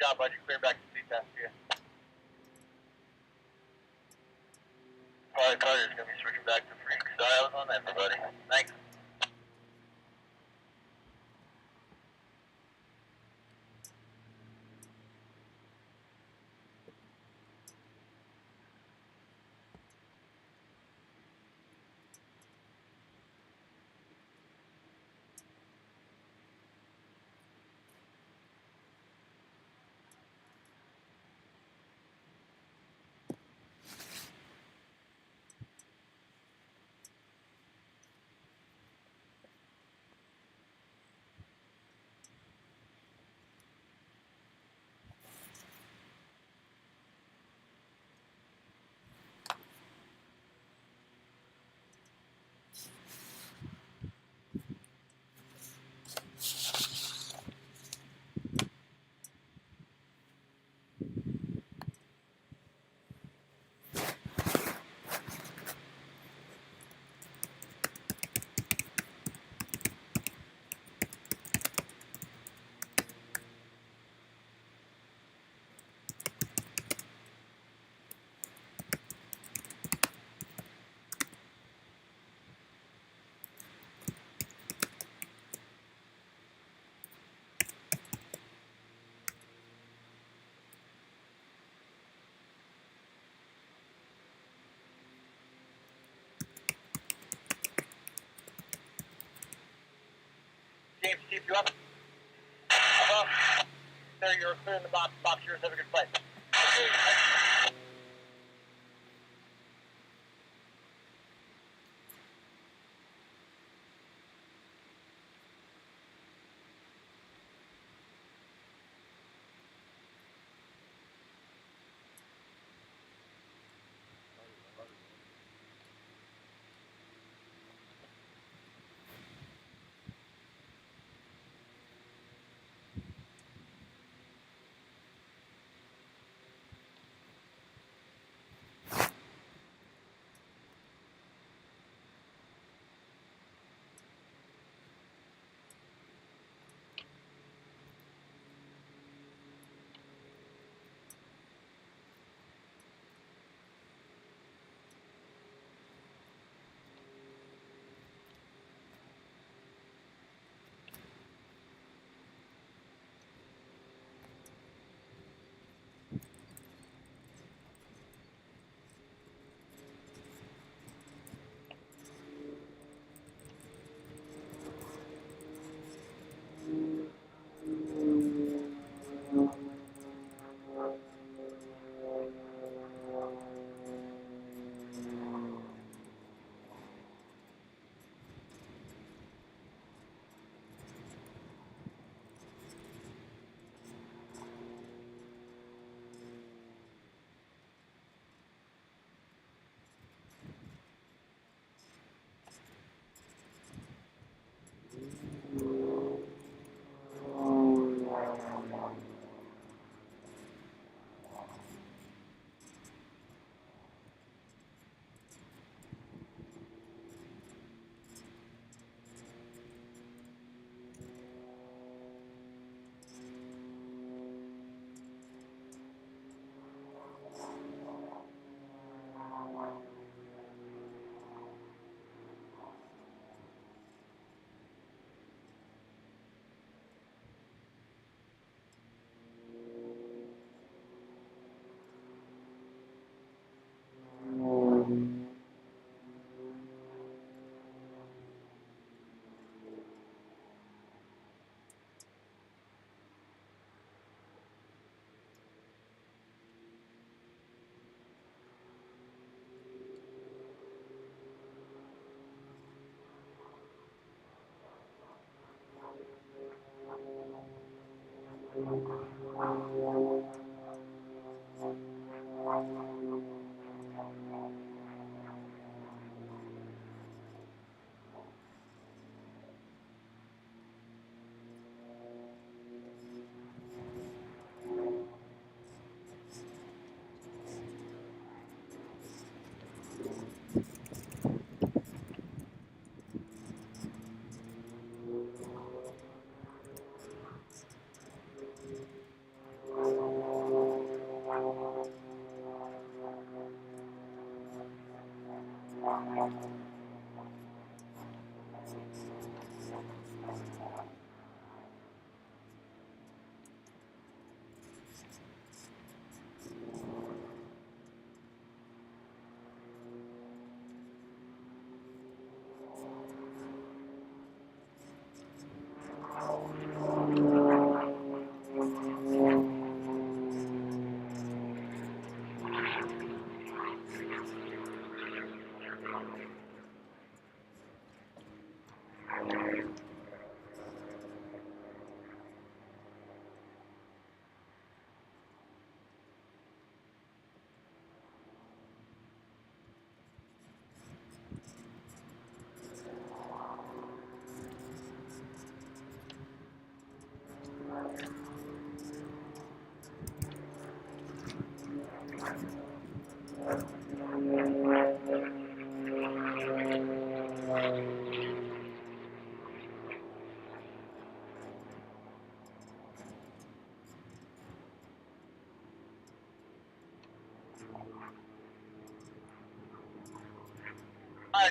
job, bud. You're clear back to C-Test. See ya. Pilot Carter's going to be switching back to freak styles on everybody. Thanks. James, keep you up. There, you're clear in the box. Box yours. Have a good flight.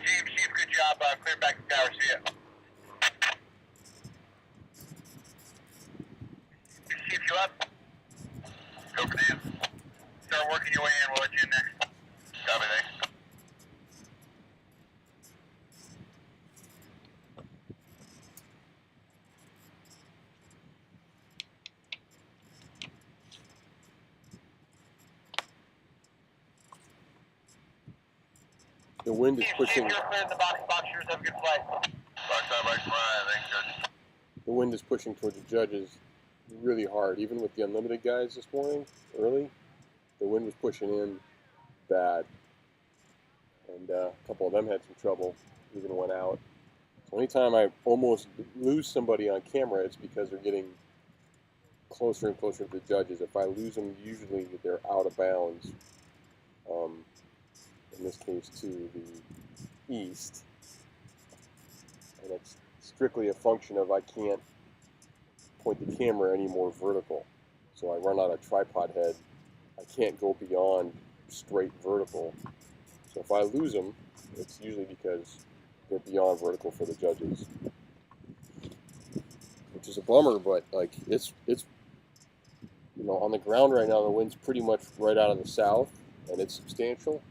Chief, good job. Clear back the tower. See ya. Chief, you up? Go for these. Start working your way in. We'll let you in next. Copy, thanks. The wind is pushing. You're clear in the box. Boxers have a good flight. Box on, box fine. Thanks, Judge. The wind is pushing towards the judges really hard. Even with the unlimited guys this morning, early, the wind was pushing in bad. And a couple of them had some trouble, even went out. So anytime I almost lose somebody on camera, it's because they're getting closer and closer to the judges. If I lose them, usually they're out of bounds. In this case, to the east. And it's strictly a function of I can't point the camera any more vertical. So I run out of tripod head. I can't go beyond straight vertical. So if I lose them, it's usually because they're beyond vertical for the judges. Which is a bummer, but like it's you know, on the ground right now the wind's pretty much right out of the south and it's substantial.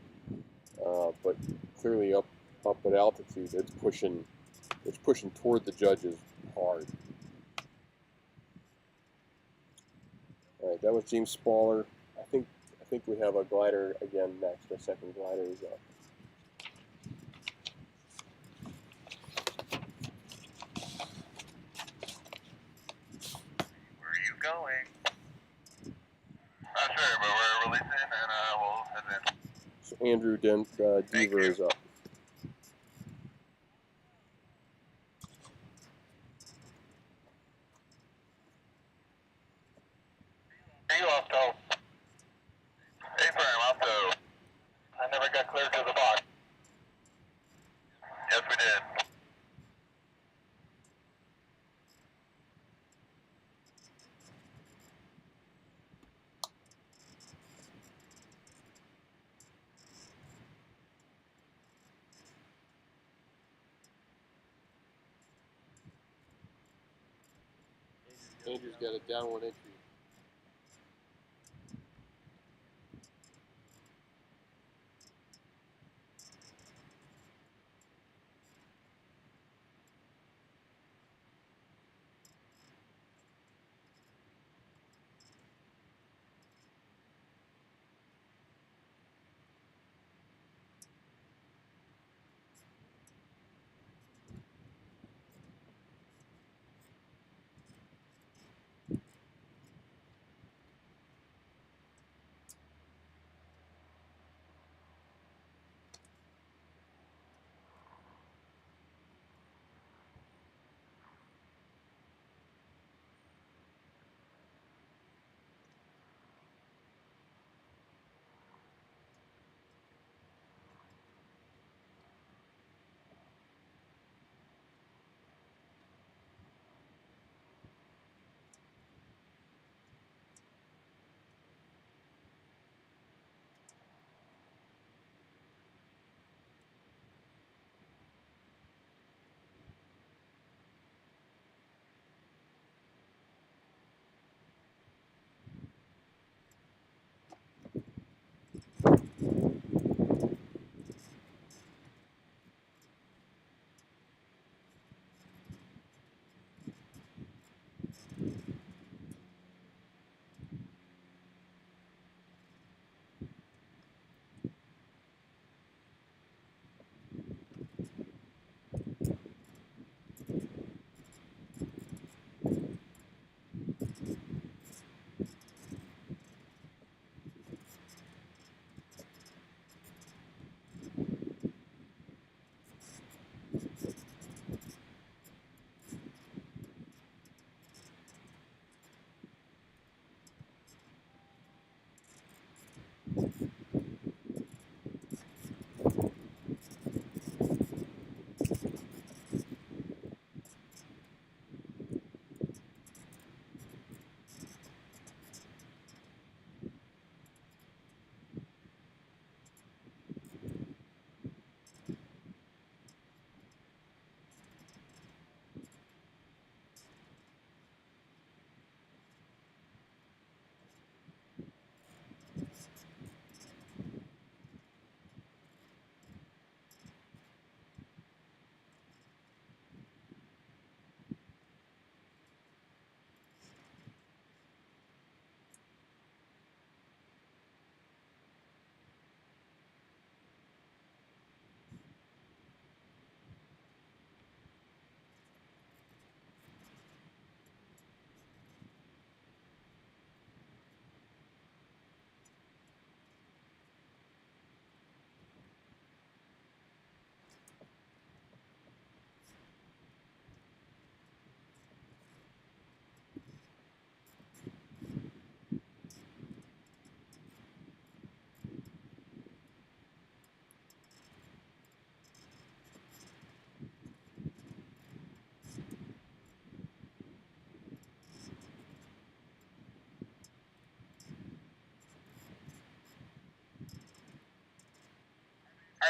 But clearly up at altitude it's pushing toward the judges hard. Alright, that was James Spaller. I think we have a glider again next. Our second glider is up. Where are you going? Not sure, but we're releasing and we'll head in. So Andrew Deaver is up. Are you off, though? A-frame, off, though. I never got cleared to the box. Yes, we did. Andrew's got a downward entry.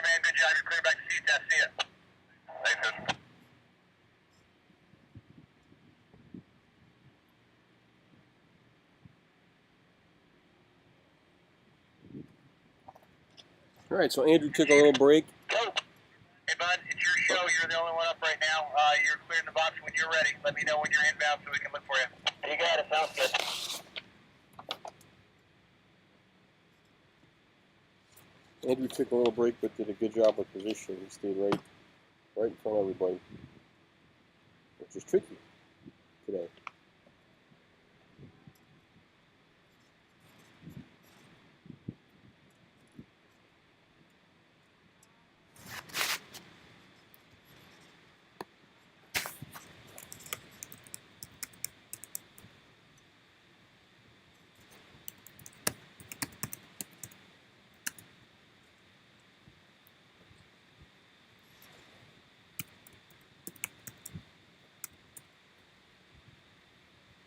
right, man. Good job. You're clear back to C-Test. See ya. Thanks, Chris. All right, so Andrew took a little break. Go. Hey, bud, it's your show. You're the only one up right now. You're clearing the box when you're ready. Let me know when you're inbound so we can look for you. You got it. Sounds good. Andrew took a little break, but did a good job with position. He stayed right in front of everybody, which is tricky today.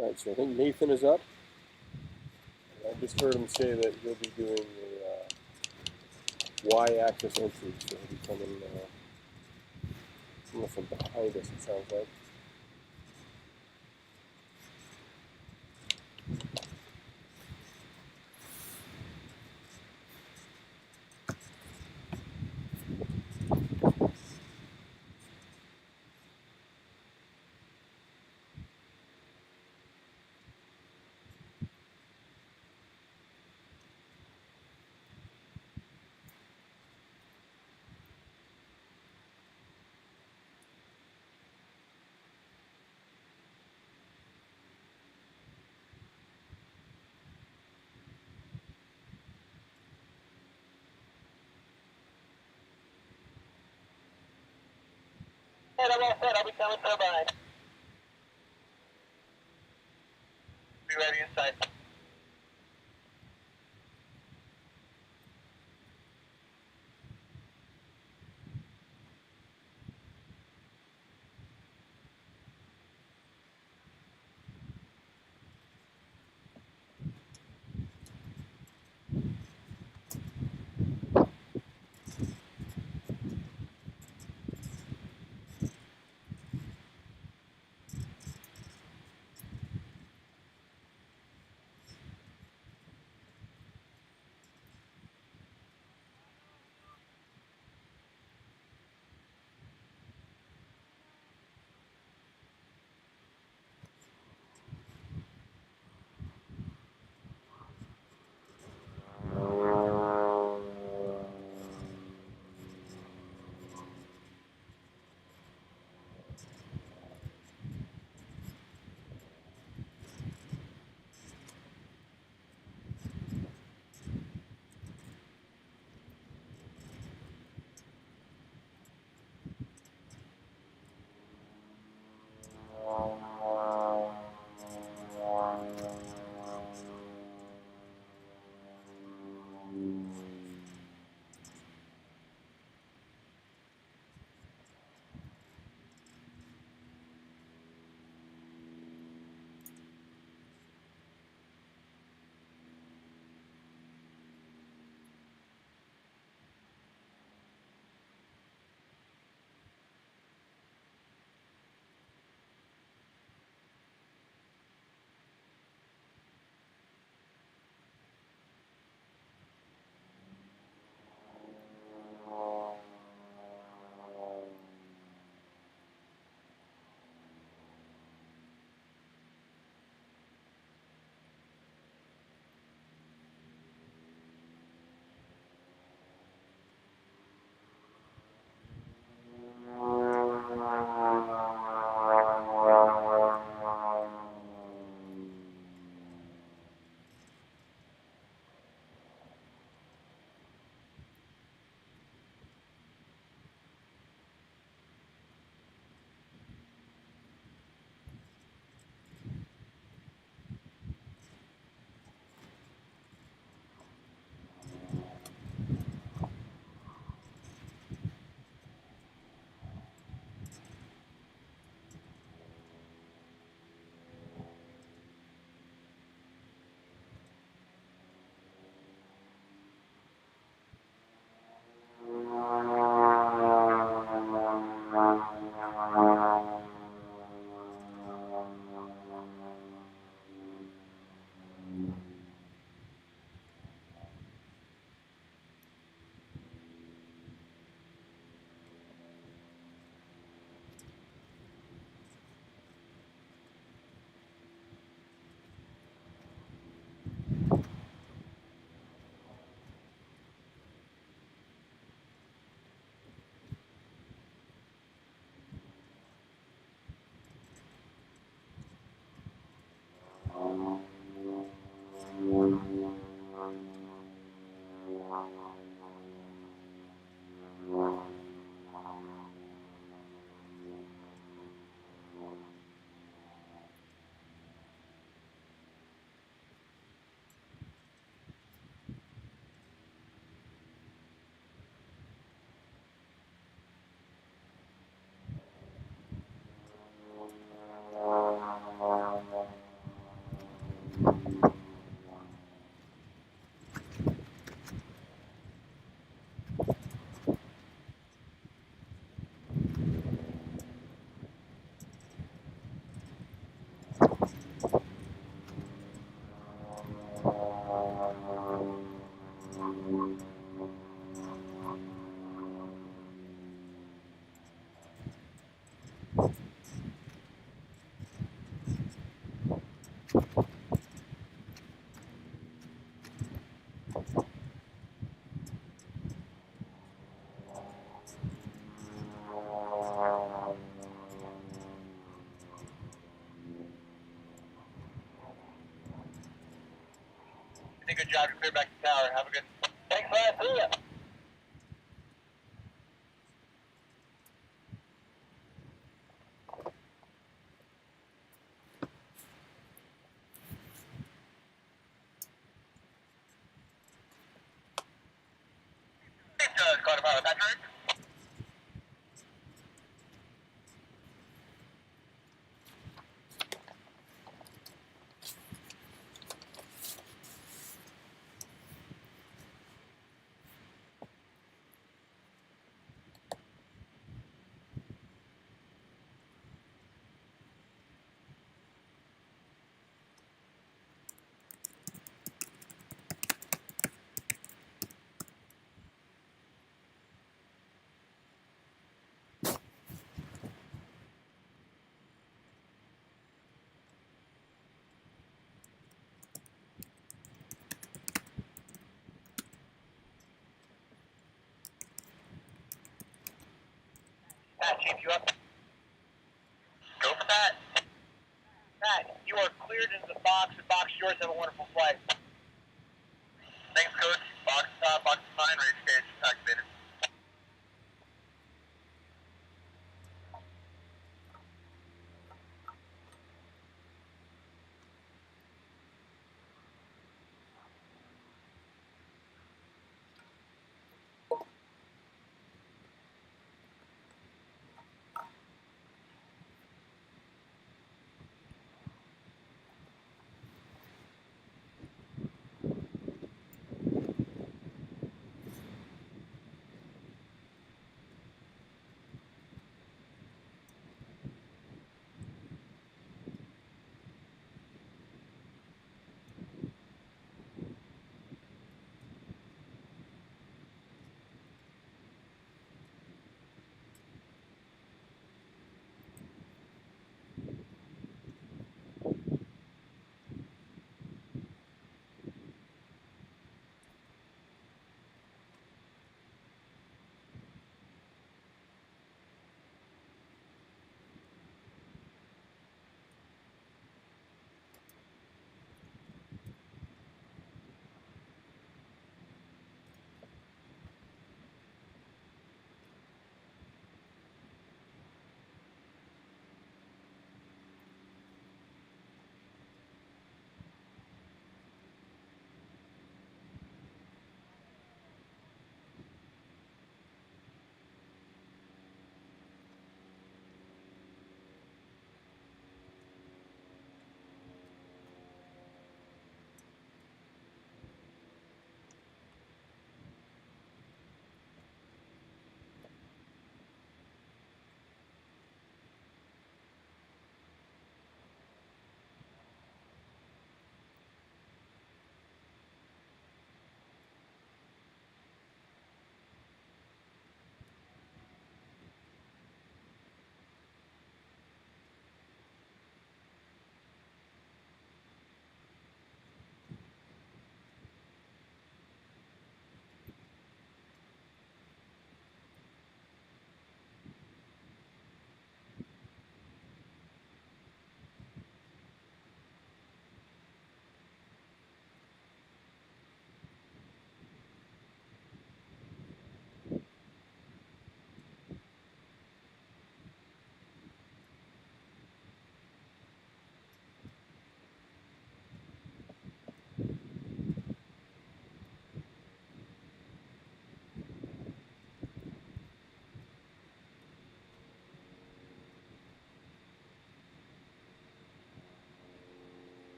All right, so I think Nathan is up. I just heard him say that he'll be doing a Y-axis entry, so he'll be coming from behind us, it sounds like. Yeah, I'm all set. I'll be coming turbine. Be ready inside. Good job. You're clear back to tower. Have a good. Thanks, man. See ya. Carter Pilot, that's right. Pat, Chief, you up? Go for that. Pat, you are cleared into the box. The box is yours. Have a wonderful flight. Thanks, Coach. Box is fine. Race stage activated.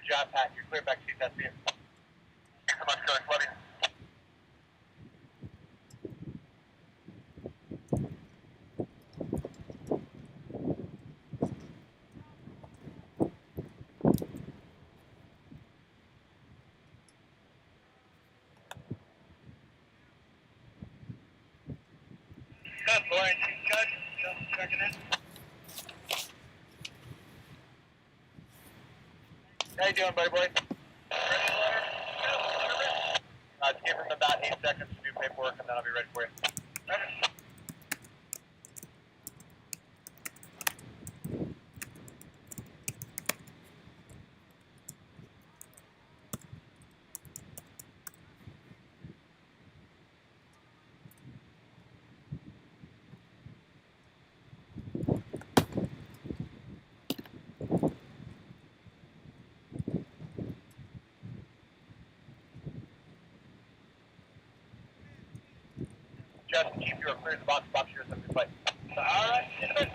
Good job, Pat. You're clear back seat. That's you. Thanks so much, George. Love you. Good, boy. Good. Just checking in. How you doing, buddy boy? Give him about 8 seconds to do paperwork, and then I'll be ready for you. Justin, keep your clear the box here so we can play. All right, in a minute.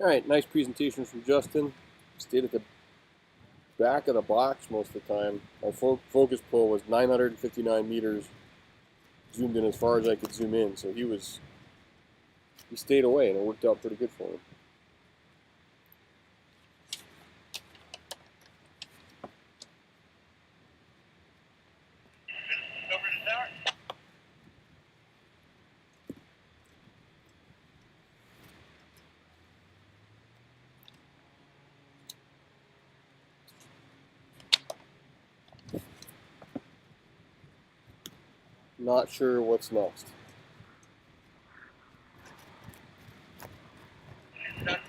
All right, nice presentation from Justin. Stayed at the back of the box most of the time. My focus pull was 959 meters, zoomed in as far as I could zoom in, so he stayed away, and it worked out pretty good for him. Over to tower. Not sure what's next. Shut.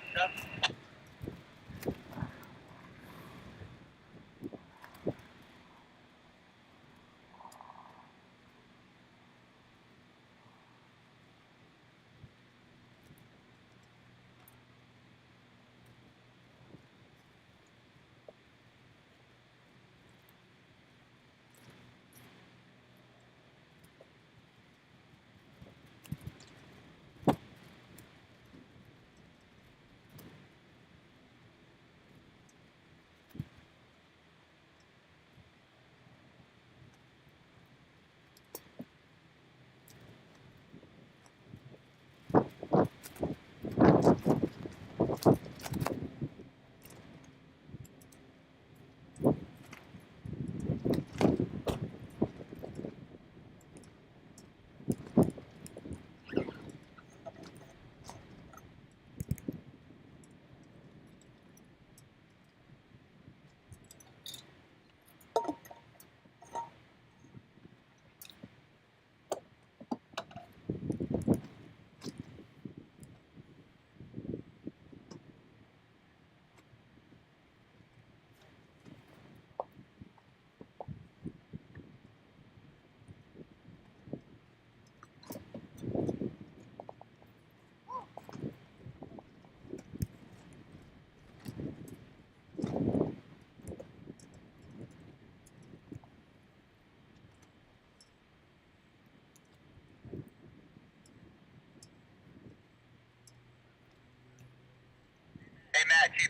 Hey, Matt, Chief.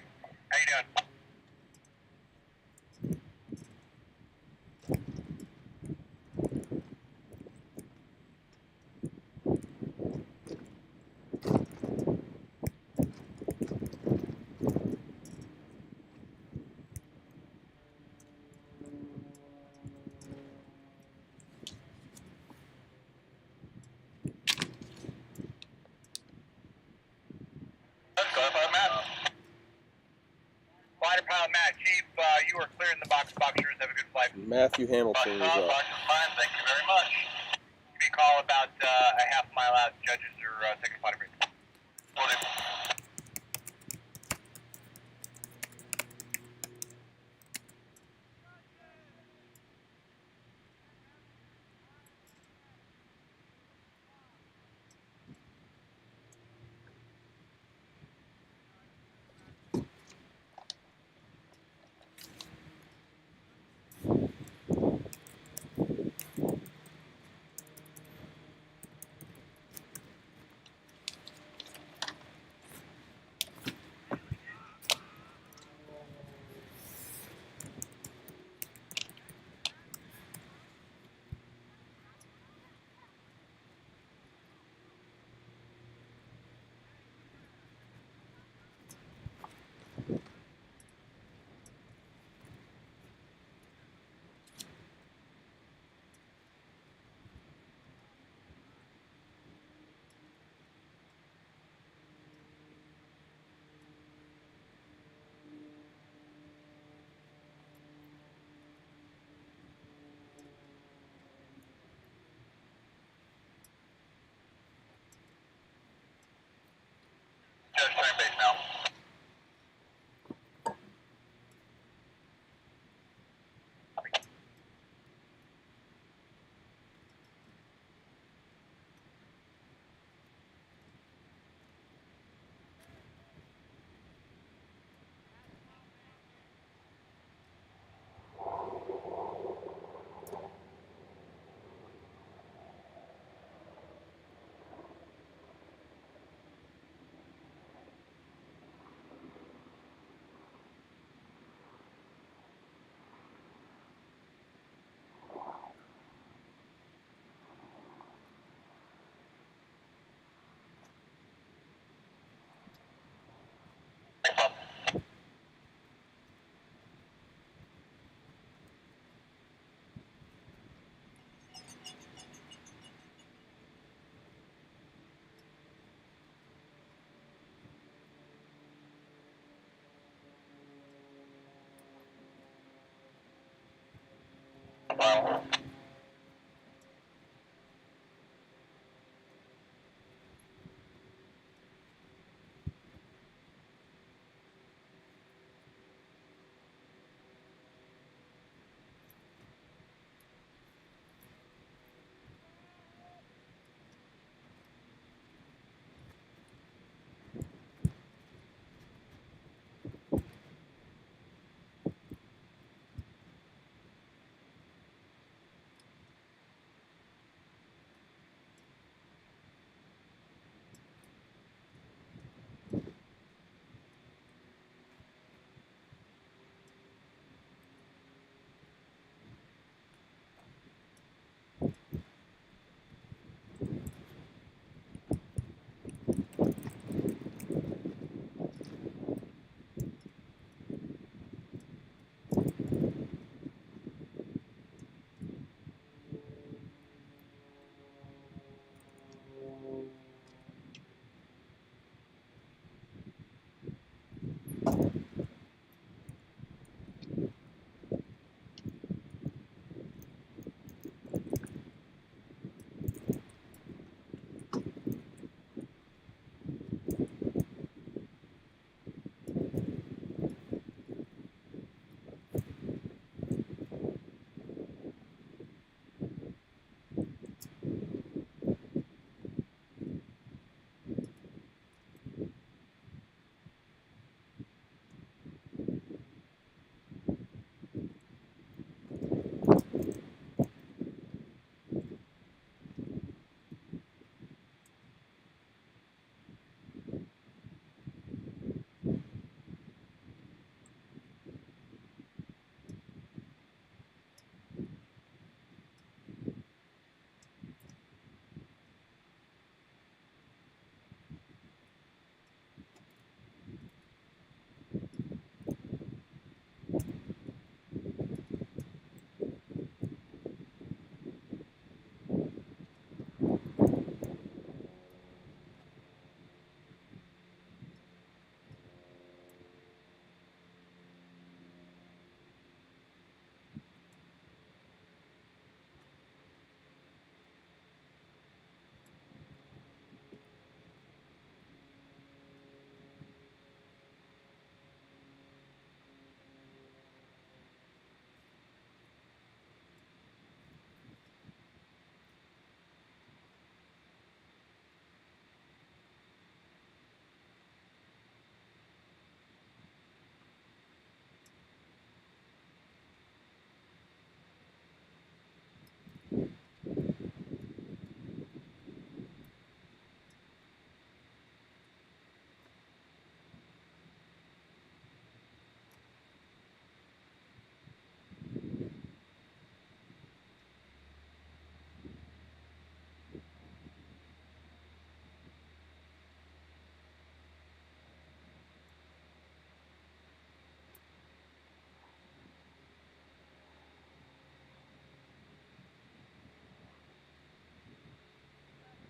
How you doing? Matt. Fighter pilot Matt, Chief, you are clear in the box. Boxers, have a good flight. Matthew Hamilton was up. Box is fine, thank you very much. Give me a call about a half mile out. Judges are taking a flight break. Wow.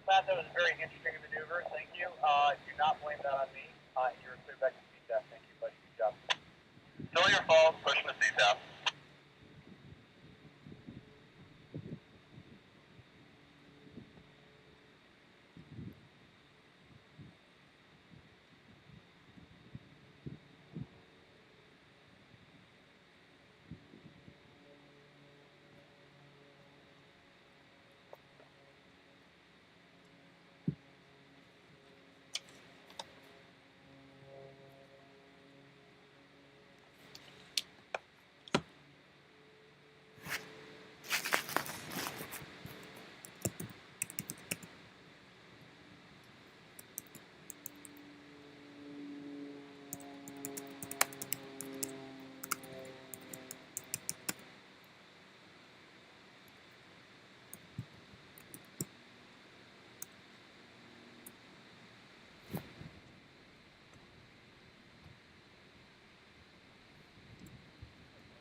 Matt, that was a very interesting maneuver. Thank you. Do not blame that on me. You're clear back to CTAP. Thank you, buddy. Good job. Still your fault. Pushing the CTAP.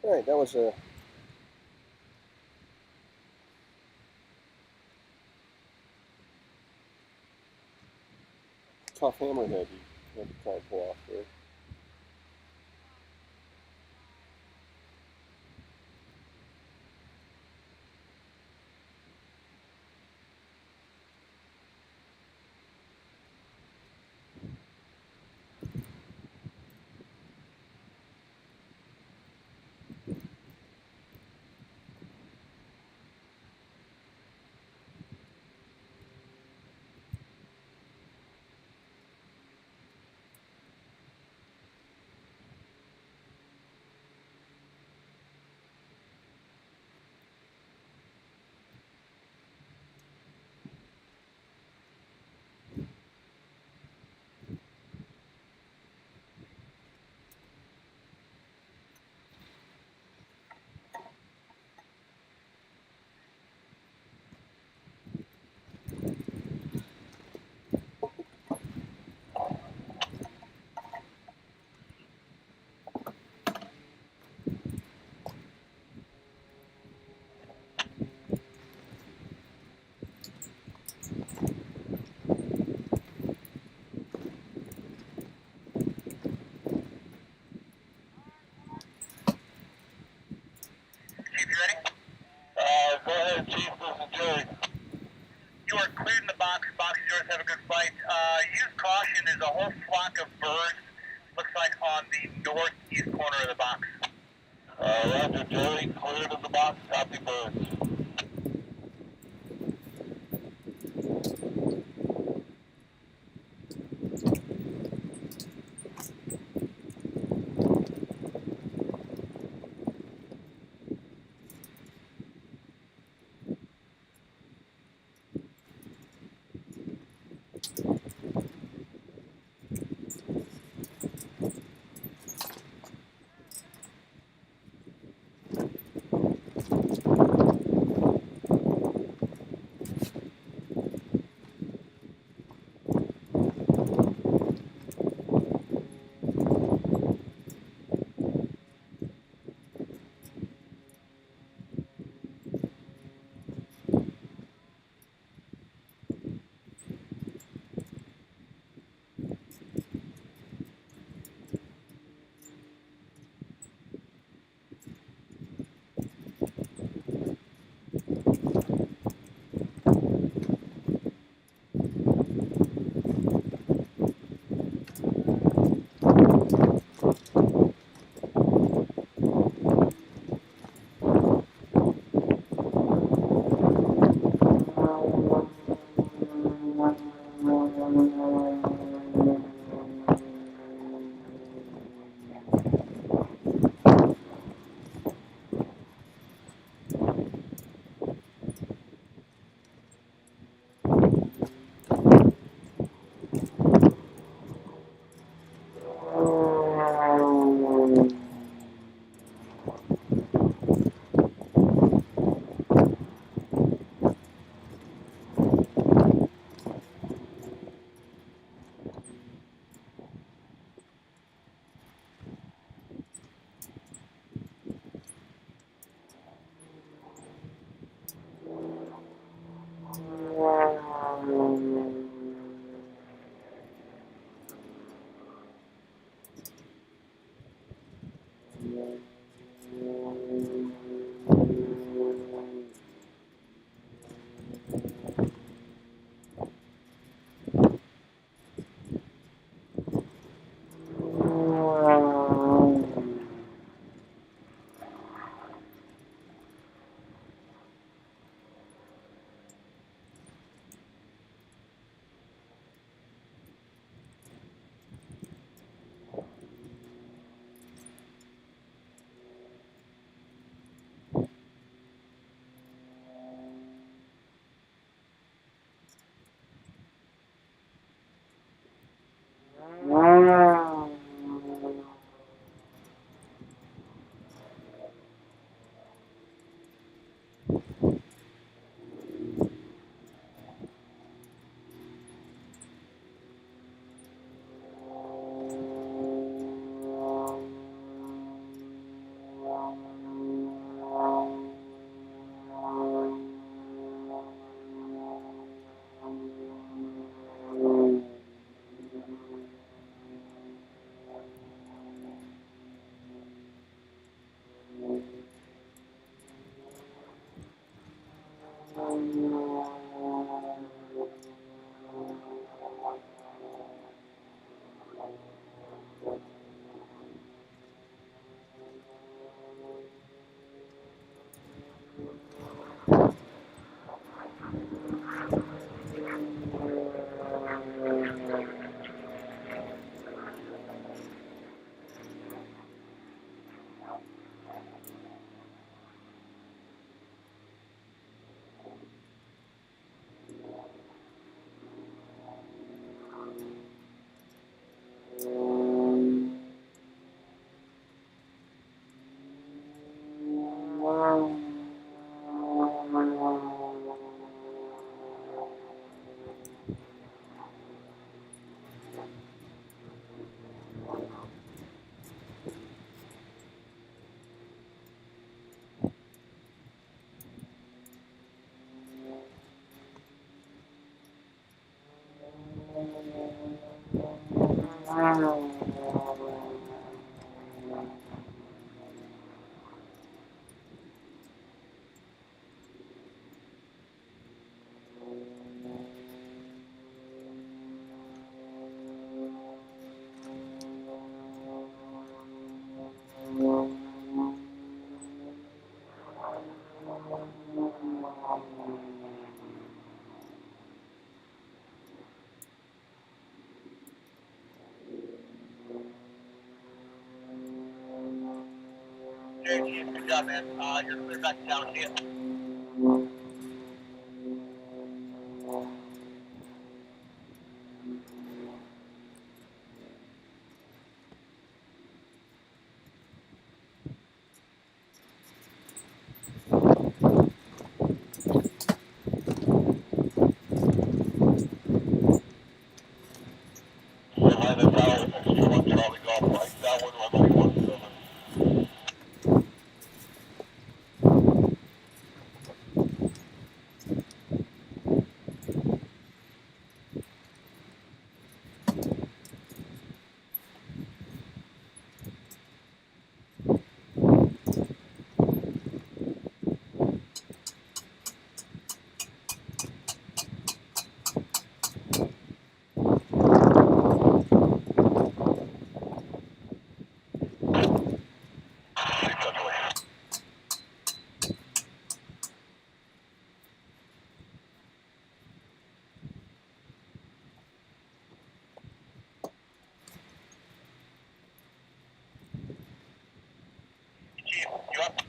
All right, that was a tough hammerhead you had to try and pull off there. use caution. There's a whole flock of birds, looks like on the northeast corner of the box. Roger, Jerry, cleared of the box, copy birds. Okay, Chief, good job, man. You're clear back to town. See ya. Atlanta Tower, SG1 Charlie Golf, right? That one, runway 17. Chief, you up?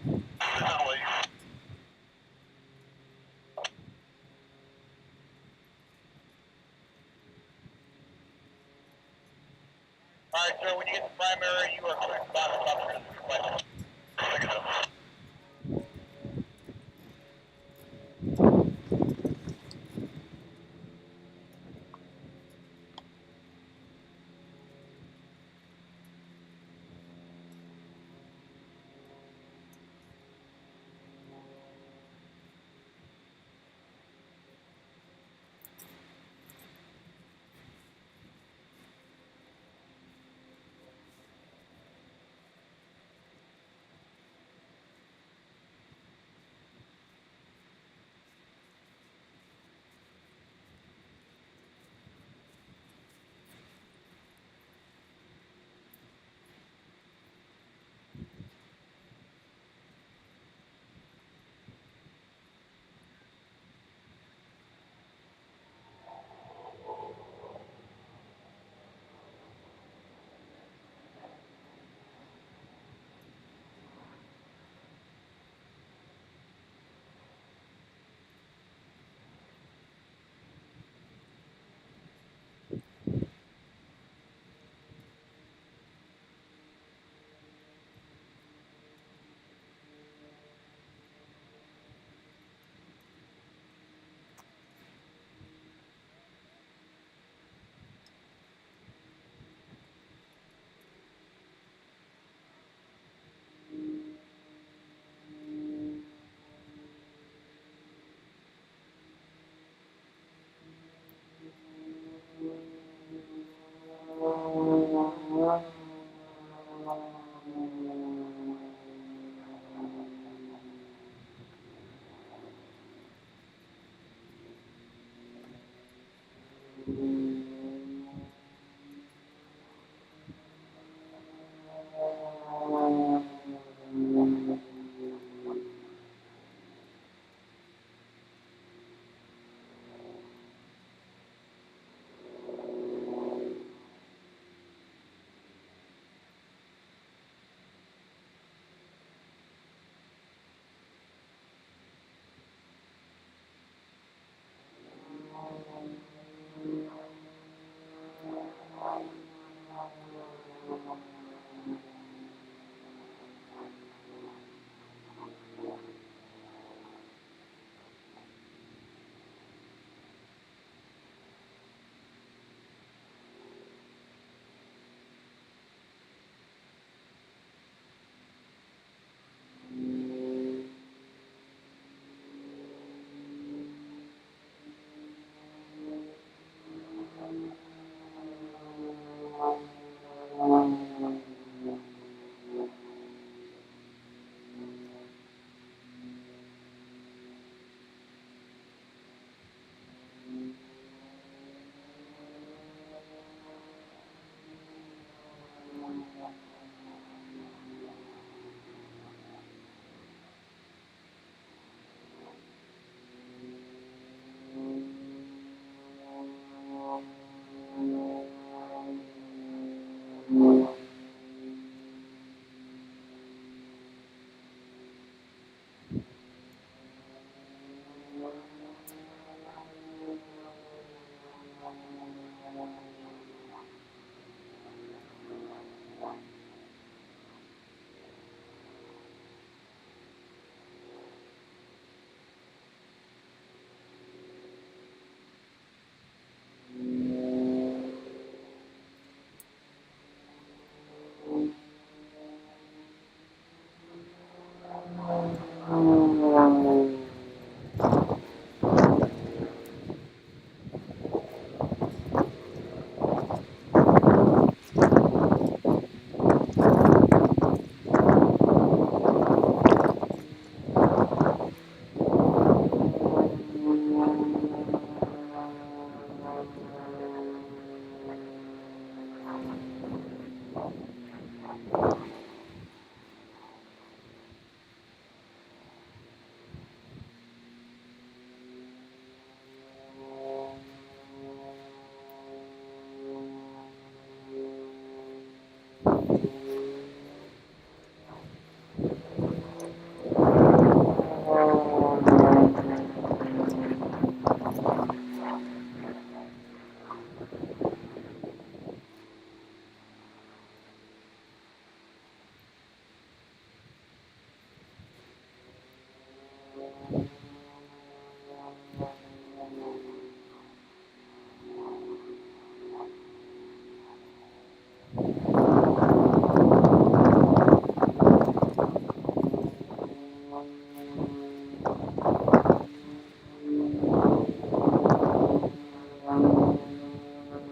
Alright, sir, when you get to primary, you are clear to bottom top of your question. Take it up.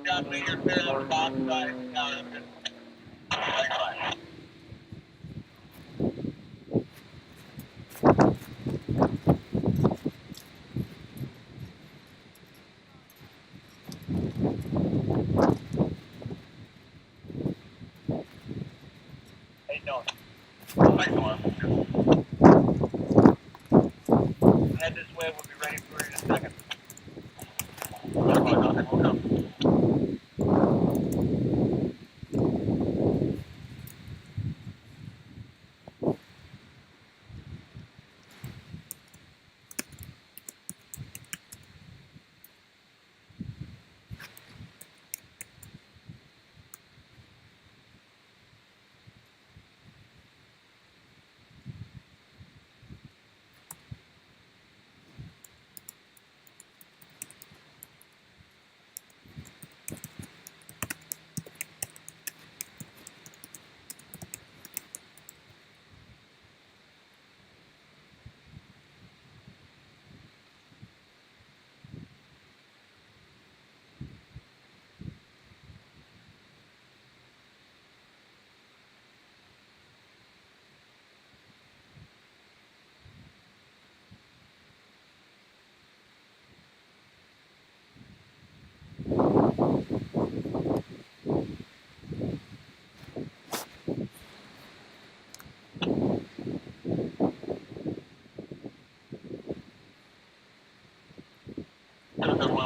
John, so you're clear on the box side? No, I'm good. Thanks, bye. How you doing? Thanks, Mark. Head this way, we'll be ready for you in a second. Okay, we'll come.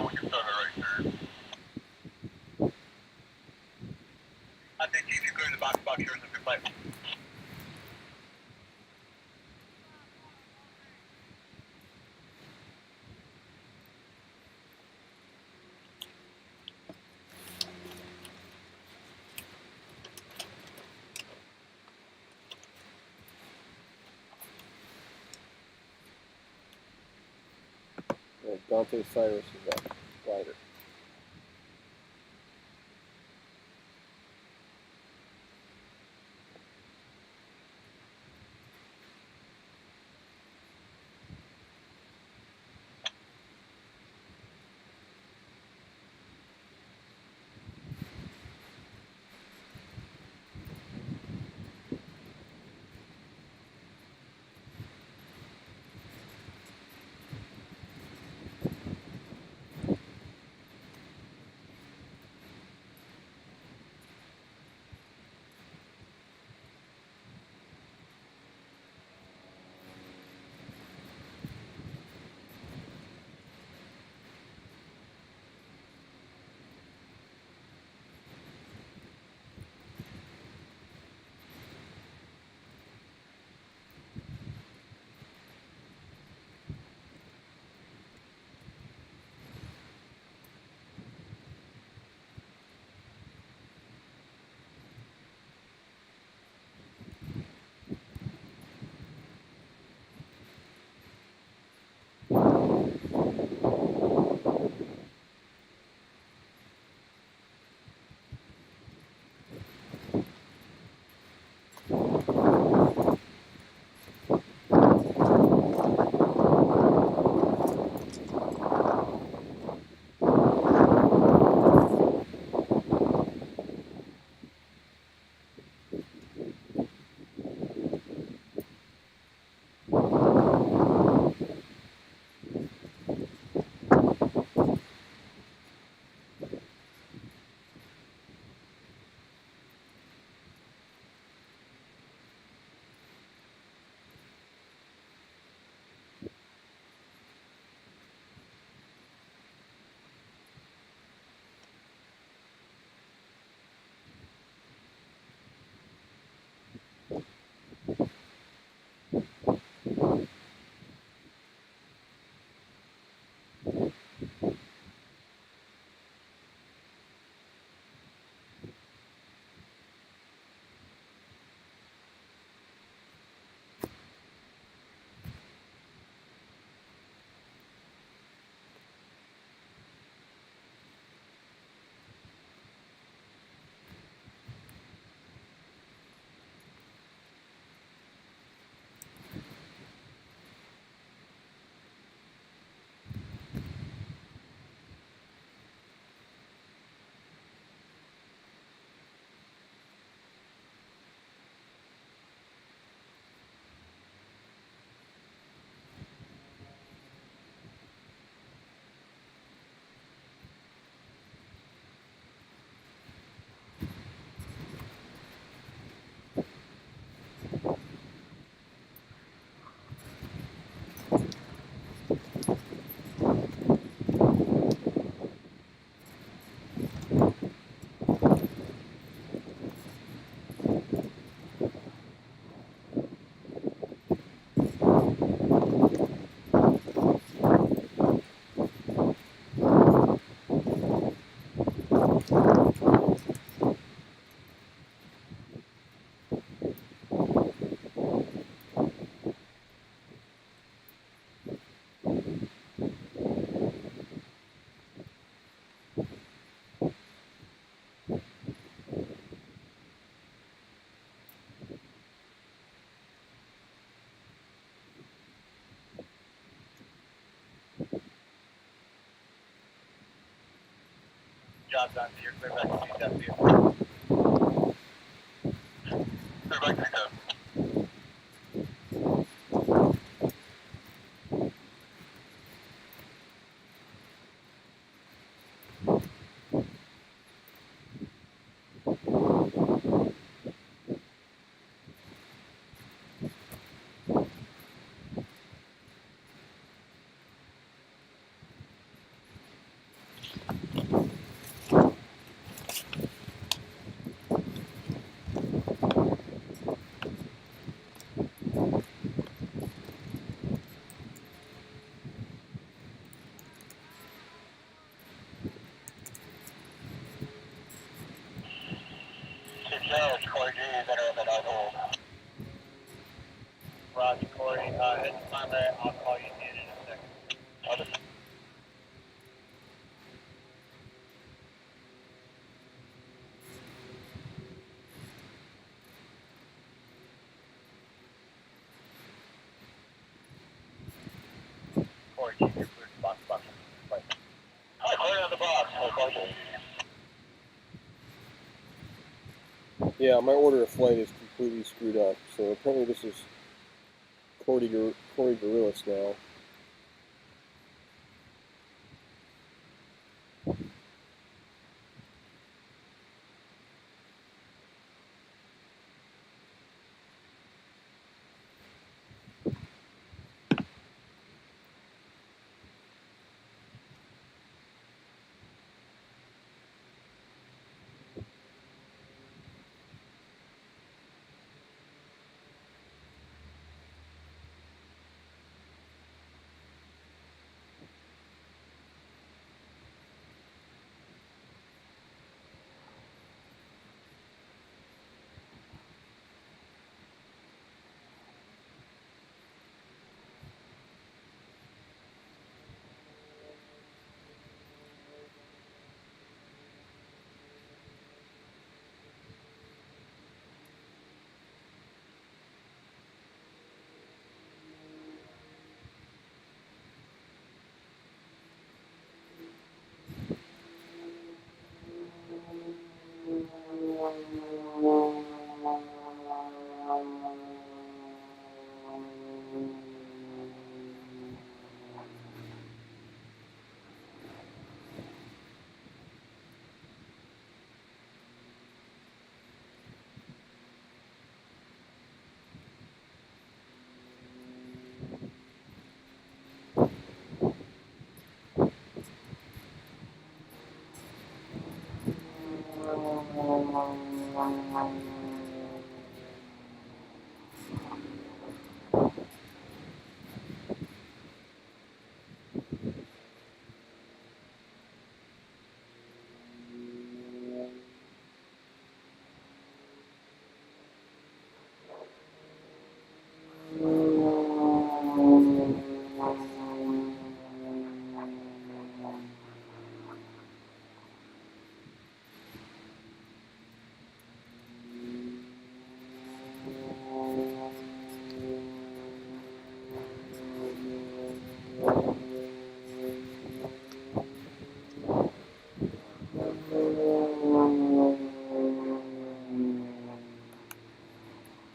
We can start it right there. I think you can go to the box here as a good play. Dante Cyrus is up. Glider. Job done. You're clear back to CW. Clear back to CW. Challenge, Corey G, is Aerobatic, I'll hold. Roger, Corey. Head to primary. I'll call you in a second. Roger. Corey G, you're clear. Box. Right. Hi, Corey on the box. I'll call you. Yeah, my order of flight is completely screwed up. So apparently this is Corey Gorillas now.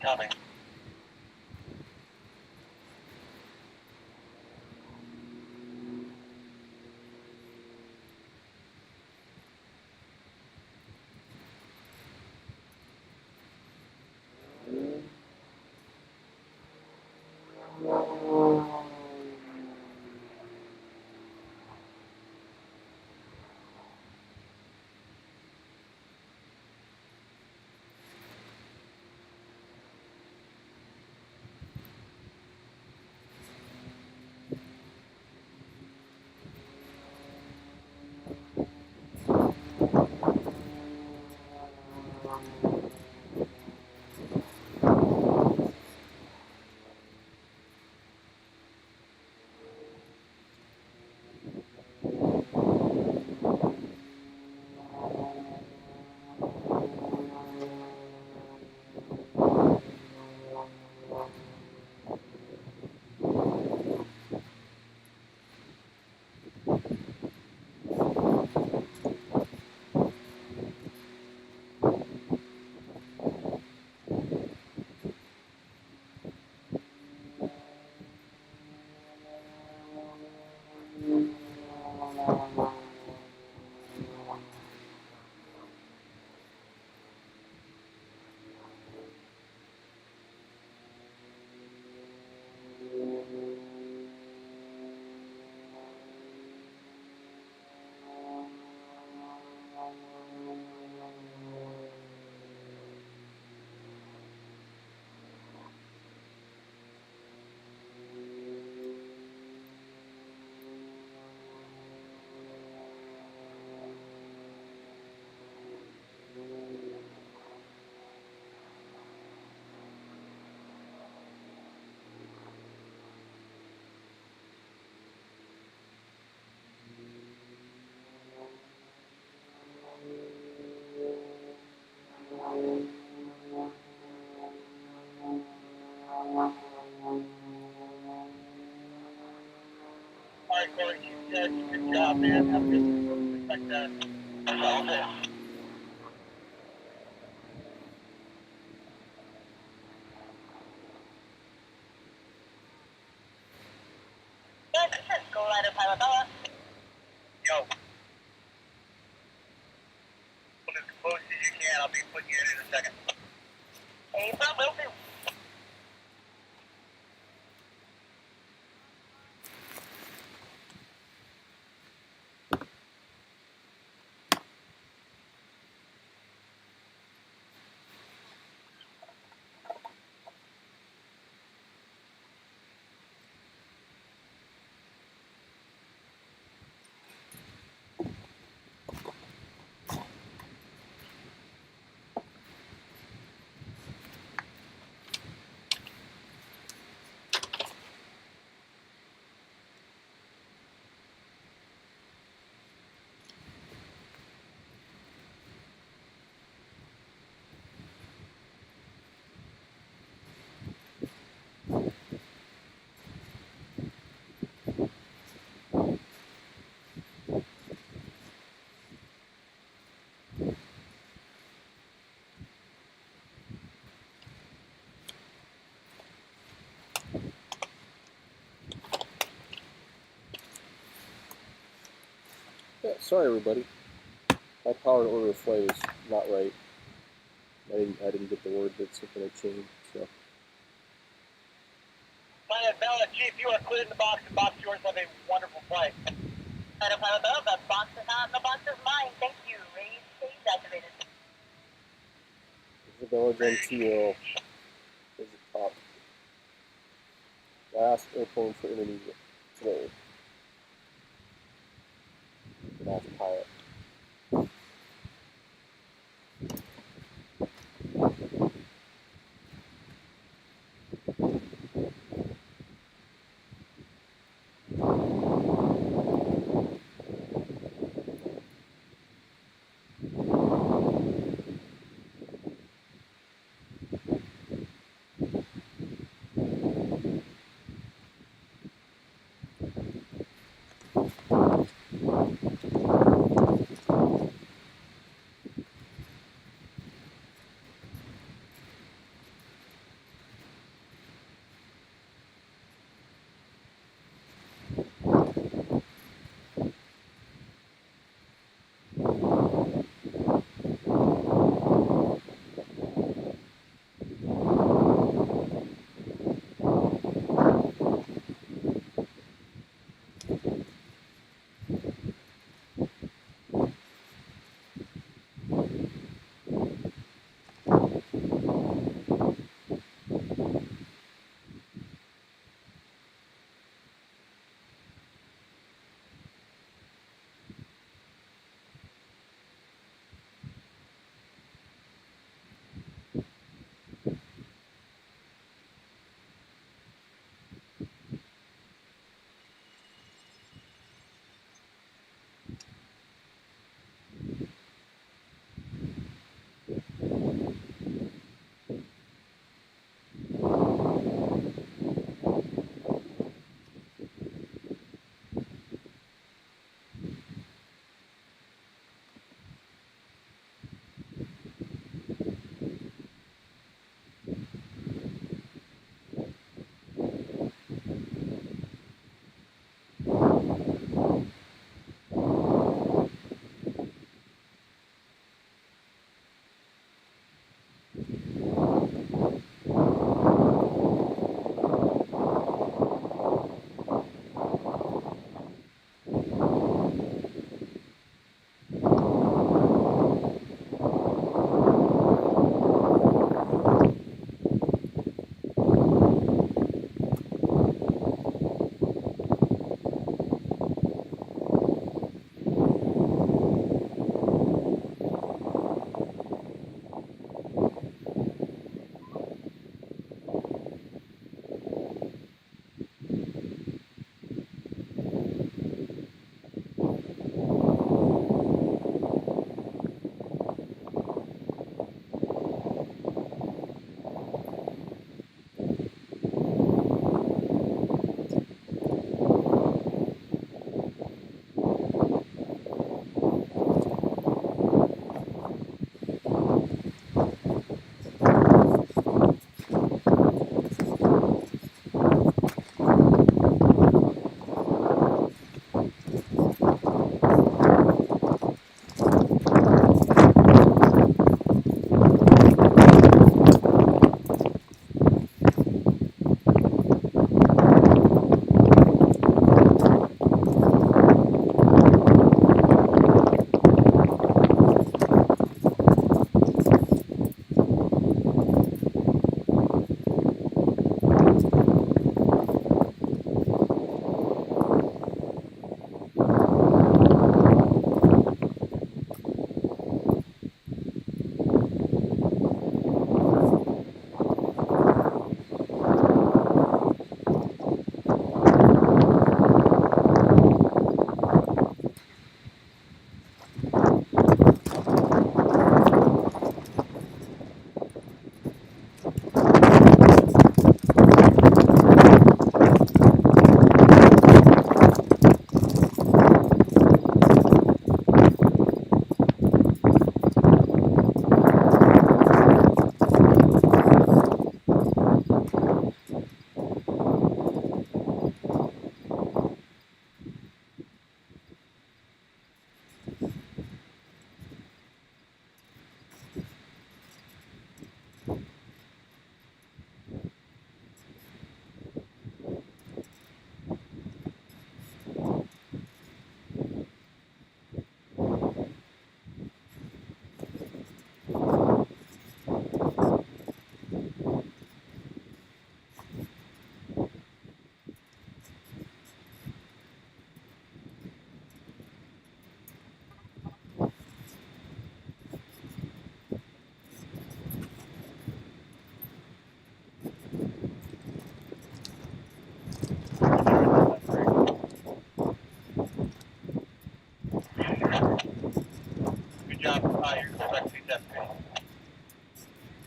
Copy. job, man. Have a good respect that. That's all it is. Yeah, sure. Go right up, Pilot Bella. Yo. As close as you can. I'll be putting you in a second. Hey, Bob, will do. Yeah, sorry everybody. My power to order a flight is not right. I didn't get the word that something had changed, so. Pilot Bella, Chief, you are cleared in the box, and box yours. Have a wonderful flight. Pilot Bella, the box is not, the box is mine. Thank you. Raise stage activated. Isabella Gentile is the top. Last airplane for intermediate today. Last pilot.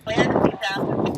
Wind 2000.